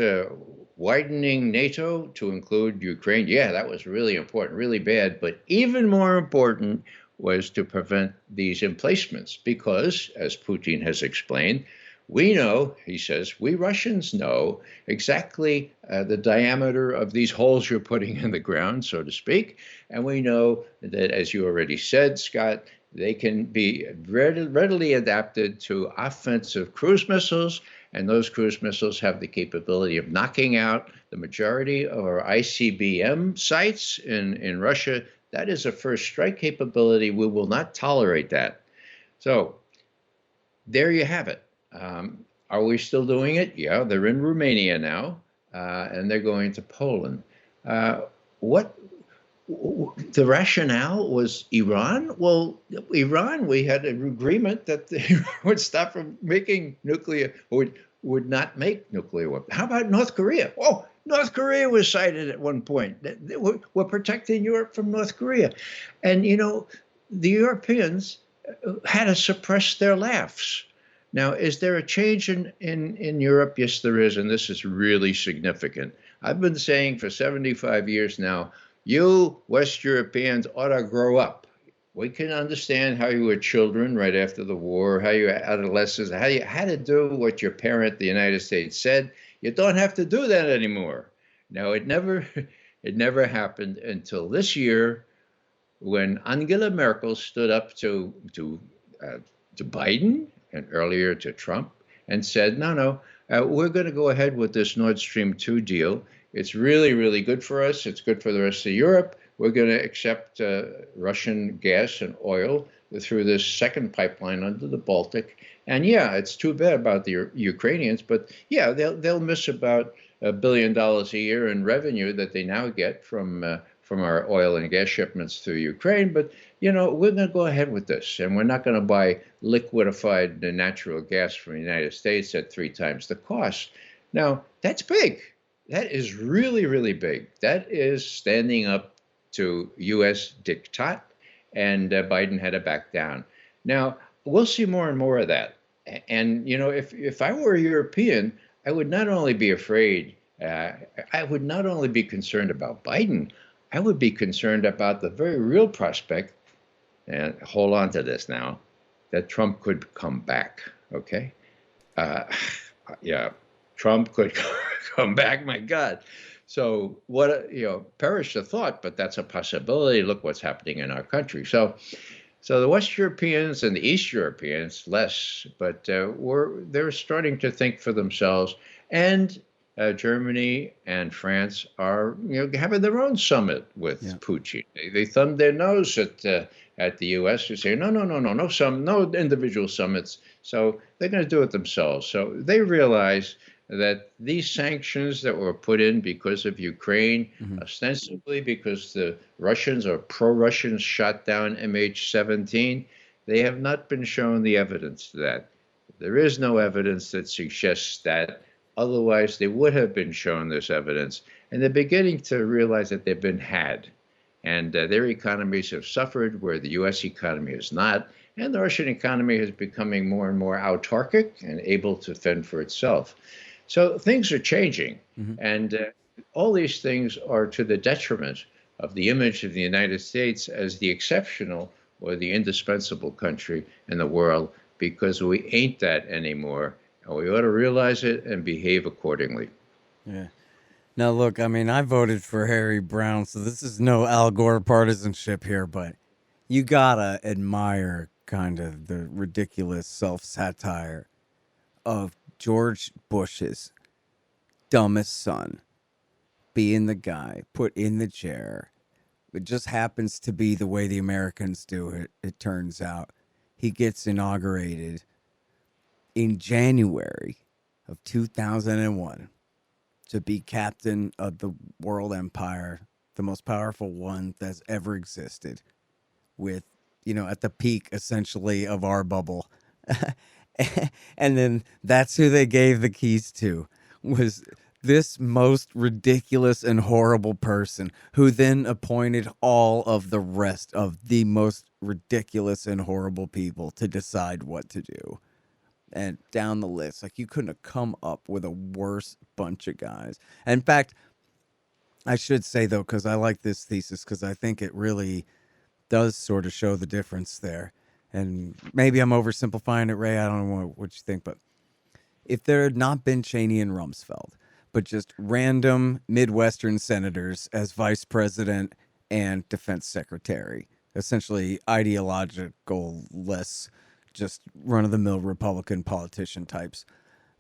B: widening NATO to include Ukraine, yeah, that was really important, really bad. But even more important was to prevent these emplacements because, as Putin has explained, We know, he says, we Russians know exactly the diameter of these holes you're putting in the ground, so to speak. And we know that, as you already said, Scott, they can be readily adapted to offensive cruise missiles. And those cruise missiles have the capability of knocking out the majority of our ICBM sites in Russia. That is a first strike capability. We will not tolerate that. So there you have it. Are we still doing it? Yeah, they're in Romania now, and they're going to Poland. What the rationale was Iran? Well, Iran, we had an agreement that they would stop from making nuclear, would not make nuclear weapons. How about North Korea? Oh, North Korea was cited at one point. We're protecting Europe from North Korea. And, you know, the Europeans had to suppress their laughs. Now, is there a change in Europe? Yes, there is, and this is really significant. I've been saying for 75 years now, you West Europeans ought to grow up. We can understand how you were children right after the war, how you were adolescents, how you had to do what your parent, the United States, said. You don't have to do that anymore. Now, it never happened until this year, when Angela Merkel stood up to Biden and earlier to Trump and said, no, we're going to go ahead with this Nord Stream 2 deal. It's really, really good for us. It's good for the rest of Europe. We're going to accept Russian gas and oil through this second pipeline under the Baltic. And yeah, it's too bad about the Ukrainians, but yeah, they'll miss about $1 billion a year in revenue that they now get from our oil and gas shipments through Ukraine. But, you know, we're going to go ahead with this, and we're not going to buy liquefied natural gas from the United States at 3 times the cost. Now, that's big. That is really, really big. That is standing up to U.S. diktat, and Biden had to back down. Now, we'll see more and more of that. And, you know, if I were a European, I would not only be afraid, I would not only be concerned about Biden, I would be concerned about the very real prospect, and hold on to this now, that Trump could come back, okay? Yeah, Trump could come back, my God. So what, you know, perish the thought, but that's a possibility. Look what's happening in our country. So the West Europeans and the East Europeans, less, but they're starting to think for themselves. And Germany and France are, you know, having their own summit with Putin. They thumb their nose at the U.S. who say, no individual summits. So they're going to do it themselves. So they realize that these sanctions that were put in because of Ukraine, ostensibly because the Russians or pro-Russians shot down MH17, they have not been shown the evidence to that. There is no evidence that suggests that. Otherwise, they would have been shown this evidence. And they're beginning to realize that they've been had. And their economies have suffered where the U.S. economy is not. And the Russian economy is becoming more and more autarkic and able to fend for itself. So things are changing. And all these things are to the detriment of the image of the United States as the exceptional or the indispensable country in the world, because we ain't that anymore. And we ought to realize it and behave accordingly.
A: Yeah. Now, look, I mean, I voted for Harry Brown, so this is no Al Gore partisanship here, but you gotta admire kind of the ridiculous self-satire of George Bush's dumbest son being the guy put in the chair. It just happens to be the way the Americans do it, it turns out. He gets inaugurated in January of 2001 to be captain of the world empire, the most powerful one that's ever existed, with, you know, at the peak essentially of our bubble. And then that's who they gave the keys to, was this most ridiculous and horrible person, who then appointed all of the rest of the most ridiculous and horrible people to decide what to do. And down the list, like, you couldn't have come up with a worse bunch of guys. In fact, I should say, though, because I like this thesis, because I think it really does sort of show the difference there. And maybe I'm oversimplifying it, Ray. I don't know what you think, but if there had not been Cheney and Rumsfeld, but just random Midwestern senators as vice president and defense secretary, essentially ideological, less just run-of-the-mill Republican politician types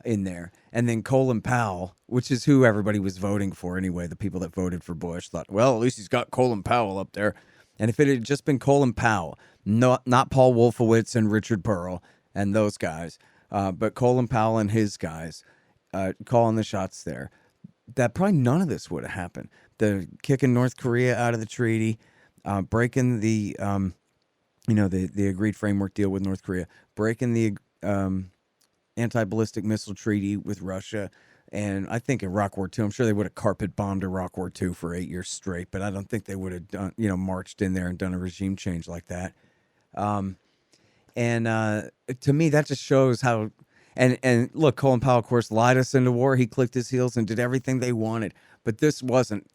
A: in there. And then Colin Powell, which is who everybody was voting for anyway, the people that voted for Bush thought, well, at least he's got Colin Powell up there. And if it had just been Colin Powell, not Paul Wolfowitz and Richard Pearl and those guys, but Colin Powell and his guys calling the shots there, that probably none of this would have happened. The kicking North Korea out of the treaty, breaking the the agreed framework deal with North Korea, breaking the anti-ballistic missile treaty with Russia, and I think Iraq War II. I'm sure they would have carpet bombed Iraq War II for 8 years straight, but I don't think they would have done, marched in there and done a regime change like that. To me, that just shows how. And look, Colin Powell, of course, lied us into war. He clicked his heels and did everything they wanted, but this wasn't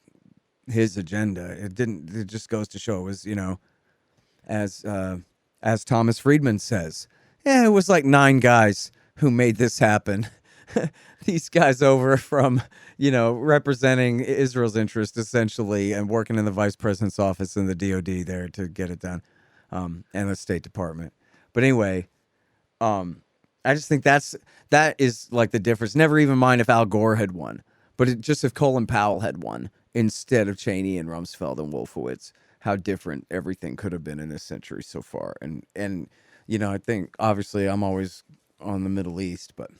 A: his agenda. It didn't. It just goes to show it was, as Thomas Friedman says, it was like 9 guys who made this happen. These guys over from, representing Israel's interest essentially and working in the vice president's office in the DOD there to get it done, and the State Department. But anyway, I just think that is like the difference. Never even mind if Al Gore had won, but just if Colin Powell had won instead of Cheney and Rumsfeld and Wolfowitz, how different everything could have been in this century so far. And I think obviously I'm always on the Middle East, but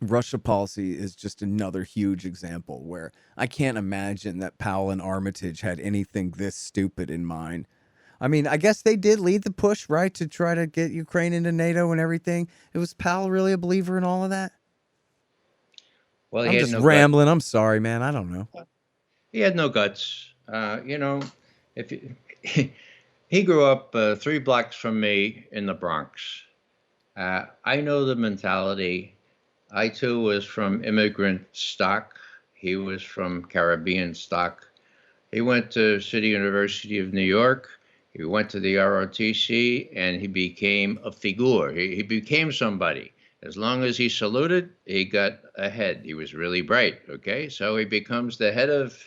A: Russia policy is just another huge example where I can't imagine that Powell and Armitage had anything this stupid in mind. I mean, I guess they did lead the push, right, to try to get Ukraine into NATO and everything. Was Powell really a believer in all of that?
B: Well,
A: I'm just rambling. I'm sorry, man. I don't know.
B: He had no guts. If he grew up 3 blocks from me in the Bronx. I know the mentality. I, too, was from immigrant stock. He was from Caribbean stock. He went to City University of New York. He went to the ROTC, and he became a figure. He became somebody. As long as he saluted, he got ahead. He was really bright, okay? So he becomes the head of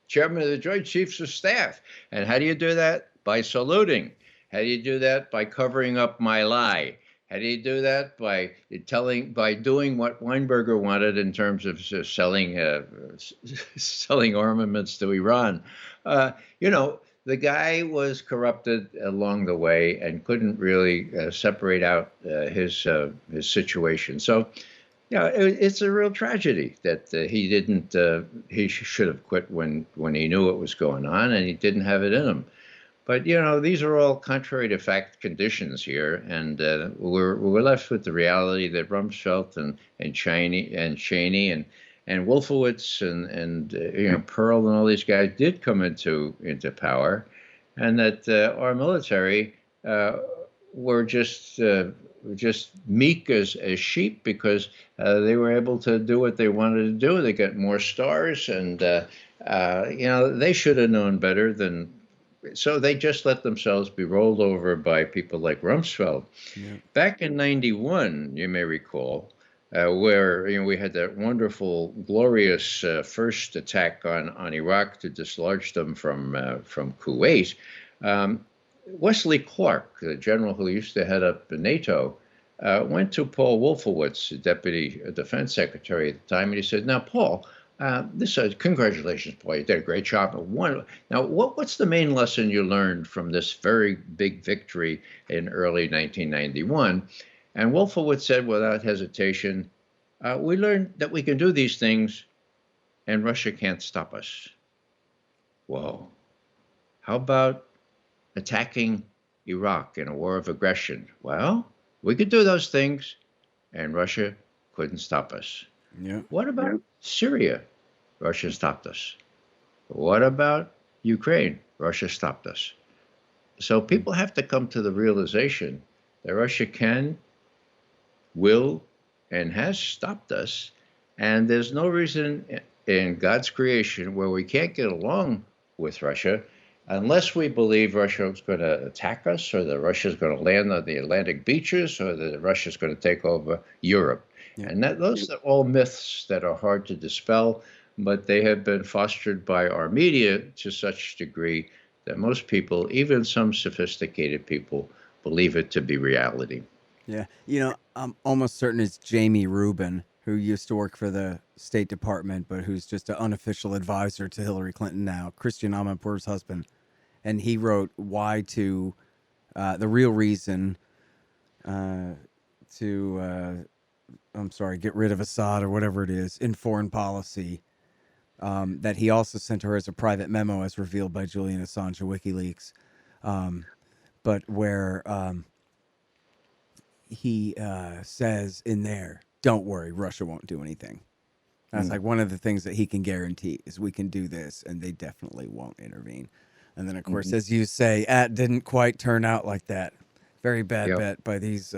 B: chairman of the Joint Chiefs of Staff. And how do you do that? By saluting. How do you do that? By covering up my lie. How do you do that? By doing what Weinberger wanted in terms of selling armaments to Iran. The guy was corrupted along the way and couldn't really separate out his situation. So, it's a real tragedy that he didn't. He should have quit when he knew what was going on, and he didn't have it in him. But these are all contrary to fact conditions here, and we're left with the reality that Rumsfeld and Cheney and Wolfowitz and Pearl and all these guys did come into power, and that our military were just meek as sheep because they were able to do what they wanted to do. They got more stars, and they should have known better than. So they just let themselves be rolled over by people like Rumsfeld. Yeah. Back in '91, you may recall, where we had that wonderful, glorious first attack on Iraq to dislodge them from Kuwait. Wesley Clark, the general who used to head up NATO, went to Paul Wolfowitz, Deputy Defense Secretary at the time, and he said, "Now, Paul, congratulations, Paul. You did a great job. Now, what's the main lesson you learned from this very big victory in early 1991? And Wolfowitz said without hesitation, we learned that we can do these things and Russia can't stop us. Whoa. How about attacking Iraq in a war of aggression? Well, we could do those things and Russia couldn't stop us. Yeah. What about Syria? Russia stopped us. What about Ukraine? Russia stopped us. So people have to come to the realization that Russia can, will, and has stopped us. And there's no reason in God's creation where we can't get along with Russia unless we believe Russia is going to attack us, or that Russia is going to land on the Atlantic beaches, or that Russia is going to take over Europe.
C: Yeah.
B: And those are all myths that are hard to dispel, but they have been fostered by our media to such degree that most people, even some sophisticated people, believe it to be reality.
A: Yeah. I'm almost certain it's Jamie Rubin, who used to work for the State Department, but who's just an unofficial advisor to Hillary Clinton now, Christian Amanpour's husband. And he wrote Why to, the real reason to, I'm sorry, get rid of Assad or whatever it is in foreign policy. That he also sent to her as a private memo, as revealed by Julian Assange of WikiLeaks. But where he says in there, don't worry, Russia won't do anything. That's like one of the things that he can guarantee is we can do this and they definitely won't intervene. And then, of course, as you say, it didn't quite turn out like that. Very bad
B: Yep.
A: bet by these,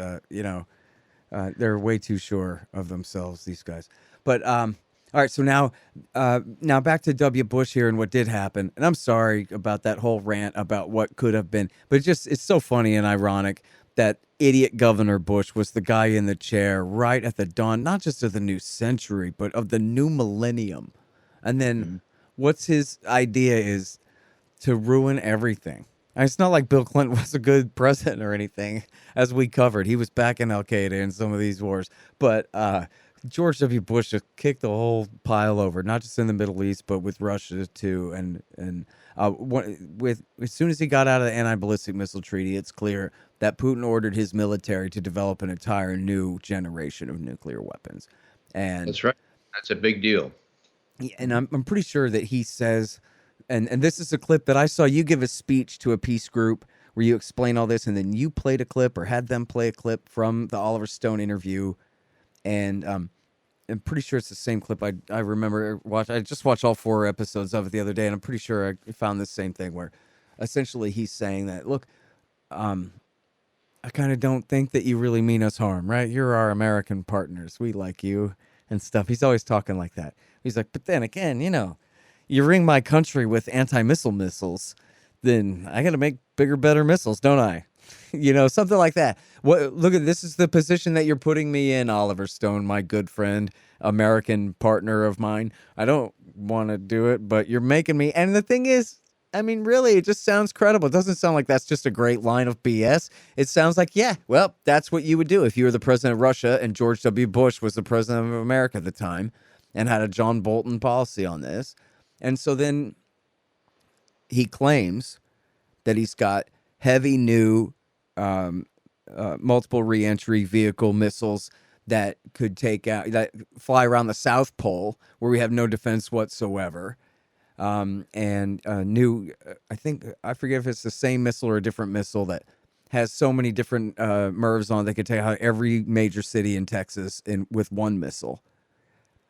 A: they're way too sure of themselves, these guys. But all right, so now back to W. Bush here and what did happen. And I'm sorry about that whole rant about what could have been, but it's so funny and ironic that idiot Governor Bush was the guy in the chair right at the dawn, not just of the new century, but of the new millennium. And then what's his idea is to ruin everything. And it's not like Bill Clinton was a good president or anything, as we covered. He was back in Al-Qaeda in some of these wars. But George W. Bush just kicked the whole pile over, not just in the Middle East, but with Russia too. And as soon as he got out of the anti-ballistic missile treaty, it's clear that Putin ordered his military to develop an entire new generation of nuclear weapons. And
B: That's right. That's a big deal.
A: and I'm pretty sure that he says, and this is a clip that I saw you give a speech to a peace group where you explain all this, and then you played a clip or had them play a clip from the Oliver Stone interview, and I'm pretty sure it's the same clip I remember I just watched all 4 episodes of it the other day, and I'm pretty sure I found the same thing where essentially he's saying that, look, I kind of don't think that you really mean us harm, right? You're our American partners. We like you and stuff. He's always talking like that. He's like, but then again, you ring my country with anti-missile missiles, then I got to make bigger, better missiles, don't I? Something like that. Look at this is the position that you're putting me in, Oliver Stone, my good friend, American partner of mine. I don't want to do it, but you're making me. And the thing is, I mean, really, it just sounds credible. It doesn't sound like that's just a great line of BS. It sounds like, yeah, well, that's what you would do if you were the president of Russia and George W. Bush was the president of America at the time and had a John Bolton policy on this. And so then he claims that he's got heavy new multiple reentry vehicle missiles that could that fly around the South Pole where we have no defense whatsoever. And new, I forget if it's the same missile or a different missile that has so many different MIRVs on it, they could take out every major city in Texas with one missile.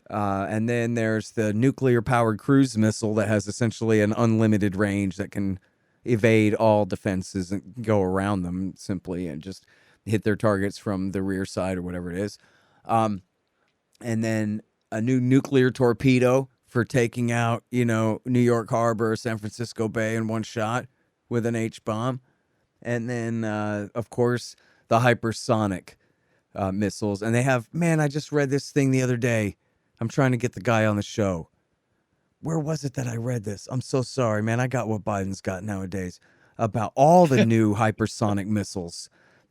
A: And then there's the nuclear-powered cruise missile that has essentially an unlimited range that can evade all defenses and go around them simply and just hit their targets from the rear side or whatever it is. And then a new nuclear torpedo for taking out, New York Harbor, San Francisco Bay in one shot with an H-bomb. And then, of course, the hypersonic missiles. And they have, man, I just read this thing the other day. I'm trying to get the guy on the show. Where was it that I read this? I'm so sorry, man. I got what Biden's got nowadays about all the new hypersonic missiles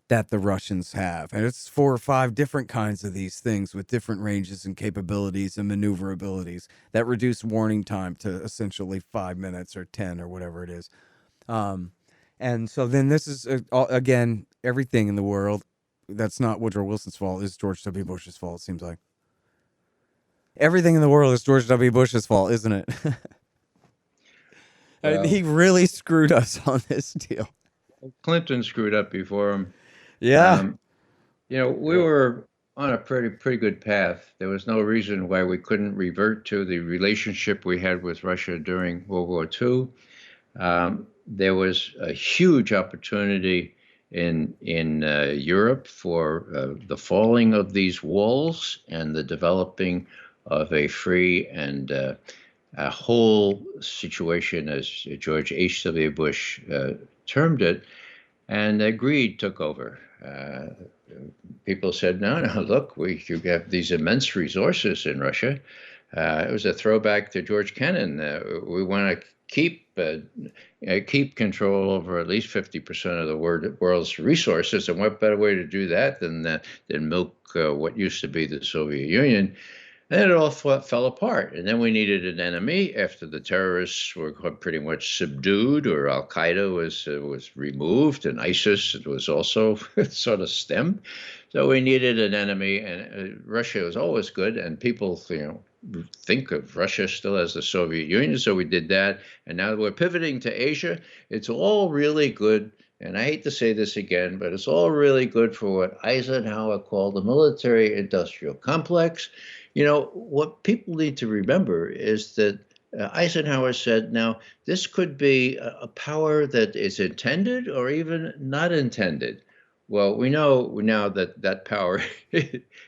A: that the Russians have. And it's 4 or 5 different kinds of these things with different ranges and capabilities and maneuverabilities that reduce warning time to essentially 5 minutes or 10 or whatever it is. And so then this is, again, everything in the world that's not Woodrow Wilson's fault is George W. Bush's fault, it seems like. Everything in the world is George W. Bush's fault, isn't it?
B: Well,
A: he really screwed us on this deal.
B: Clinton screwed up before him.
A: Yeah.
B: We were on a pretty good path. There was no reason why we couldn't revert to the relationship we had with Russia during World War II. There was a huge opportunity in Europe for the falling of these walls and the developing of a free and a whole situation, as George H.W. Bush termed it, and greed took over. people said, no, look, you have these immense resources in Russia. It was a throwback to George Kennan. We want to keep control over at least 50% of the world's resources, and what better way to do that than milk what used to be the Soviet Union? And then it all fell apart. And then we needed an enemy after the terrorists were pretty much subdued, or Al Qaeda was removed, and ISIS was also sort of stemmed. So we needed an enemy, and Russia was always good. And people, think of Russia still as the Soviet Union. So we did that. And now we're pivoting to Asia. It's all really good. And I hate to say this again, but it's all really good for what Eisenhower called the military-industrial complex. What people need to remember is that Eisenhower said, now, this could be a power that is intended or even not intended. Well, we know now that power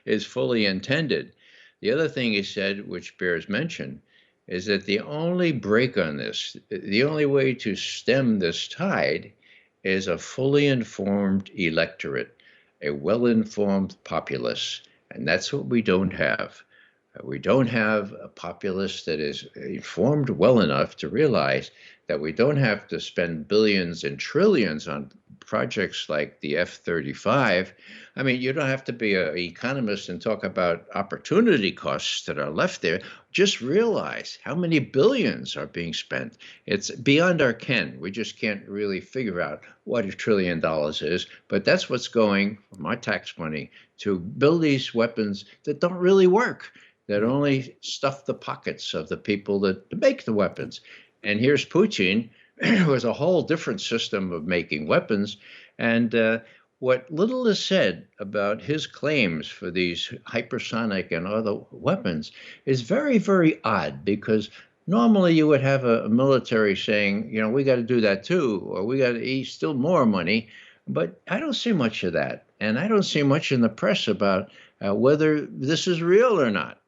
B: is fully intended. The other thing he said, which bears mention, is that the only break on this, the only way to stem this tide, is a fully informed electorate, a well-informed populace. And that's what we don't have. We don't have a populace that is informed well enough to realize that we don't have to spend billions and trillions on projects like the F-35. I mean, you don't have to be an economist and talk about opportunity costs that are left there. Just realize how many billions are being spent. It's beyond our ken. We just can't really figure out what $1 trillion is, but that's what's going from our tax money to build these weapons that don't really work, that only stuff the pockets of the people that make the weapons. And here's Putin, who has a whole different system of making weapons. And what little is said about his claims for these hypersonic and other weapons is very, very odd, because normally you would have a military saying, we got to do that too, or we got to eat still more money. But I don't see much of that. And I don't see much in the press about whether this is real or not.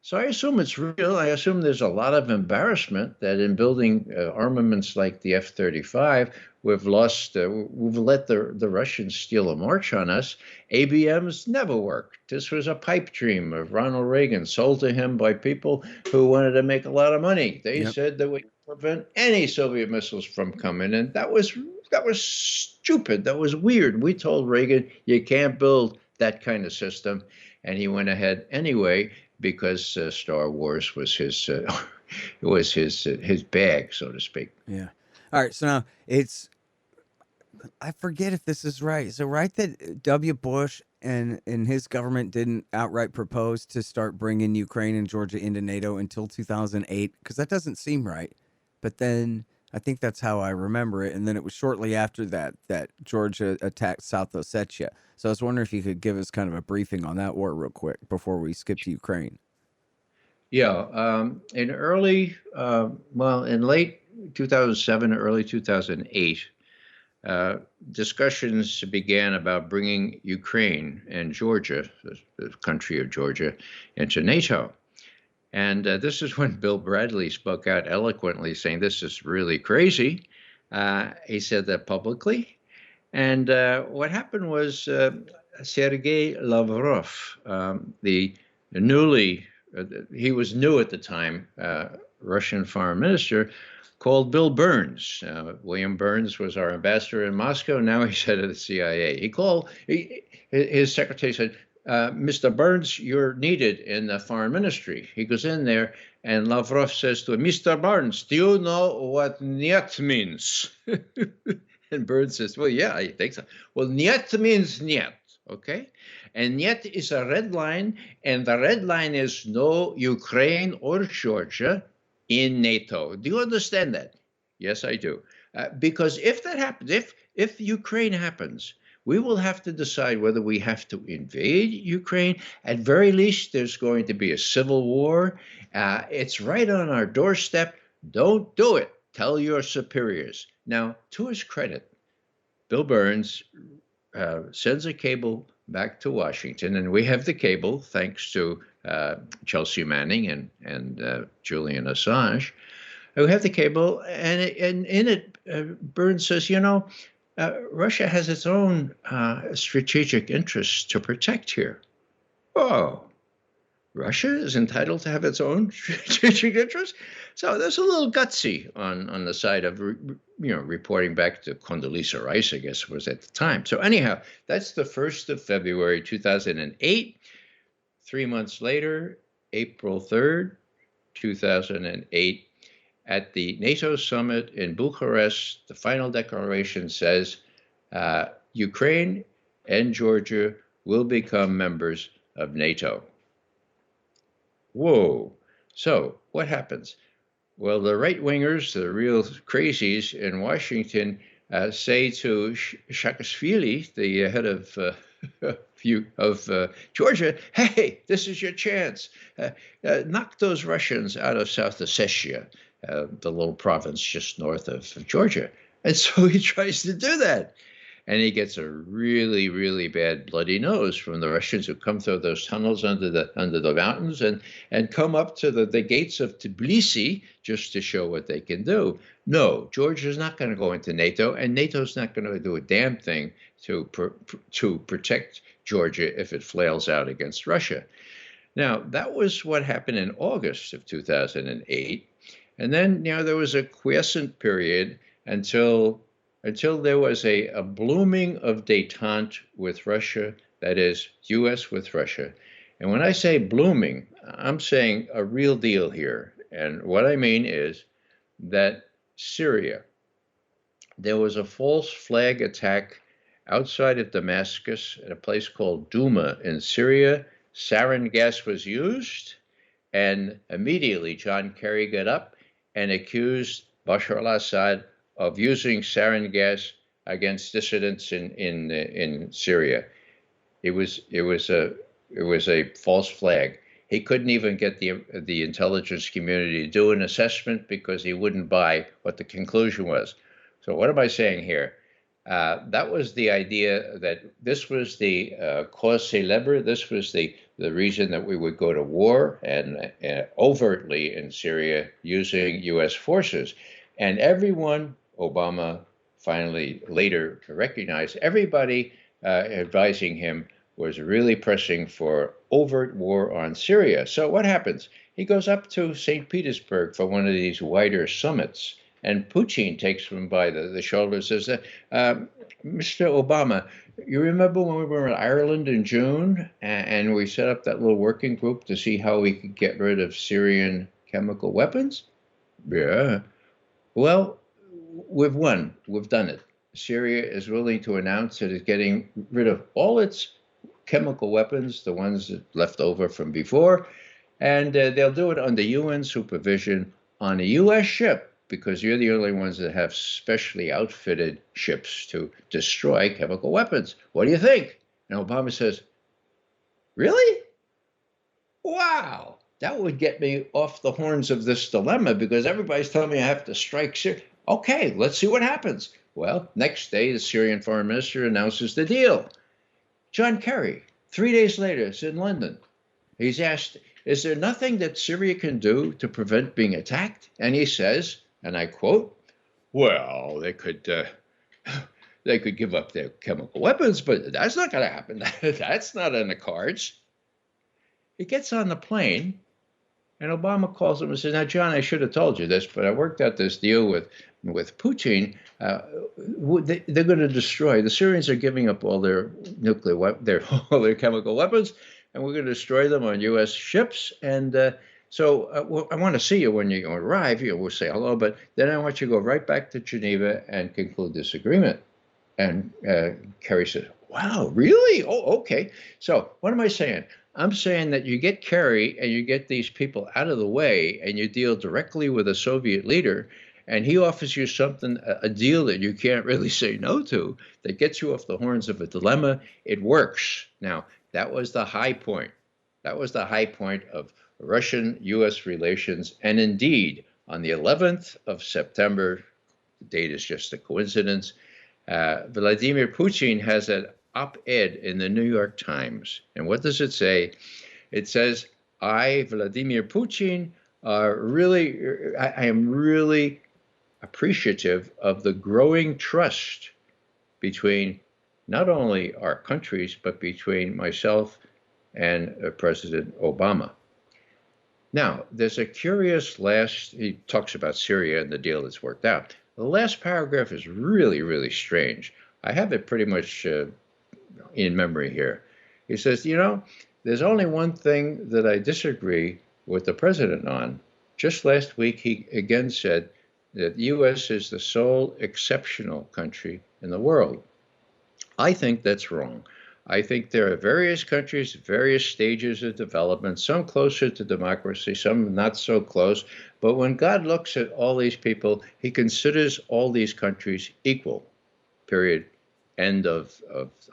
B: So I assume it's real. I assume there's a lot of embarrassment that in building armaments like the F-35, we've let the Russians steal a march on us. ABMs never worked. This was a pipe dream of Ronald Reagan, sold to him by people who wanted to make a lot of money. They said that we could prevent any Soviet missiles from coming, and that was stupid. That was weird. We told Reagan, you can't build that kind of system, and he went ahead anyway, because Star Wars was his bag, so to speak.
A: Yeah. All right. So now I forget if this is right. So right that W. Bush and his government didn't outright propose to start bringing Ukraine and Georgia into NATO until 2008, because that doesn't seem right. But then I think that's how I remember it. And then it was shortly after that Georgia attacked South Ossetia. So I was wondering if you could give us kind of a briefing on that war real quick before we skip to Ukraine.
B: Yeah. In late 2007, early 2008, discussions began about bringing Ukraine and Georgia, the country of Georgia, into NATO. And this is when Bill Bradley spoke out eloquently, saying this is really crazy. He said that publicly. And what happened was Sergei Lavrov, he was new at the time, Russian foreign minister, called Bill Burns. William Burns was our ambassador in Moscow. Now he's head of the CIA. His secretary said, Mr. Burns, you're needed in the foreign ministry. He goes in there, and Lavrov says to him, Mr. Burns, do you know what "niet" means? And Burns says, well, yeah, I think so. Well, "niet" means "niet," okay? And "niet" is a red line, and the red line is no Ukraine or Georgia in NATO. Do you understand that? Yes, I do. Because if that happens, if Ukraine happens, we will have to decide whether we have to invade Ukraine. At very least, there's going to be a civil war. It's right on our doorstep. Don't do it. Tell your superiors. Now, to his credit, Bill Burns sends a cable back to Washington, and we have the cable thanks to Chelsea Manning and Julian Assange. We have the cable, and in it, Burns says, Russia has its own strategic interests to protect here. Oh, Russia is entitled to have its own strategic interests. So there's a little gutsy on the side of reporting back to Condoleezza Rice, I guess it was at the time. So anyhow, that's the 1st of February 2008. 3 months later, April 3rd, 2008, at the NATO summit in Bucharest, the final declaration says Ukraine and Georgia will become members of NATO. Whoa. So what happens? Well, the right-wingers, the real crazies in Washington, say to Saakashvili, the head of Georgia, hey, this is your chance. Knock those Russians out of South Ossetia, the little province just north of Georgia. And so he tries to do that. And he gets a really, really bad bloody nose from the Russians who come through those tunnels under the mountains and come up to the gates of Tbilisi just to show what they can do. No, Georgia's not going to go into NATO, and NATO's not going to do a damn thing to protect Georgia if it flails out against Russia. Now, that was what happened in August of 2008. And then, there was a quiescent period until there was a blooming of détente with Russia, that is, U.S. with Russia. And when I say blooming, I'm saying a real deal here. And what I mean is that Syria, there was a false flag attack outside of Damascus at a place called Duma in Syria. Sarin gas was used, and immediately John Kerry got up and accused Bashar al-Assad of using sarin gas against dissidents in Syria. It was a false flag. He couldn't even get the intelligence community to do an assessment because he wouldn't buy what the conclusion was. So what am I saying here? That was the idea that this was the cause célèbre. This was the reason that we would go to war and overtly in Syria using U.S. forces. And everyone, Obama finally later recognized, everybody advising him was really pressing for overt war on Syria. So what happens? He goes up to St. Petersburg for one of these wider summits, and Putin takes him by the shoulder and says, Mr. Obama, you remember when we were in Ireland in June and we set up that little working group to see how we could get rid of Syrian chemical weapons? Yeah. Well, we've won. We've done it. Syria is willing to announce that it's getting rid of all its chemical weapons, the ones that left over from before, and they'll do it under UN supervision on a U.S. ship, because you're the only ones that have specially outfitted ships to destroy chemical weapons. What do you think? And Obama says, really? Wow. That would get me off the horns of this dilemma, because everybody's telling me I have to strike Syria. Okay, let's see what happens. Well, next day, the Syrian foreign minister announces the deal. John Kerry, 3 days later, is in London. He's asked, is there nothing that Syria can do to prevent being attacked? And he says, and I quote, well, they could give up their chemical weapons, but that's not going to happen. That's not in the cards. He gets on the plane, and Obama calls him and says, now, John, I should have told you this, but I worked out this deal with Putin. They're going to destroy. The Syrians are giving up all their all their chemical weapons, and we're going to destroy them on U.S. ships. And so I want to see you when you arrive. We'll say hello, but then I want you to go right back to Geneva and conclude this agreement. And Kerry says, wow, really? Oh, okay. So what am I saying? I'm saying that you get Kerry and you get these people out of the way and you deal directly with a Soviet leader, and he offers you something, a deal that you can't really say no to, that gets you off the horns of a dilemma. It works. Now, that was the high point. That was the high point of Russian-U.S. relations. And indeed, on the 11th of September, the date is just a coincidence, Vladimir Putin has an op-ed in the New York Times. And what does it say? It says, I, Vladimir Putin, I am really appreciative of the growing trust between not only our countries, but between myself and President Obama. Now, there's a curious he talks about Syria and the deal that's worked out. The last paragraph is really, really strange. I have it pretty much in memory here. He says, there's only one thing that I disagree with the president on. Just last week, he again said that the U.S. is the sole exceptional country in the world. I think that's wrong. I think there are various countries, various stages of development, some closer to democracy, some not so close. But when God looks at all these people, he considers all these countries equal, period. End of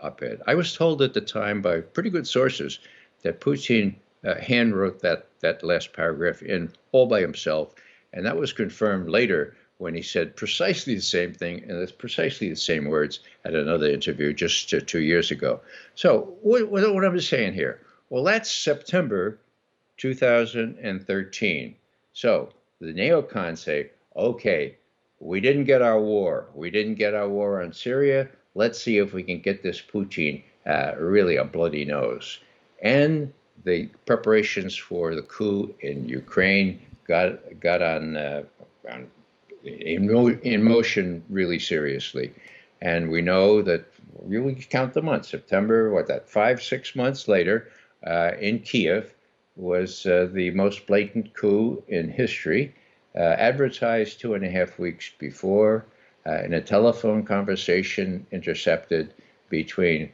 B: op-ed. I was told at the time by pretty good sources that Putin handwrote that last paragraph in all by himself. And that was confirmed later when he said precisely the same thing, and it's precisely the same words at another interview just 2 years ago. So what am I saying here? Well, that's September 2013. So the neocons say, okay, we didn't get our war. We didn't get our war on Syria. Let's see if we can get this Putin really a bloody nose. And the preparations for the coup in Ukraine got in motion really seriously. And we know that, we count the months, September, 5-6 months later, in Kiev was the most blatant coup in history, advertised 2.5 weeks before, in a telephone conversation intercepted between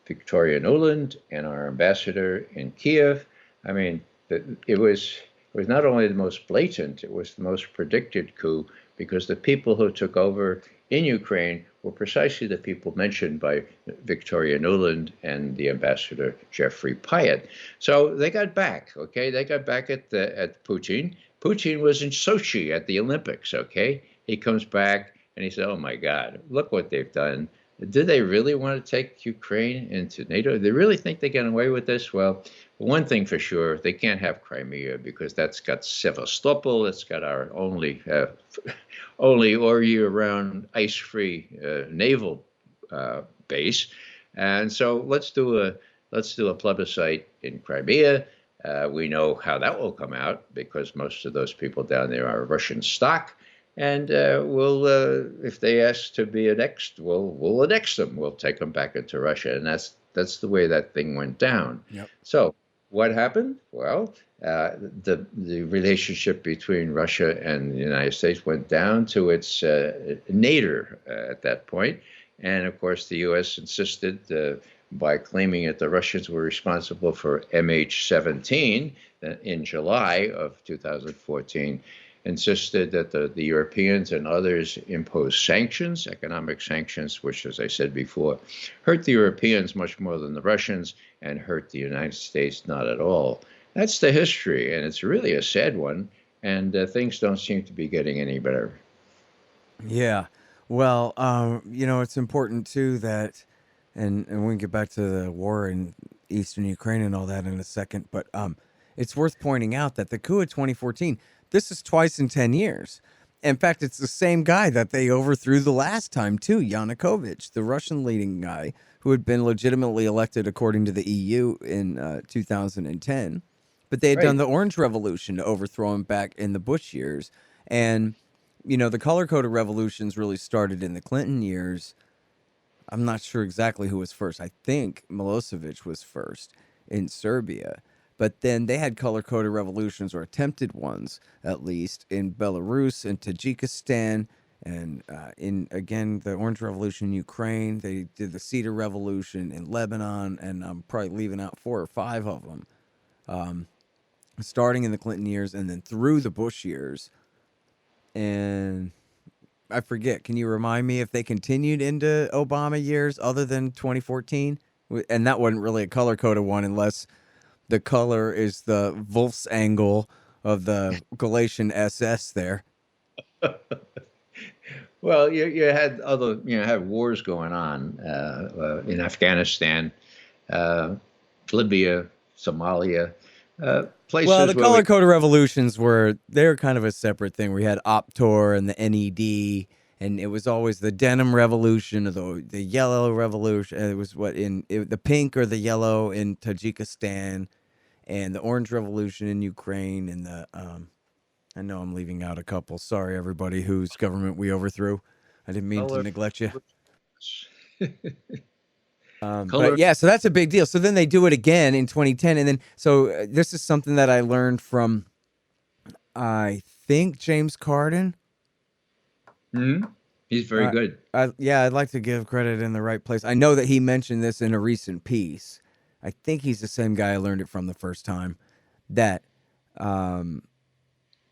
B: Victoria Nuland and our ambassador in Kiev. I mean, it was not only the most blatant, it was the most predicted coup, because the people who took over in Ukraine were precisely the people mentioned by Victoria Nuland and the ambassador Jeffrey Pyatt. So they got back, okay? They got back at Putin. Putin was in Sochi at the Olympics, okay? He comes back and he said, oh my God, look what they've done. Did they really want to take Ukraine into NATO? Do they really think they get away with this? Well, one thing for sure, they can't have Crimea because that's got Sevastopol. It's got our only all year round ice-free naval base. And so let's do a plebiscite in Crimea. We know how that will come out because most of those people down there are Russian stock. And we'll, if they ask to be annexed, we'll annex them. We'll take them back into Russia, and that's the way that thing went down.
A: Yep.
B: So what happened? Well, the relationship between Russia and the United States went down to its nadir at that point, and of course the U.S. insisted by claiming that the Russians were responsible for MH17 in July of 2014. Insisted that the Europeans and others impose sanctions, economic sanctions, which, as I said before, hurt the Europeans much more than the Russians and hurt the United States not at all. That's the history, and it's really a sad one, and things don't seem to be getting any better.
A: Yeah. Well, it's important, too, that, and we can get back to the war in eastern Ukraine and all that in a second, but it's worth pointing out that the coup of 2014, this is twice in 10 years. In fact, it's the same guy that they overthrew the last time, too, Yanukovych, the Russian leading guy who had been legitimately elected according to the EU in 2010. But they had done the Orange Revolution to overthrow him back in the Bush years. And, the color-coded revolutions really started in the Clinton years. I'm not sure exactly who was first. I think Milosevic was first in Serbia. But then they had color-coded revolutions, or attempted ones, at least, in Belarus and Tajikistan, and in the Orange Revolution in Ukraine. They did the Cedar Revolution in Lebanon, and I'm probably leaving out 4 or 5 of them, starting in the Clinton years and then through the Bush years. And I forget, can you remind me if they continued into Obama years other than 2014? And that wasn't really a color-coded one unless the color is the Wolf's angle of the Galatian SS there.
B: Well, you had other, had wars going on in Afghanistan, Libya, Somalia, places.
A: Well, the color-coded revolutions they're kind of a separate thing. We had OPTOR and the NED and it was always the denim revolution or the yellow revolution. It was the pink or the yellow in Tajikistan, and the orange revolution in Ukraine, and the I know I'm leaving out a couple. Sorry, everybody whose government we overthrew. I didn't mean to neglect you. But yeah, so that's a big deal. So then they do it again in 2010, and then this is something that I learned from, I think, James Carden.
B: He's very good.
A: I'd like to give credit in the right place. I know that he mentioned this in a recent piece. I think he's the same guy I learned it from the first time. That, and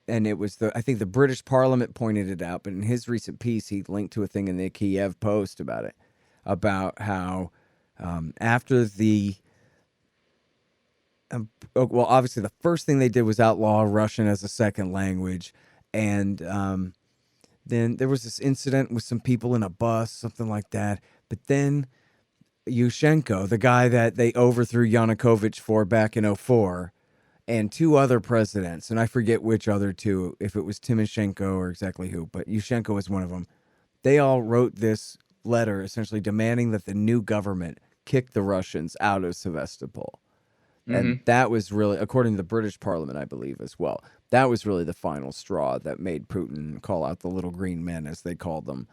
A: it was I think the British Parliament pointed it out, but in his recent piece, he linked to a thing in the Kiev Post about it, about how after the well, obviously the first thing they did was outlaw Russian as a second language, and then there was this incident with some people in a bus, something like that. But then Yushchenko, the guy that they overthrew Yanukovych for back in 2004, and two other presidents, and I forget which other two, if it was Timoshenko or exactly who, but Yushchenko was one of them. They all wrote this letter essentially demanding that the new government kick the Russians out of Sevastopol. And that was really, according to the British Parliament, I believe, as well, that was really the final straw that made Putin call out the little green men, as they called them,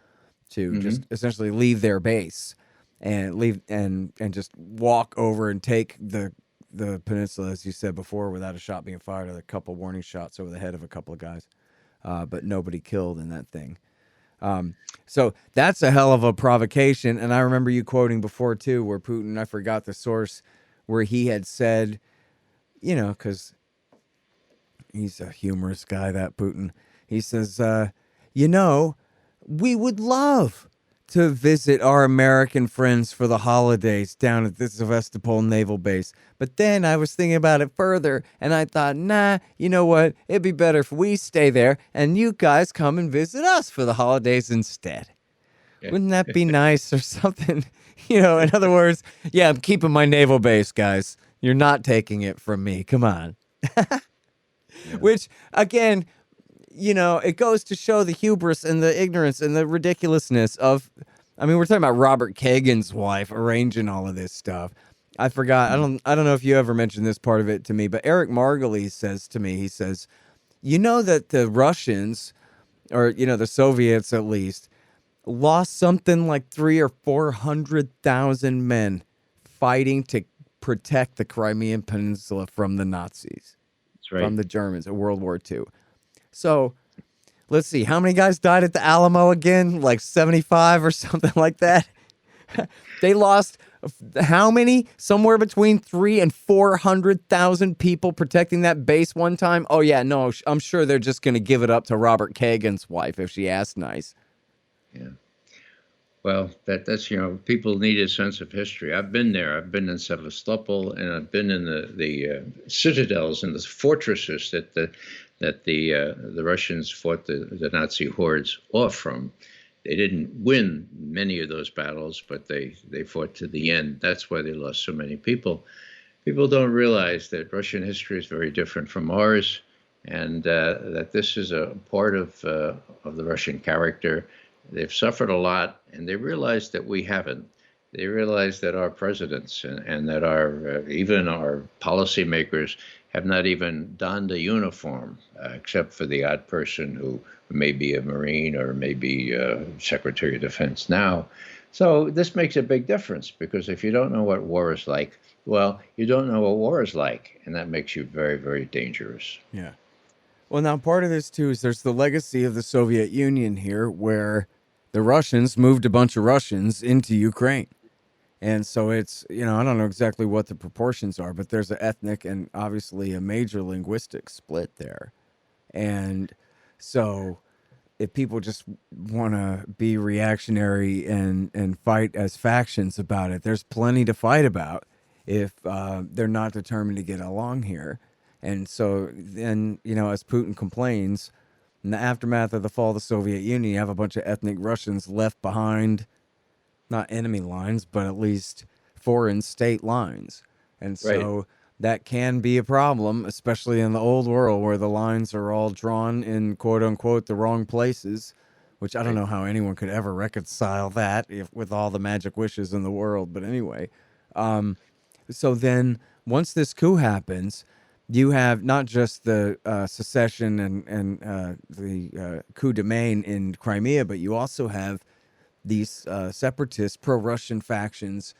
A: to just essentially leave their base and leave and just walk over and take the peninsula, as you said before, without a shot being fired. A couple warning shots over the head of a couple of guys, but nobody killed in that thing. So that's a hell of a provocation. And I remember you quoting before too, where Putin, I forgot the source, where he had said, because he's a humorous guy, that Putin. He says, we would love to visit our American friends for the holidays down at the Sevastopol Naval Base. But then I was thinking about it further, and I thought, nah, you know what? It'd be better if we stay there and you guys come and visit us for the holidays instead. Yeah. Wouldn't that be nice or something? In other words, yeah, I'm keeping my naval base, guys. You're not taking it from me. Come on. Yeah. Which, again, it goes to show the hubris and the ignorance and the ridiculousness of, we're talking about Robert Kagan's wife arranging all of this stuff. I forgot. I don't know if you ever mentioned this part of it to me, but Eric Margulies says to me, he says, that the Russians, or, the Soviets at least, lost something like 300,000 or 400,000 men fighting to protect the Crimean Peninsula from the Nazis. That's right. From the Germans in World War II. So, let's see. How many guys died at the Alamo again? Like 75 or something like that? They lost how many? Somewhere between 300,000 and 400,000 people protecting that base one time? Oh, yeah, no, I'm sure they're just going to give it up to Robert Kagan's wife if she asks nice.
B: Yeah. Well, that's people need a sense of history. I've been there. I've been in Sevastopol, and I've been in the citadels and the fortresses that the Russians fought the Nazi hordes off from. They didn't win many of those battles, but they fought to the end. That's why they lost so many people. People don't realize that Russian history is very different from ours, and that this is a part of the Russian character. They've suffered a lot, and they realize that we haven't. They realize that our presidents and that even our policymakers have not even donned a uniform, except for the odd person who may be a Marine or maybe Secretary of Defense now. So this makes a big difference, because if you don't know what war is like, well, you don't know what war is like, and that makes you very, very dangerous.
A: Yeah. Well, now part of this, too, is there's the legacy of the Soviet Union here, where the Russians moved a bunch of Russians into Ukraine. And so it's, I don't know exactly what the proportions are, but there's an ethnic and obviously a major linguistic split there. And so if people just want to be reactionary and fight as factions about it, there's plenty to fight about if they're not determined to get along here. And so then, as Putin complains, in the aftermath of the fall of the Soviet Union, you have a bunch of ethnic Russians left behind, not enemy lines, but at least foreign state lines. And so that can be a problem, especially in the old world where the lines are all drawn in, quote unquote, the wrong places, which I don't know how anyone could ever reconcile that with all the magic wishes in the world. But anyway, so then once this coup happens, you have not just the secession and the coup de main in Crimea, but you also have these separatist pro-Russian factions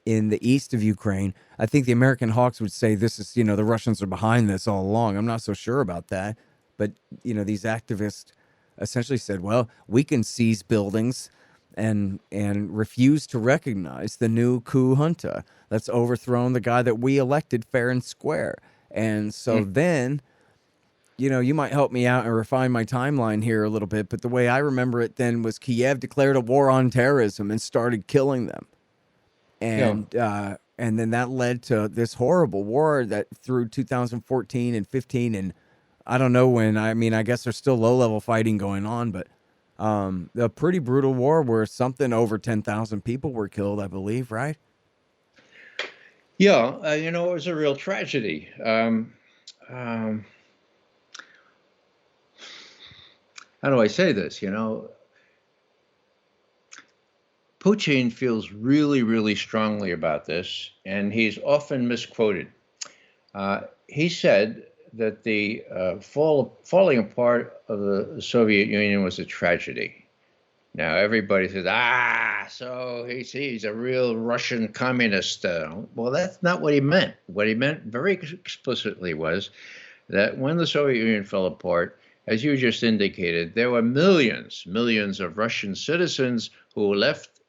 A: in the east of Ukraine. I think the American hawks would say this is, the Russians are behind this all along. I'm not so sure about that. But, these activists essentially said, well, we can seize buildings and refuse to recognize the new coup junta that's overthrown the guy that we elected fair and square. And so then, you might help me out and refine my timeline here a little bit, but the way I remember it then was Kiev declared a war on terrorism and started killing them. And then that led to this horrible war that through 2014 and 15, and I don't know when. I mean, I guess there's still low-level fighting going on, but a pretty brutal war where something over 10,000 people were killed, I believe, right?
B: Yeah, it was a real tragedy. How do I say this? Putin feels really, really strongly about this, and he's often misquoted. He said that the falling apart of the Soviet Union was a tragedy. Now everybody says, so he's a real Russian communist. Well, that's not what he meant. What he meant very explicitly was that when the Soviet Union fell apart, as you just indicated, there were millions of Russian citizens who left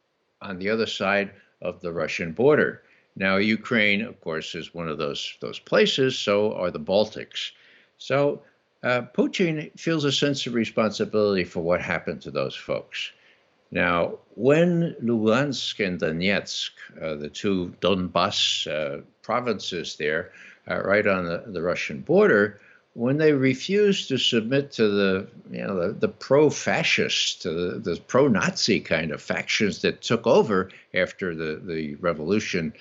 B: on the other side of the Russian border. Now, Ukraine, of course, is one of those places, so are the Baltics. So Putin feels a sense of responsibility for what happened to those folks. Now, when Lugansk and Donetsk, the two Donbass provinces there, right on the Russian border, when they refused to submit to the pro-fascist, the pro-Nazi kind of factions that took over after the revolution,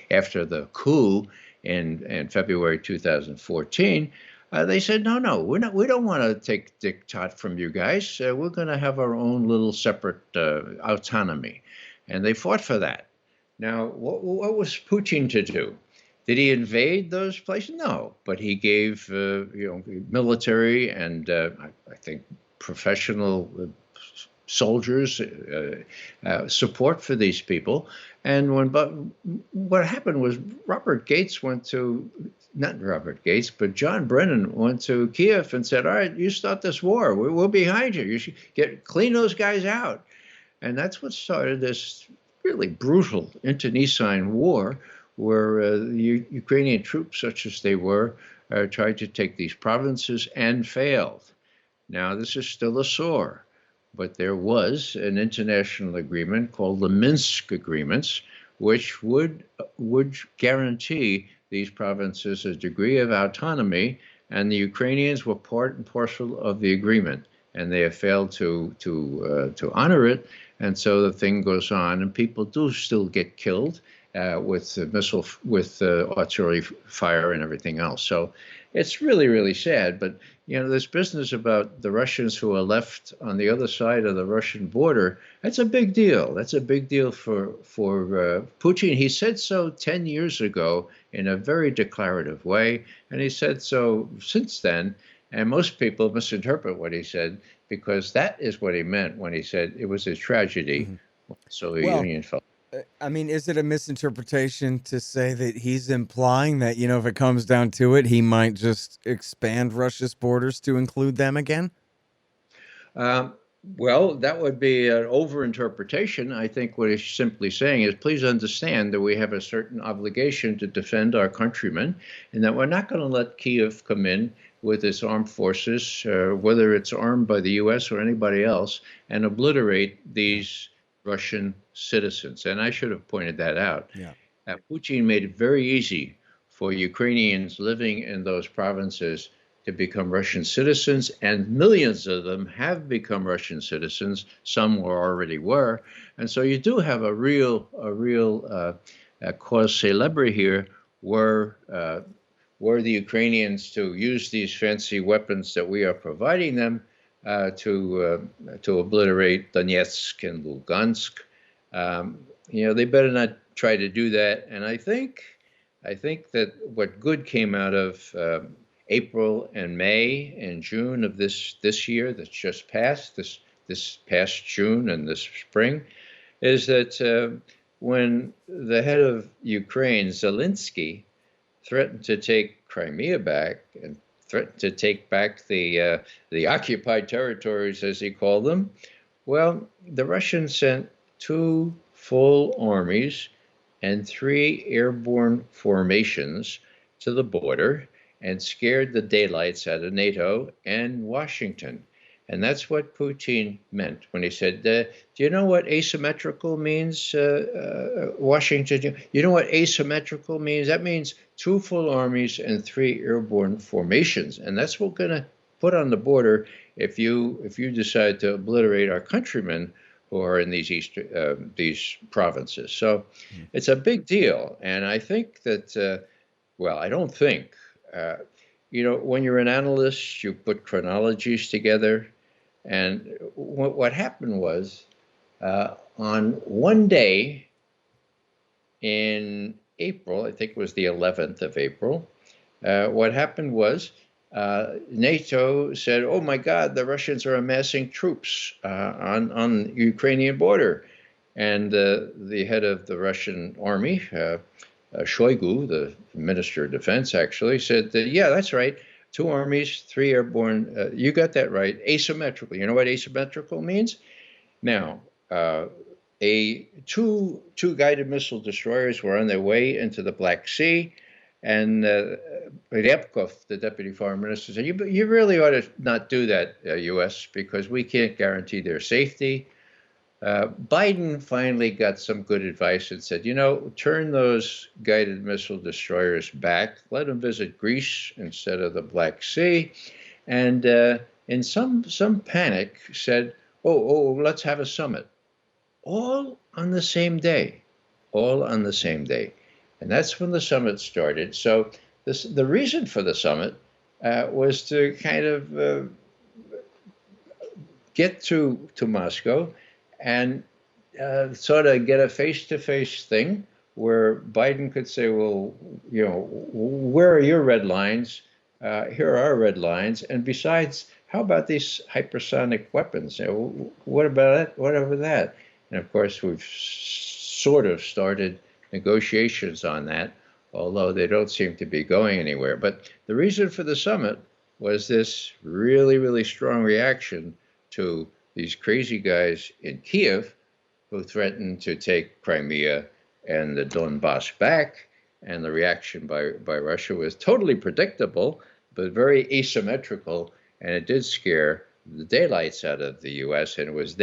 B: after the coup in February 2014, they said, no, we don't want to take diktat from you guys. We're going to have our own little separate autonomy, and they fought for that. Now, what was Putin to do? Did he invade those places? No, but he gave military and I think professional soldiers support for these people. And what happened was John Brennan went to Kiev and said, all right, you start this war. We're behind you. You should clean those guys out. And that's what started this really brutal internecine war, where the Ukrainian troops, such as they were, tried to take these provinces and failed. Now, this is still a sore, but there was an international agreement called the Minsk Agreements, which would guarantee these provinces a degree of autonomy, and the Ukrainians were part and parcel of the agreement, and they have failed to honor it, and so the thing goes on, and people do still get killed with artillery fire and everything else. So it's really, really sad. But this business about the Russians who are left on the other side of the Russian border, that's a big deal. That's a big deal for Putin. He said so 10 years ago in a very declarative way, and he said so since then. And most people misinterpret what he said, because that is what he meant when he said it was a tragedy. Mm-hmm. Soviet Union fell.
A: I mean, is it a misinterpretation to say that he's implying that, if it comes down to it, he might just expand Russia's borders to include them again?
B: Well, that would be an overinterpretation. I think what he's simply saying is, please understand that we have a certain obligation to defend our countrymen, and that we're not going to let Kiev come in with its armed forces, whether it's armed by the U.S. or anybody else, and obliterate these Russian citizens. And I should have pointed that out. Yeah. Putin made it very easy for Ukrainians living in those provinces to become Russian citizens, and millions of them have become Russian citizens. Some already were. And so you do have a real cause célèbre here, were the Ukrainians to use these fancy weapons that we are providing them, to obliterate Donetsk and Lugansk. They better not try to do that. And I think that what good came out of April and May and June of this year that's just passed, this past June and this spring, is that when the head of Ukraine, Zelensky, threatened to take Crimea back and threatened to take back the occupied territories, as he called them, well, the Russians sent 2 full armies and 3 airborne formations to the border and scared the daylights out of NATO and Washington. And that's what Putin meant when he said, do you know what asymmetrical means, Washington? You know what asymmetrical means? That means 2 full armies and 3 airborne formations. And that's what we're going to put on the border if you decide to obliterate our countrymen who are in these provinces. So it's a big deal. And I think that, I don't think, when you're an analyst, you put chronologies together. And what happened was, on one day in April, I think it was the 11th of April, what happened was NATO said, oh my God, the Russians are amassing troops on the Ukrainian border. And the head of the Russian army, Shoigu, the Minister of Defense, actually said, yeah, that's right. 2 armies, 3 airborne. You got that right. Asymmetrical. You know what asymmetrical means? Now, two guided missile destroyers were on their way into the Black Sea, and Ryabkov, the deputy foreign minister, said, "You really ought to not do that, U.S., because we can't guarantee their safety." Biden finally got some good advice and said, turn those guided missile destroyers back, let them visit Greece instead of the Black Sea, and in some panic said, oh, let's have a summit. All on the same day. And that's when the summit started. So the reason for the summit was to kind of get to Moscow and sort of get a face-to-face thing where Biden could say, well, where are your red lines? Here are our red lines. And besides, how about these hypersonic weapons? What about it? Whatever that. And of course, we've sort of started negotiations on that, although they don't seem to be going anywhere. But the reason for the summit was this really, really strong reaction to these crazy guys in Kiev who threatened to take Crimea and the Donbass back. And the reaction by Russia was totally predictable, but very asymmetrical. And it did scare the daylights out of the U.S. And it was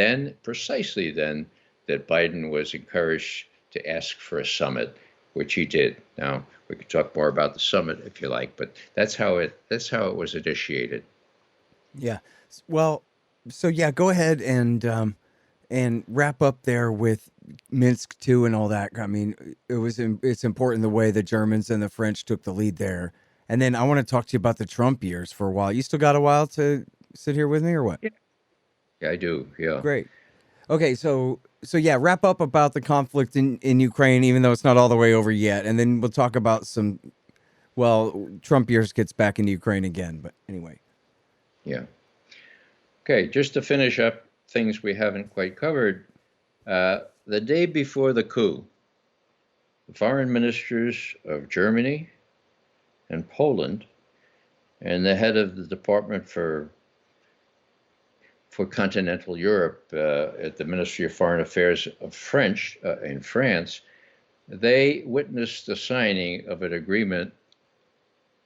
B: precisely then, that Biden was encouraged to ask for a summit, which he did. Now, we could talk more about the summit if you like, but that's how it was initiated.
A: Yeah. Well, so yeah, go ahead and wrap up there with Minsk II and all that. I mean, it's important the way the Germans and the French took the lead there. And then I want to talk to you about the Trump years for a while. You still got a while to sit here with me or what?
B: Yeah, I do. Yeah.
A: Great. Okay, so yeah, wrap up about the conflict in Ukraine, even though it's not all the way over yet. And then we'll talk about Trump years gets back into Ukraine again. But anyway.
B: Yeah. Okay, just to finish up things we haven't quite covered, the day before the coup, the foreign ministers of Germany and Poland and the head of the Department for Continental Europe at the Ministry of Foreign Affairs of in France, they witnessed the signing of an agreement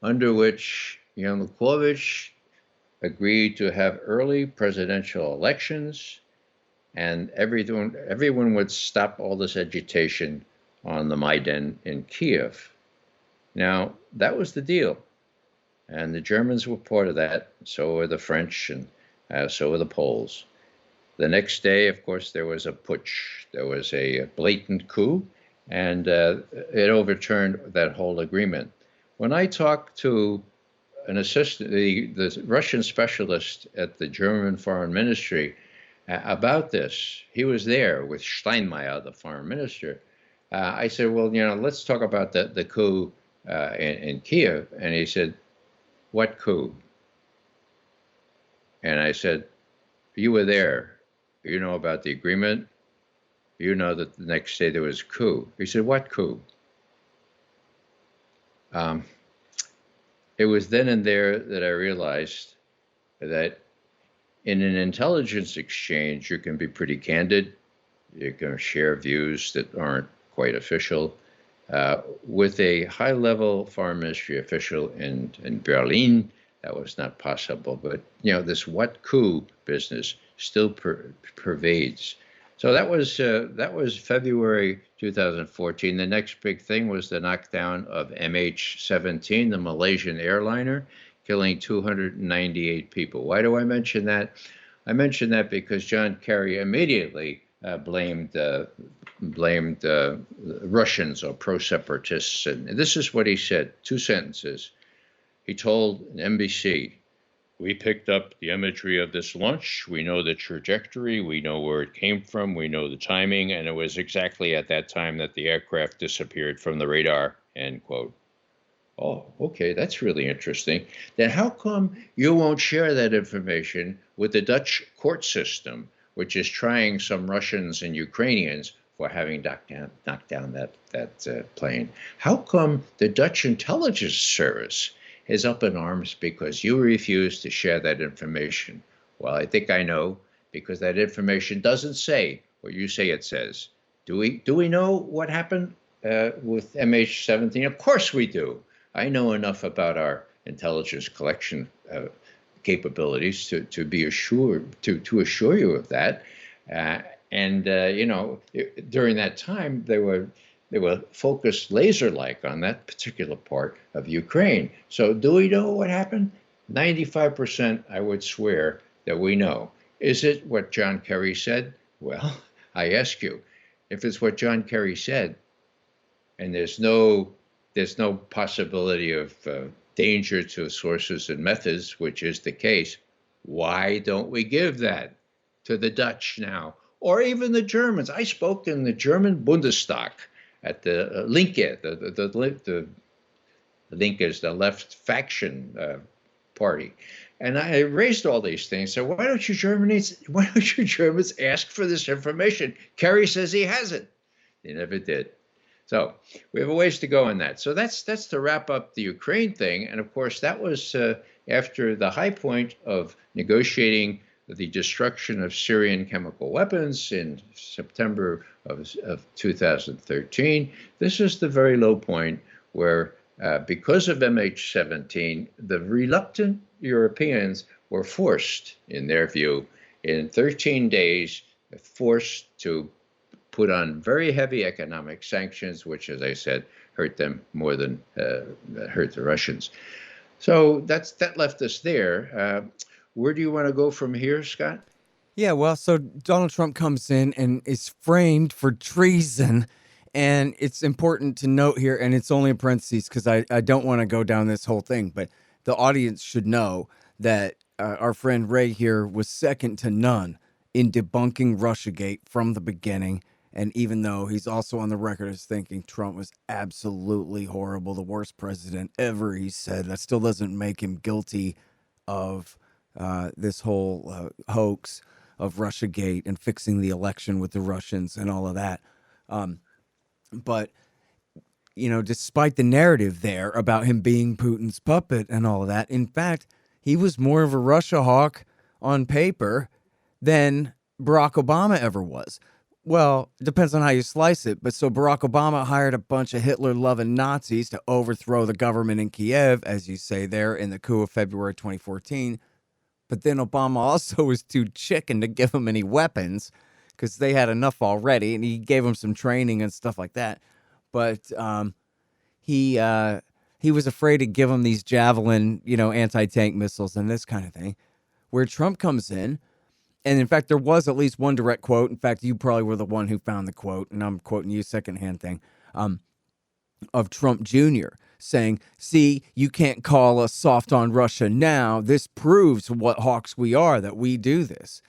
B: under which Yanukovych agreed to have early presidential elections, and everyone would stop all this agitation on the Maidan in Kiev. Now, that was the deal, and the Germans were part of that, so were the French, and so were the Poles. The next day, of course, there was a putsch. There was a blatant coup, and it overturned that whole agreement. When I talk to an assistant, the Russian specialist at the German Foreign Ministry, about this. He was there with Steinmeier, the foreign minister. I said, well, let's talk about the coup in Kiev. And he said, what coup? And I said, you were there. You know about the agreement. You know that the next day there was a coup. He said, what coup? It was then and there that I realized that in an intelligence exchange, you can be pretty candid. You can share views that aren't quite official. With a high-level foreign ministry official in Berlin, that was not possible. But this what coup business still pervades. So that was February 2014. The next big thing was the knockdown of MH17, the Malaysian airliner, killing 298 people. Why do I mention that? I mention that because John Kerry immediately blamed Russians or pro-separatists. And this is what he said, 2 sentences. He told NBC, we picked up the imagery of this launch. We know the trajectory. We know where it came from. We know the timing. And it was exactly at that time that the aircraft disappeared from the radar, end quote. Oh, okay, that's really interesting. Then how come you won't share that information with the Dutch court system, which is trying some Russians and Ukrainians for having knocked down that plane? How come the Dutch intelligence service is up in arms because you refuse to share that information? Well, I think I know, because that information doesn't say what you say it says. Do we know what happened with MH17? Of course we do. I know enough about our intelligence collection capabilities to be assured to assure you of that. During that time they were focused laser-like on that particular part of Ukraine. So do we know what happened? 95%, I would swear that we know. Is it what John Kerry said? Well, I ask you, if it's what John Kerry said, and there's no possibility of danger to sources and methods, which is the case, why don't we give that to the Dutch now, or even the Germans? I spoke in the German Bundestag at the Linke. The Linke is the left faction party, and I raised all these things. So why don't you Germans ask for this information? Kerry says he has it. They never did. So we have a ways to go in that. So that's to wrap up the Ukraine thing. And of course, that was after the high point of negotiating the destruction of Syrian chemical weapons in September of 2013. This is the very low point where, because of MH17, the reluctant Europeans were forced, in their view, in 13 days, forced to put on very heavy economic sanctions, which, as I said, hurt them more than hurt the Russians. So that left us there. Where do you want to go from here, Scott?
A: Yeah, well, so Donald Trump comes in and is framed for treason. And it's important to note here, and it's only in parentheses because I don't want to go down this whole thing, but the audience should know that our friend Ray here was second to none in debunking Russiagate from the beginning. And even though he's also on the record as thinking Trump was absolutely horrible, the worst president ever, he said, that still doesn't make him guilty of this whole hoax of Russiagate and fixing the election with the Russians and all of that. But, despite the narrative there about him being Putin's puppet and all of that, in fact, he was more of a Russia hawk on paper than Barack Obama ever was. Well, it depends on how you slice it. But so Barack Obama hired a bunch of Hitler-loving Nazis to overthrow the government in Kiev, as you say there, in the coup of February 2014. But then Obama also was too chicken to give them any weapons because they had enough already, and he gave them some training and stuff like that. But he was afraid to give them these Javelin, anti-tank missiles and this kind of thing. Where Trump comes in, and in fact, there was at least one direct quote. In fact, you probably were the one who found the quote, and I'm quoting you secondhand thing, of Trump Jr. saying, see, you can't call us soft on Russia now. This proves what hawks we are, that we do this.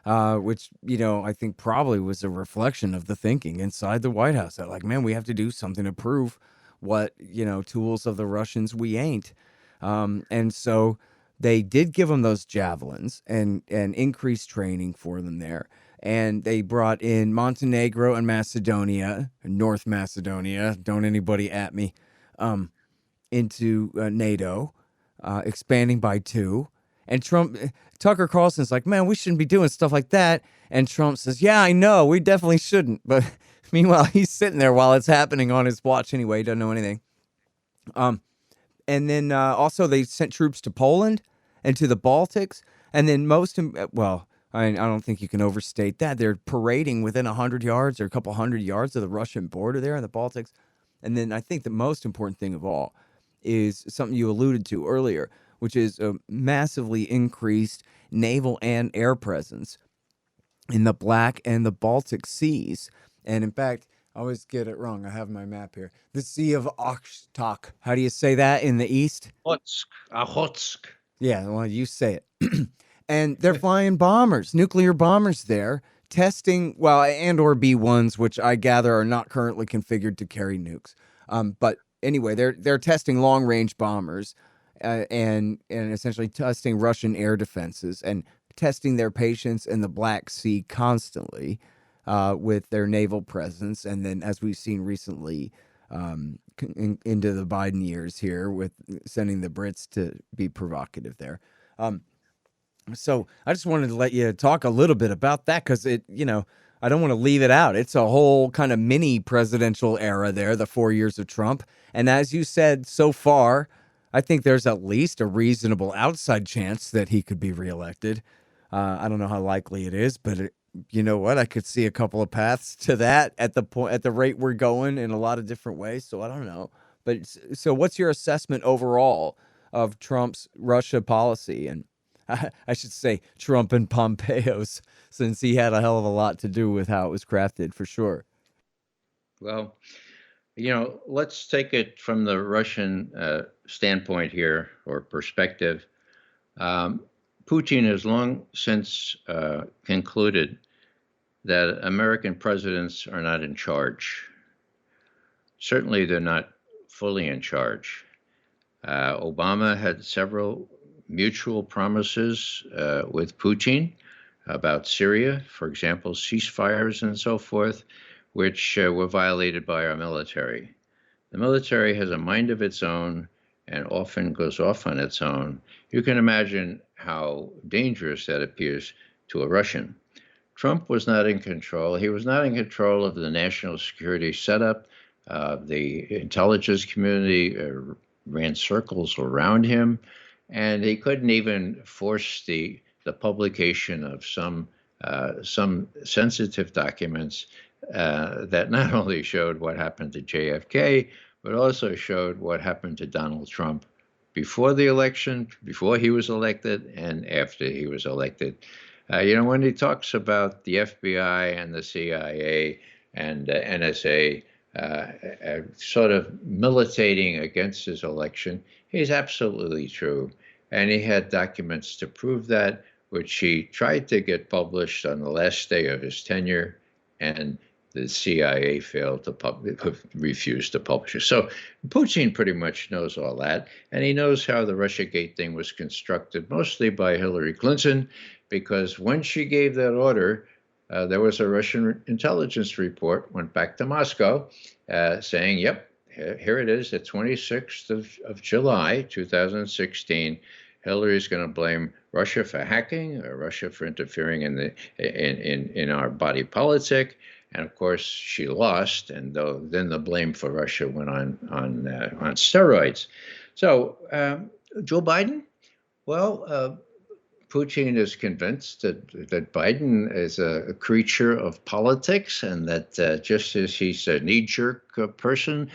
A: Which, I think probably was a reflection of the thinking inside the White House. That like, man, we have to do something to prove what, tools of the Russians we ain't. And so they did give them those javelins and increased training for them there. And they brought in Montenegro and Macedonia, North Macedonia, don't anybody at me, into NATO, expanding by 2. And Tucker Carlson's like, man, we shouldn't be doing stuff like that. And Trump says, yeah, I know, we definitely shouldn't. But meanwhile, he's sitting there while it's happening on his watch anyway. He doesn't know anything. And then also they sent troops to Poland and to the Baltics. And then I don't think you can overstate that. They're parading within 100 yards or a couple hundred yards of the Russian border there in the Baltics. And then I think the most important thing of all is something you alluded to earlier, which is a massively increased naval and air presence in the Black and the Baltic Seas. And in fact, I always get it wrong. I have my map here. The Sea of Okhotsk. How do you say that in the east?
B: Okhotsk.
A: Yeah, well, you say it. And they're flying bombers, nuclear bombers there, testing, and or B-1s, which I gather are not currently configured to carry nukes. But anyway, they're testing long-range bombers and essentially testing Russian air defenses and testing their patience in the Black Sea constantly with their naval presence. And then, as we've seen recently, into the Biden years here with sending the Brits to be provocative there. So I just wanted to let you talk a little bit about that because I don't want to leave it out. It's a whole kind of mini presidential era there, the 4 years of Trump. And as you said, so far, I think there's at least a reasonable outside chance that he could be reelected. I don't know how likely it is, but you know what? I could see a couple of paths to that at the rate we're going in a lot of different ways. So I don't know. But so what's your assessment overall of Trump's Russia policy? And I should say Trump and Pompeo's, since he had a hell of a lot to do with how it was crafted, for sure.
B: Well, let's take it from the Russian standpoint here, or perspective. Putin has long since concluded that American presidents are not in charge. Certainly, they're not fully in charge. Obama had several mutual promises with Putin about Syria, for example, ceasefires and so forth, which were violated by our military. The military has a mind of its own and often goes off on its own. You can imagine how dangerous that appears to a Russian. Trump was not in control. He was not in control of the national security setup. The intelligence community ran circles around him, and he couldn't even force the publication of some sensitive documents that not only showed what happened to JFK, but also showed what happened to Donald Trump before the election, before he was elected, and after he was elected. When he talks about the FBI and the CIA and the NSA sort of militating against his election, he's absolutely true. And he had documents to prove that, which he tried to get published on the last day of his tenure, and the CIA refused to publish it. So Putin pretty much knows all that, and he knows how the Russiagate thing was constructed, mostly by Hillary Clinton, because when she gave that order, there was a Russian intelligence report, went back to Moscow, saying, yep, here it is, the 26th of July, 2016. Hillary's going to blame Russia for hacking, or Russia for interfering in our body politic. And of course, she lost, and then the blame for Russia went on steroids. So Joe Biden, well, Putin is convinced that Biden is a creature of politics, and that just as he's a knee-jerk person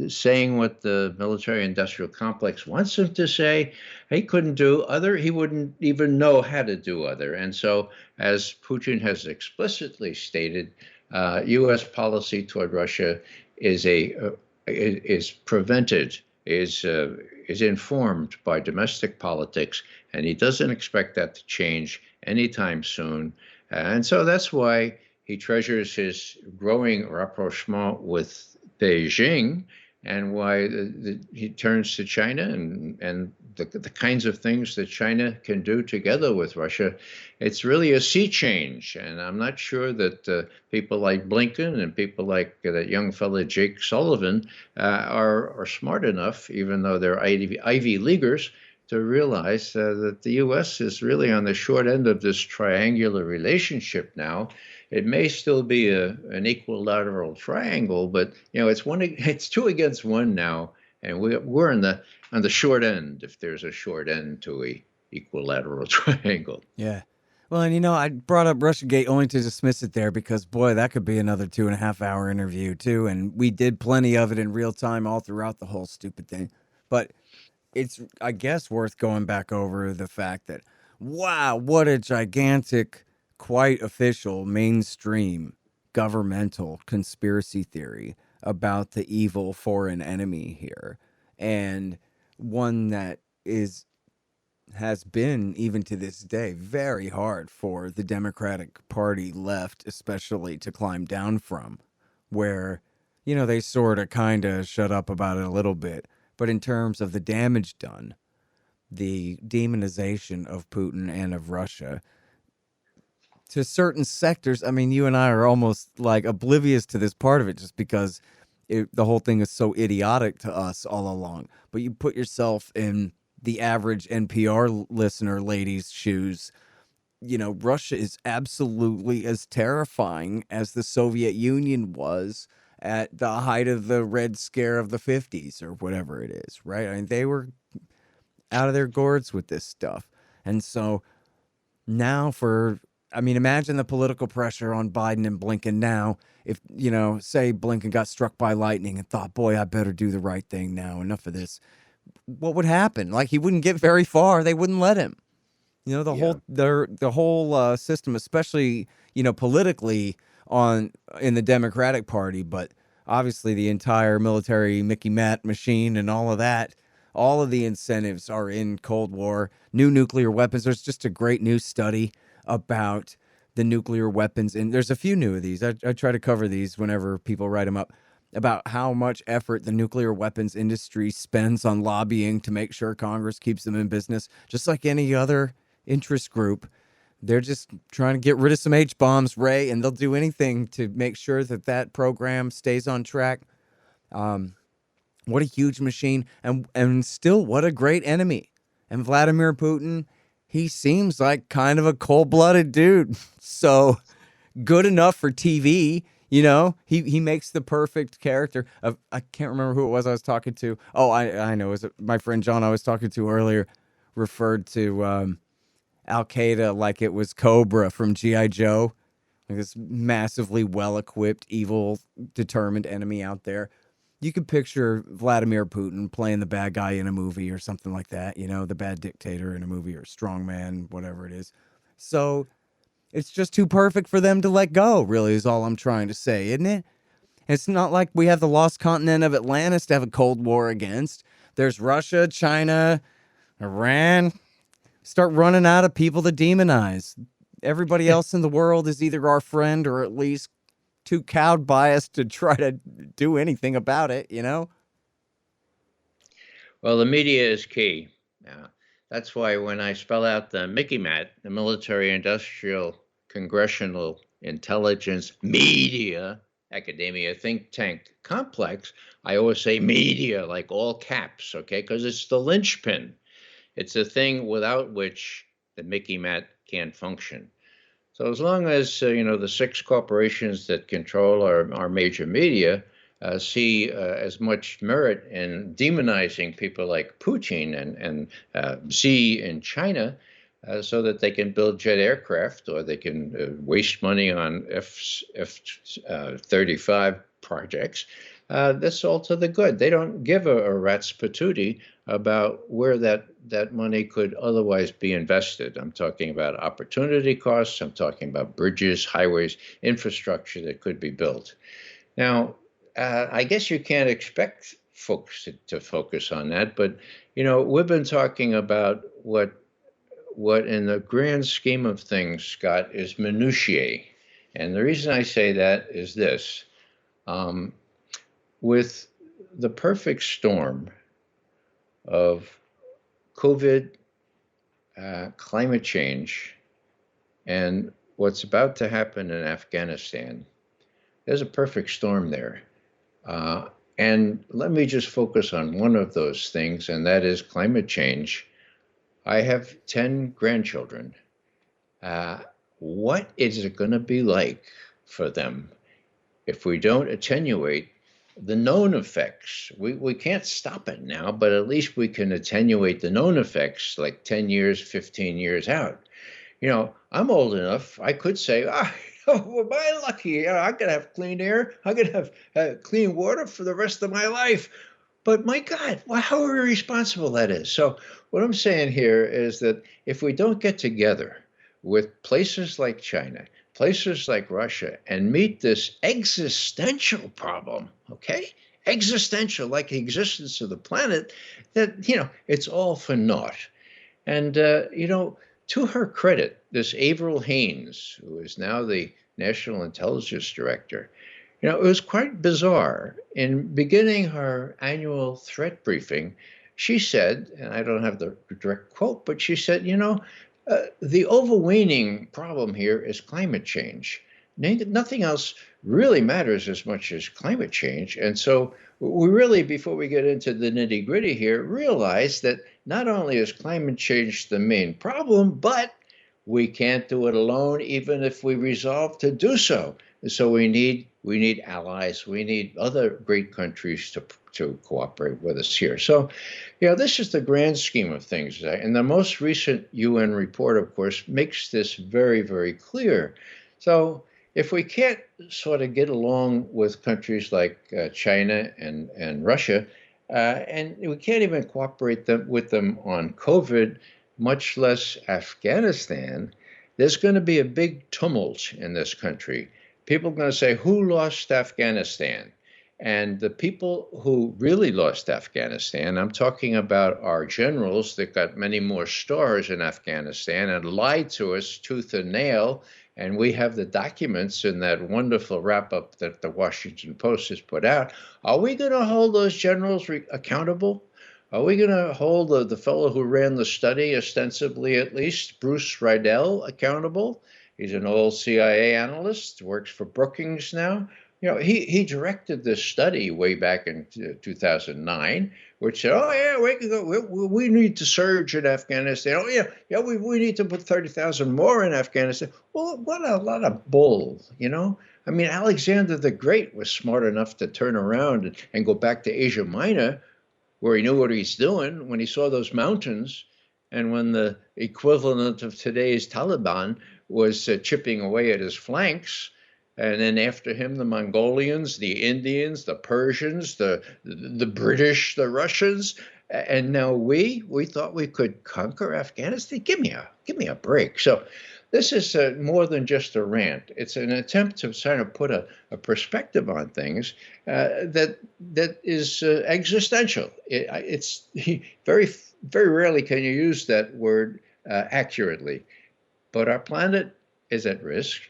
B: saying what the military-industrial complex wants him to say, he couldn't do other. He wouldn't even know how to do other. And so, as Putin has explicitly stated, U.S. policy toward Russia is prevented is informed by domestic politics, and he doesn't expect that to change anytime soon. And so that's why he treasures his growing rapprochement with Beijing, and why he turns to China and the kinds of things that China can do together with Russia. It's really a sea change, and I'm not sure that people like Blinken and people like that young fella Jake Sullivan are smart enough, even though they're Ivy Leaguers, to realize that the U.S. is really on the short end of this triangular relationship now. It may still be an equilateral triangle, but it's 2 against 1 now, and we're on the short end, if there's a short end to a equilateral triangle.
A: Yeah. Well, and I brought up Russiagate only to dismiss it there because, boy, that could be another 2.5-hour interview too, and we did plenty of it in real time all throughout the whole stupid thing. But it's, I guess, worth going back over the fact that, wow, what a gigantic, quite official, mainstream governmental conspiracy theory about the evil foreign enemy here, and one that has been, even to this day, very hard for the Democratic Party left, especially, to climb down from, where, they sort of kind of shut up about it a little bit. But in terms of the damage done, the demonization of Putin and of Russia, to certain sectors, I mean, you and I are almost like oblivious to this part of it just because the whole thing is so idiotic to us all along. But you put yourself in the average NPR listener lady's shoes. Russia is absolutely as terrifying as the Soviet Union was at the height of the Red Scare of the 50s or whatever it is, right? I mean, they were out of their gourds with this stuff. And so now imagine the political pressure on Biden and Blinken now. If, say Blinken got struck by lightning and thought, boy, I better do the right thing now. Enough of this. What would happen? Like, he wouldn't get very far. They wouldn't let him. The whole system, especially, politically in the Democratic Party, but obviously the entire military Mickey Matt machine and all of that, all of the incentives are in Cold War. New nuclear weapons. There's just a great new study about the nuclear weapons, and there's a few new of these. I try to cover these whenever people write them up, about how much effort the nuclear weapons industry spends on lobbying to make sure Congress keeps them in business, just like any other interest group. They're just trying to get rid of some H-bombs, Ray, and they'll do anything to make sure that program stays on track. What a huge machine, and still what a great enemy. And Vladimir Putin, he seems like kind of a cold-blooded dude. So good enough for TV. He makes the perfect character of, I can't remember who it was I was talking to. Oh, I know. It was my friend John I was talking to earlier referred to Al-Qaeda like it was Cobra from G.I. Joe, like this massively well-equipped, evil, determined enemy out there. You could picture Vladimir Putin playing the bad guy in a movie or something like that, the bad dictator in a movie or strongman, whatever it is. So it's just too perfect for them to let go, really, is all I'm trying to say, isn't it? It's not like we have the lost continent of Atlantis to have a Cold War against. There's Russia, China, Iran. Start running out of people to demonize. Everybody else in the world is either our friend or at least too cowed by us to try to do anything about it,
B: Well, the media is key. That's why when I spell out the Mickey Matt, the military industrial congressional intelligence media academia think tank complex, I always say media, like all caps, okay? Because it's the linchpin. It's a thing without which the Mickey Matt can't function. So as long as, the 6 corporations that control our major media see as much merit in demonizing people like Putin and Xi in China so that they can build jet aircraft, or they can waste money on F-35 projects, that's all to the good. They don't give a rat's patootie about where that money could otherwise be invested. I'm talking about opportunity costs. I'm talking about bridges, highways, infrastructure that could be built. Now, I guess you can't expect folks to focus on that. But, we've been talking about what in the grand scheme of things, Scott, is minutiae. And the reason I say that is this. With the perfect storm of COVID, climate change, and what's about to happen in Afghanistan, there's a perfect storm there. And let me just focus on one of those things, and that is climate change. I have 10 grandchildren. What is it going to be like for them if we don't attenuate the known effects? We can't stop it now, but at least we can attenuate the known effects like 10 years, 15 years out. I'm old enough, I could say, well, my lucky, I'm going to have clean air. I'm going to have clean water for the rest of my life. But my God, how irresponsible that is. So what I'm saying here is that if we don't get together with places like China, places like Russia, and meet this existential problem, okay? Existential, like the existence of the planet, that, it's all for naught. And, to her credit, this Avril Haines, who is now the National Intelligence Director, it was quite bizarre. In beginning her annual threat briefing, she said, and I don't have the direct quote, but she said, the overweening problem here is climate change. Nothing else really matters as much as climate change. And so we really, before we get into the nitty gritty here, realize that not only is climate change the main problem, but we can't do it alone, even if we resolve to do so. So we need allies. We need other great countries to cooperate with us here. So, this is the grand scheme of things. And the most recent UN report, of course, makes this very, very clear. So if we can't sort of get along with countries like China and Russia, and we can't even cooperate with them on COVID, much less Afghanistan, there's going to be a big tumult in this country. People are going to say, who lost Afghanistan? And the people who really lost Afghanistan, I'm talking about our generals that got many more stars in Afghanistan and lied to us tooth and nail. And we have the documents in that wonderful wrap-up that the Washington Post has put out. Are we going to hold those generals accountable? Are we going to hold the fellow who ran the study, ostensibly at least, Bruce Riedel, accountable? He's an old CIA analyst, works for Brookings now. He directed this study way back in 2009, which said, we need to surge in Afghanistan. We need to put 30,000 more in Afghanistan. Well, what a lot of bull, I mean, Alexander the Great was smart enough to turn around and go back to Asia Minor, where he knew what he's doing when he saw those mountains, and when the equivalent of today's Taliban was chipping away at his flanks. And then after him, the Mongolians, the Indians, the Persians, the British, the Russians, and now we thought we could conquer Afghanistan. Give me a break. So this is more than just a rant. It's an attempt to try to put a perspective on things that is existential. It's very, very rarely can you use that word accurately, but our planet is at risk.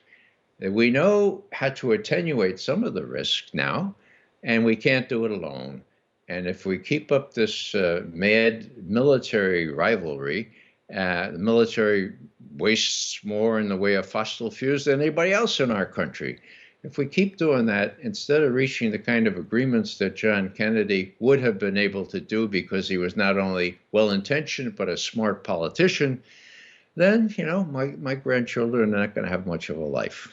B: We know how to attenuate some of the risk now, and we can't do it alone. And if we keep up this mad military rivalry, the military wastes more in the way of fossil fuels than anybody else in our country. If we keep doing that, instead of reaching the kind of agreements that John Kennedy would have been able to do because he was not only well-intentioned but a smart politician, then, my grandchildren are not going to have much of a life.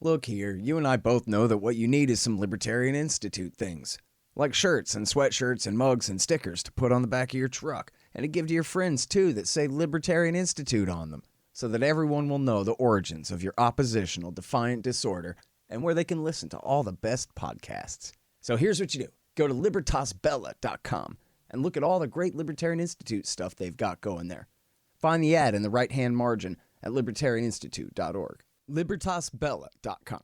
A: Look here, you and I both know that what you need is some Libertarian Institute things. Like shirts and sweatshirts and mugs and stickers to put on the back of your truck. And to give to your friends, too, that say Libertarian Institute on them. So that everyone will know the origins of your oppositional defiant disorder and where they can listen to all the best podcasts. So here's what you do. Go to libertasbella.com and look at all the great Libertarian Institute stuff they've got going there. Find the ad in the right-hand margin at libertarianinstitute.org. libertasbella.com.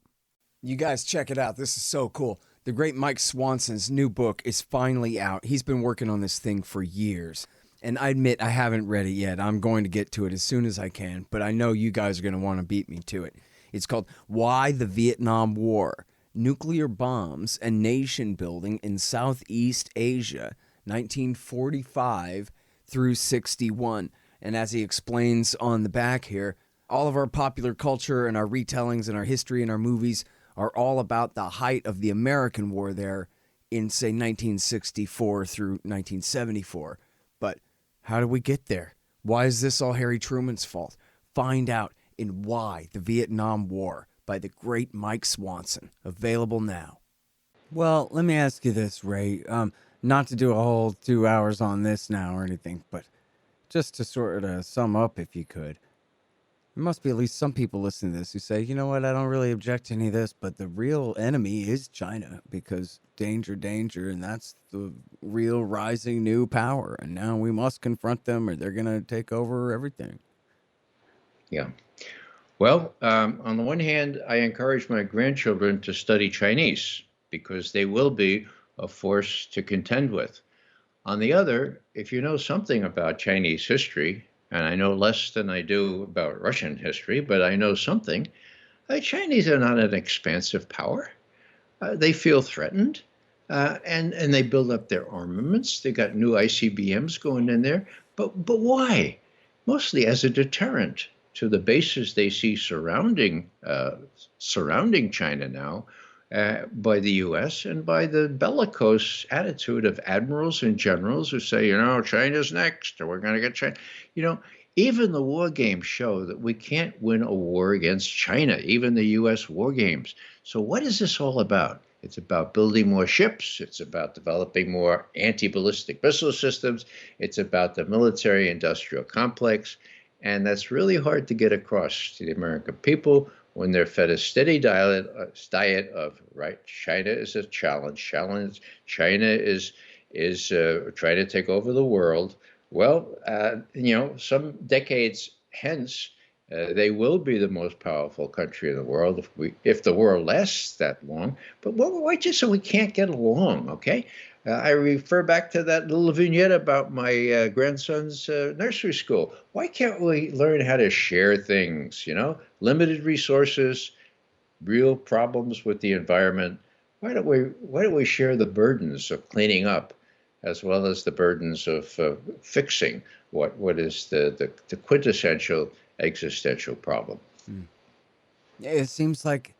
A: You guys check it out. This is so cool.
C: The great Mike Swanson's new book is finally out. He's been working on this thing for years. And I admit I haven't read it yet. I'm going to get to it as soon as I can, but I know you guys are going to want to beat me to it. It's called Why the Vietnam War: Nuclear Bombs and Nation Building in Southeast Asia, 1945 through 61. And as he explains on the back here, all of our popular culture and our retellings and our history and our movies are all about the height of the American war there in, say, 1964 through 1974. But how do we get there? Why is this all Harry Truman's fault? Find out in Why the Vietnam War by the great Mike Swanson. Available now.
A: Well, let me ask you this, Ray. Not to do a whole 2 hours on this now or anything, but just to sort of sum up, if you could. There must be at least some people listening to this who say, you know what, I don't really object to any of this, but the real enemy is China because danger, and that's the real rising new power. And now we must confront them or they're going to take over everything.
B: Yeah. Well, on the one hand, I encourage my grandchildren to study Chinese because they will be a force to contend with. On the other, if you know something about Chinese history, and I know less than I do about Russian history, but I know something, the Chinese are not an expansive power. They feel threatened, and they build up their armaments. They got new ICBMs going in there. But why? Mostly as a deterrent to the bases they see surrounding China now by the U.S. and by the bellicose attitude of admirals and generals who say, you know, China's next, or we're going to get China. You know, even the war games show that we can't win a war against China, even the U.S. war games. So what is this all about? It's about building more ships. It's about developing more anti-ballistic missile systems. It's about the military-industrial complex. And that's really hard to get across to the American people when they're fed a steady diet of, right, China is a challenge. China is trying to take over the world. Well, you know, some decades hence, they will be the most powerful country in the world if the world lasts that long. But why just so we can't get along, okay? I refer back to that little vignette about my grandson's nursery school. Why can't we learn how to share things, you know? Limited resources, real problems with the environment. Why don't we share the burdens of cleaning up as well as the burdens of fixing what is the quintessential existential problem?
A: It seems like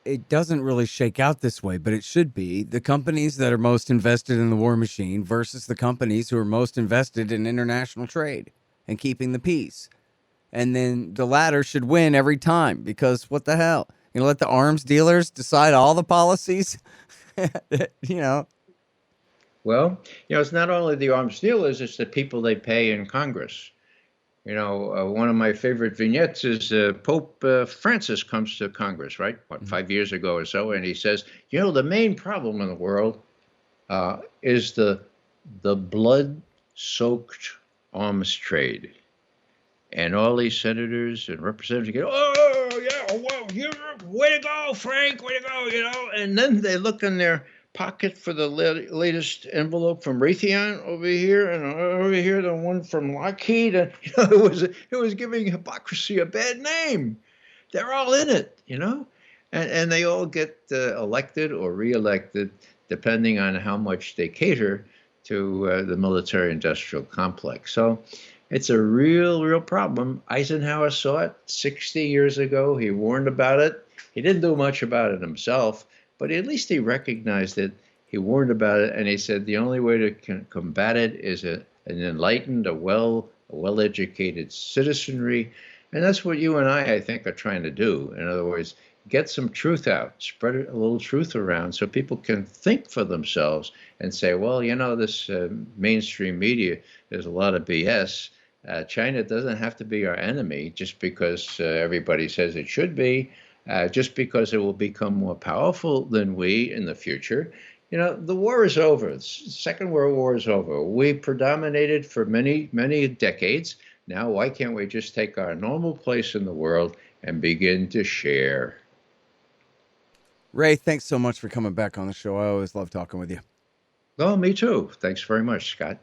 A: it doesn't really shake out this way, but it should be. The companies that are most invested in the war machine versus the companies who are most invested in international trade and keeping the peace. And then the latter should win every time because what the hell? You know, let the arms dealers decide all the policies? You know?
B: Well, you know, it's not only the arms dealers, it's the people they pay in Congress. You know, one of my favorite vignettes is Pope Francis comes to Congress, right? 5 years ago or so, and he says, you know, the main problem in the world is the blood-soaked arms trade. And all these senators and representatives go, oh, yeah, well, way to go, Frank, way to go, you know. And then they look in their pocket for the latest envelope from Raytheon over here, and over here the one from Lockheed. And you know, it was giving hypocrisy a bad name. They're all in it, you know, and they all get elected or reelected depending on how much they cater to the military-industrial complex. So it's a real problem. Eisenhower saw it 60 years ago. He warned about it. He didn't do much about it himself. But at least he recognized it, he warned about it, and he said the only way to combat it is an enlightened, a well-educated citizenry. And that's what you and I think, are trying to do. In other words, get some truth out, spread a little truth around so people can think for themselves and say, well, you know, this mainstream media, there's a lot of BS. China doesn't have to be our enemy just because everybody says it should be. Just because it will become more powerful than we in the future. You know, the war is over. The Second World War is over. We predominated for many, many decades. Now, why can't we just take our normal place in the world and begin to share?
A: Ray, thanks so much for coming back on the show. I always love talking with you.
B: Oh, me too. Thanks very much, Scott.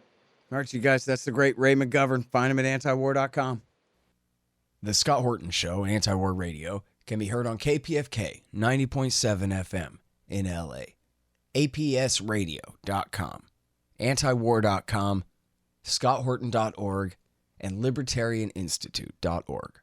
A: All right, you guys, that's the great Ray McGovern. Find him at antiwar.com.
C: The Scott Horton Show, Anti-War Radio, can be heard on KPFK 90.7 FM in LA, APSradio.com, antiwar.com, scotthorton.org, and libertarianinstitute.org.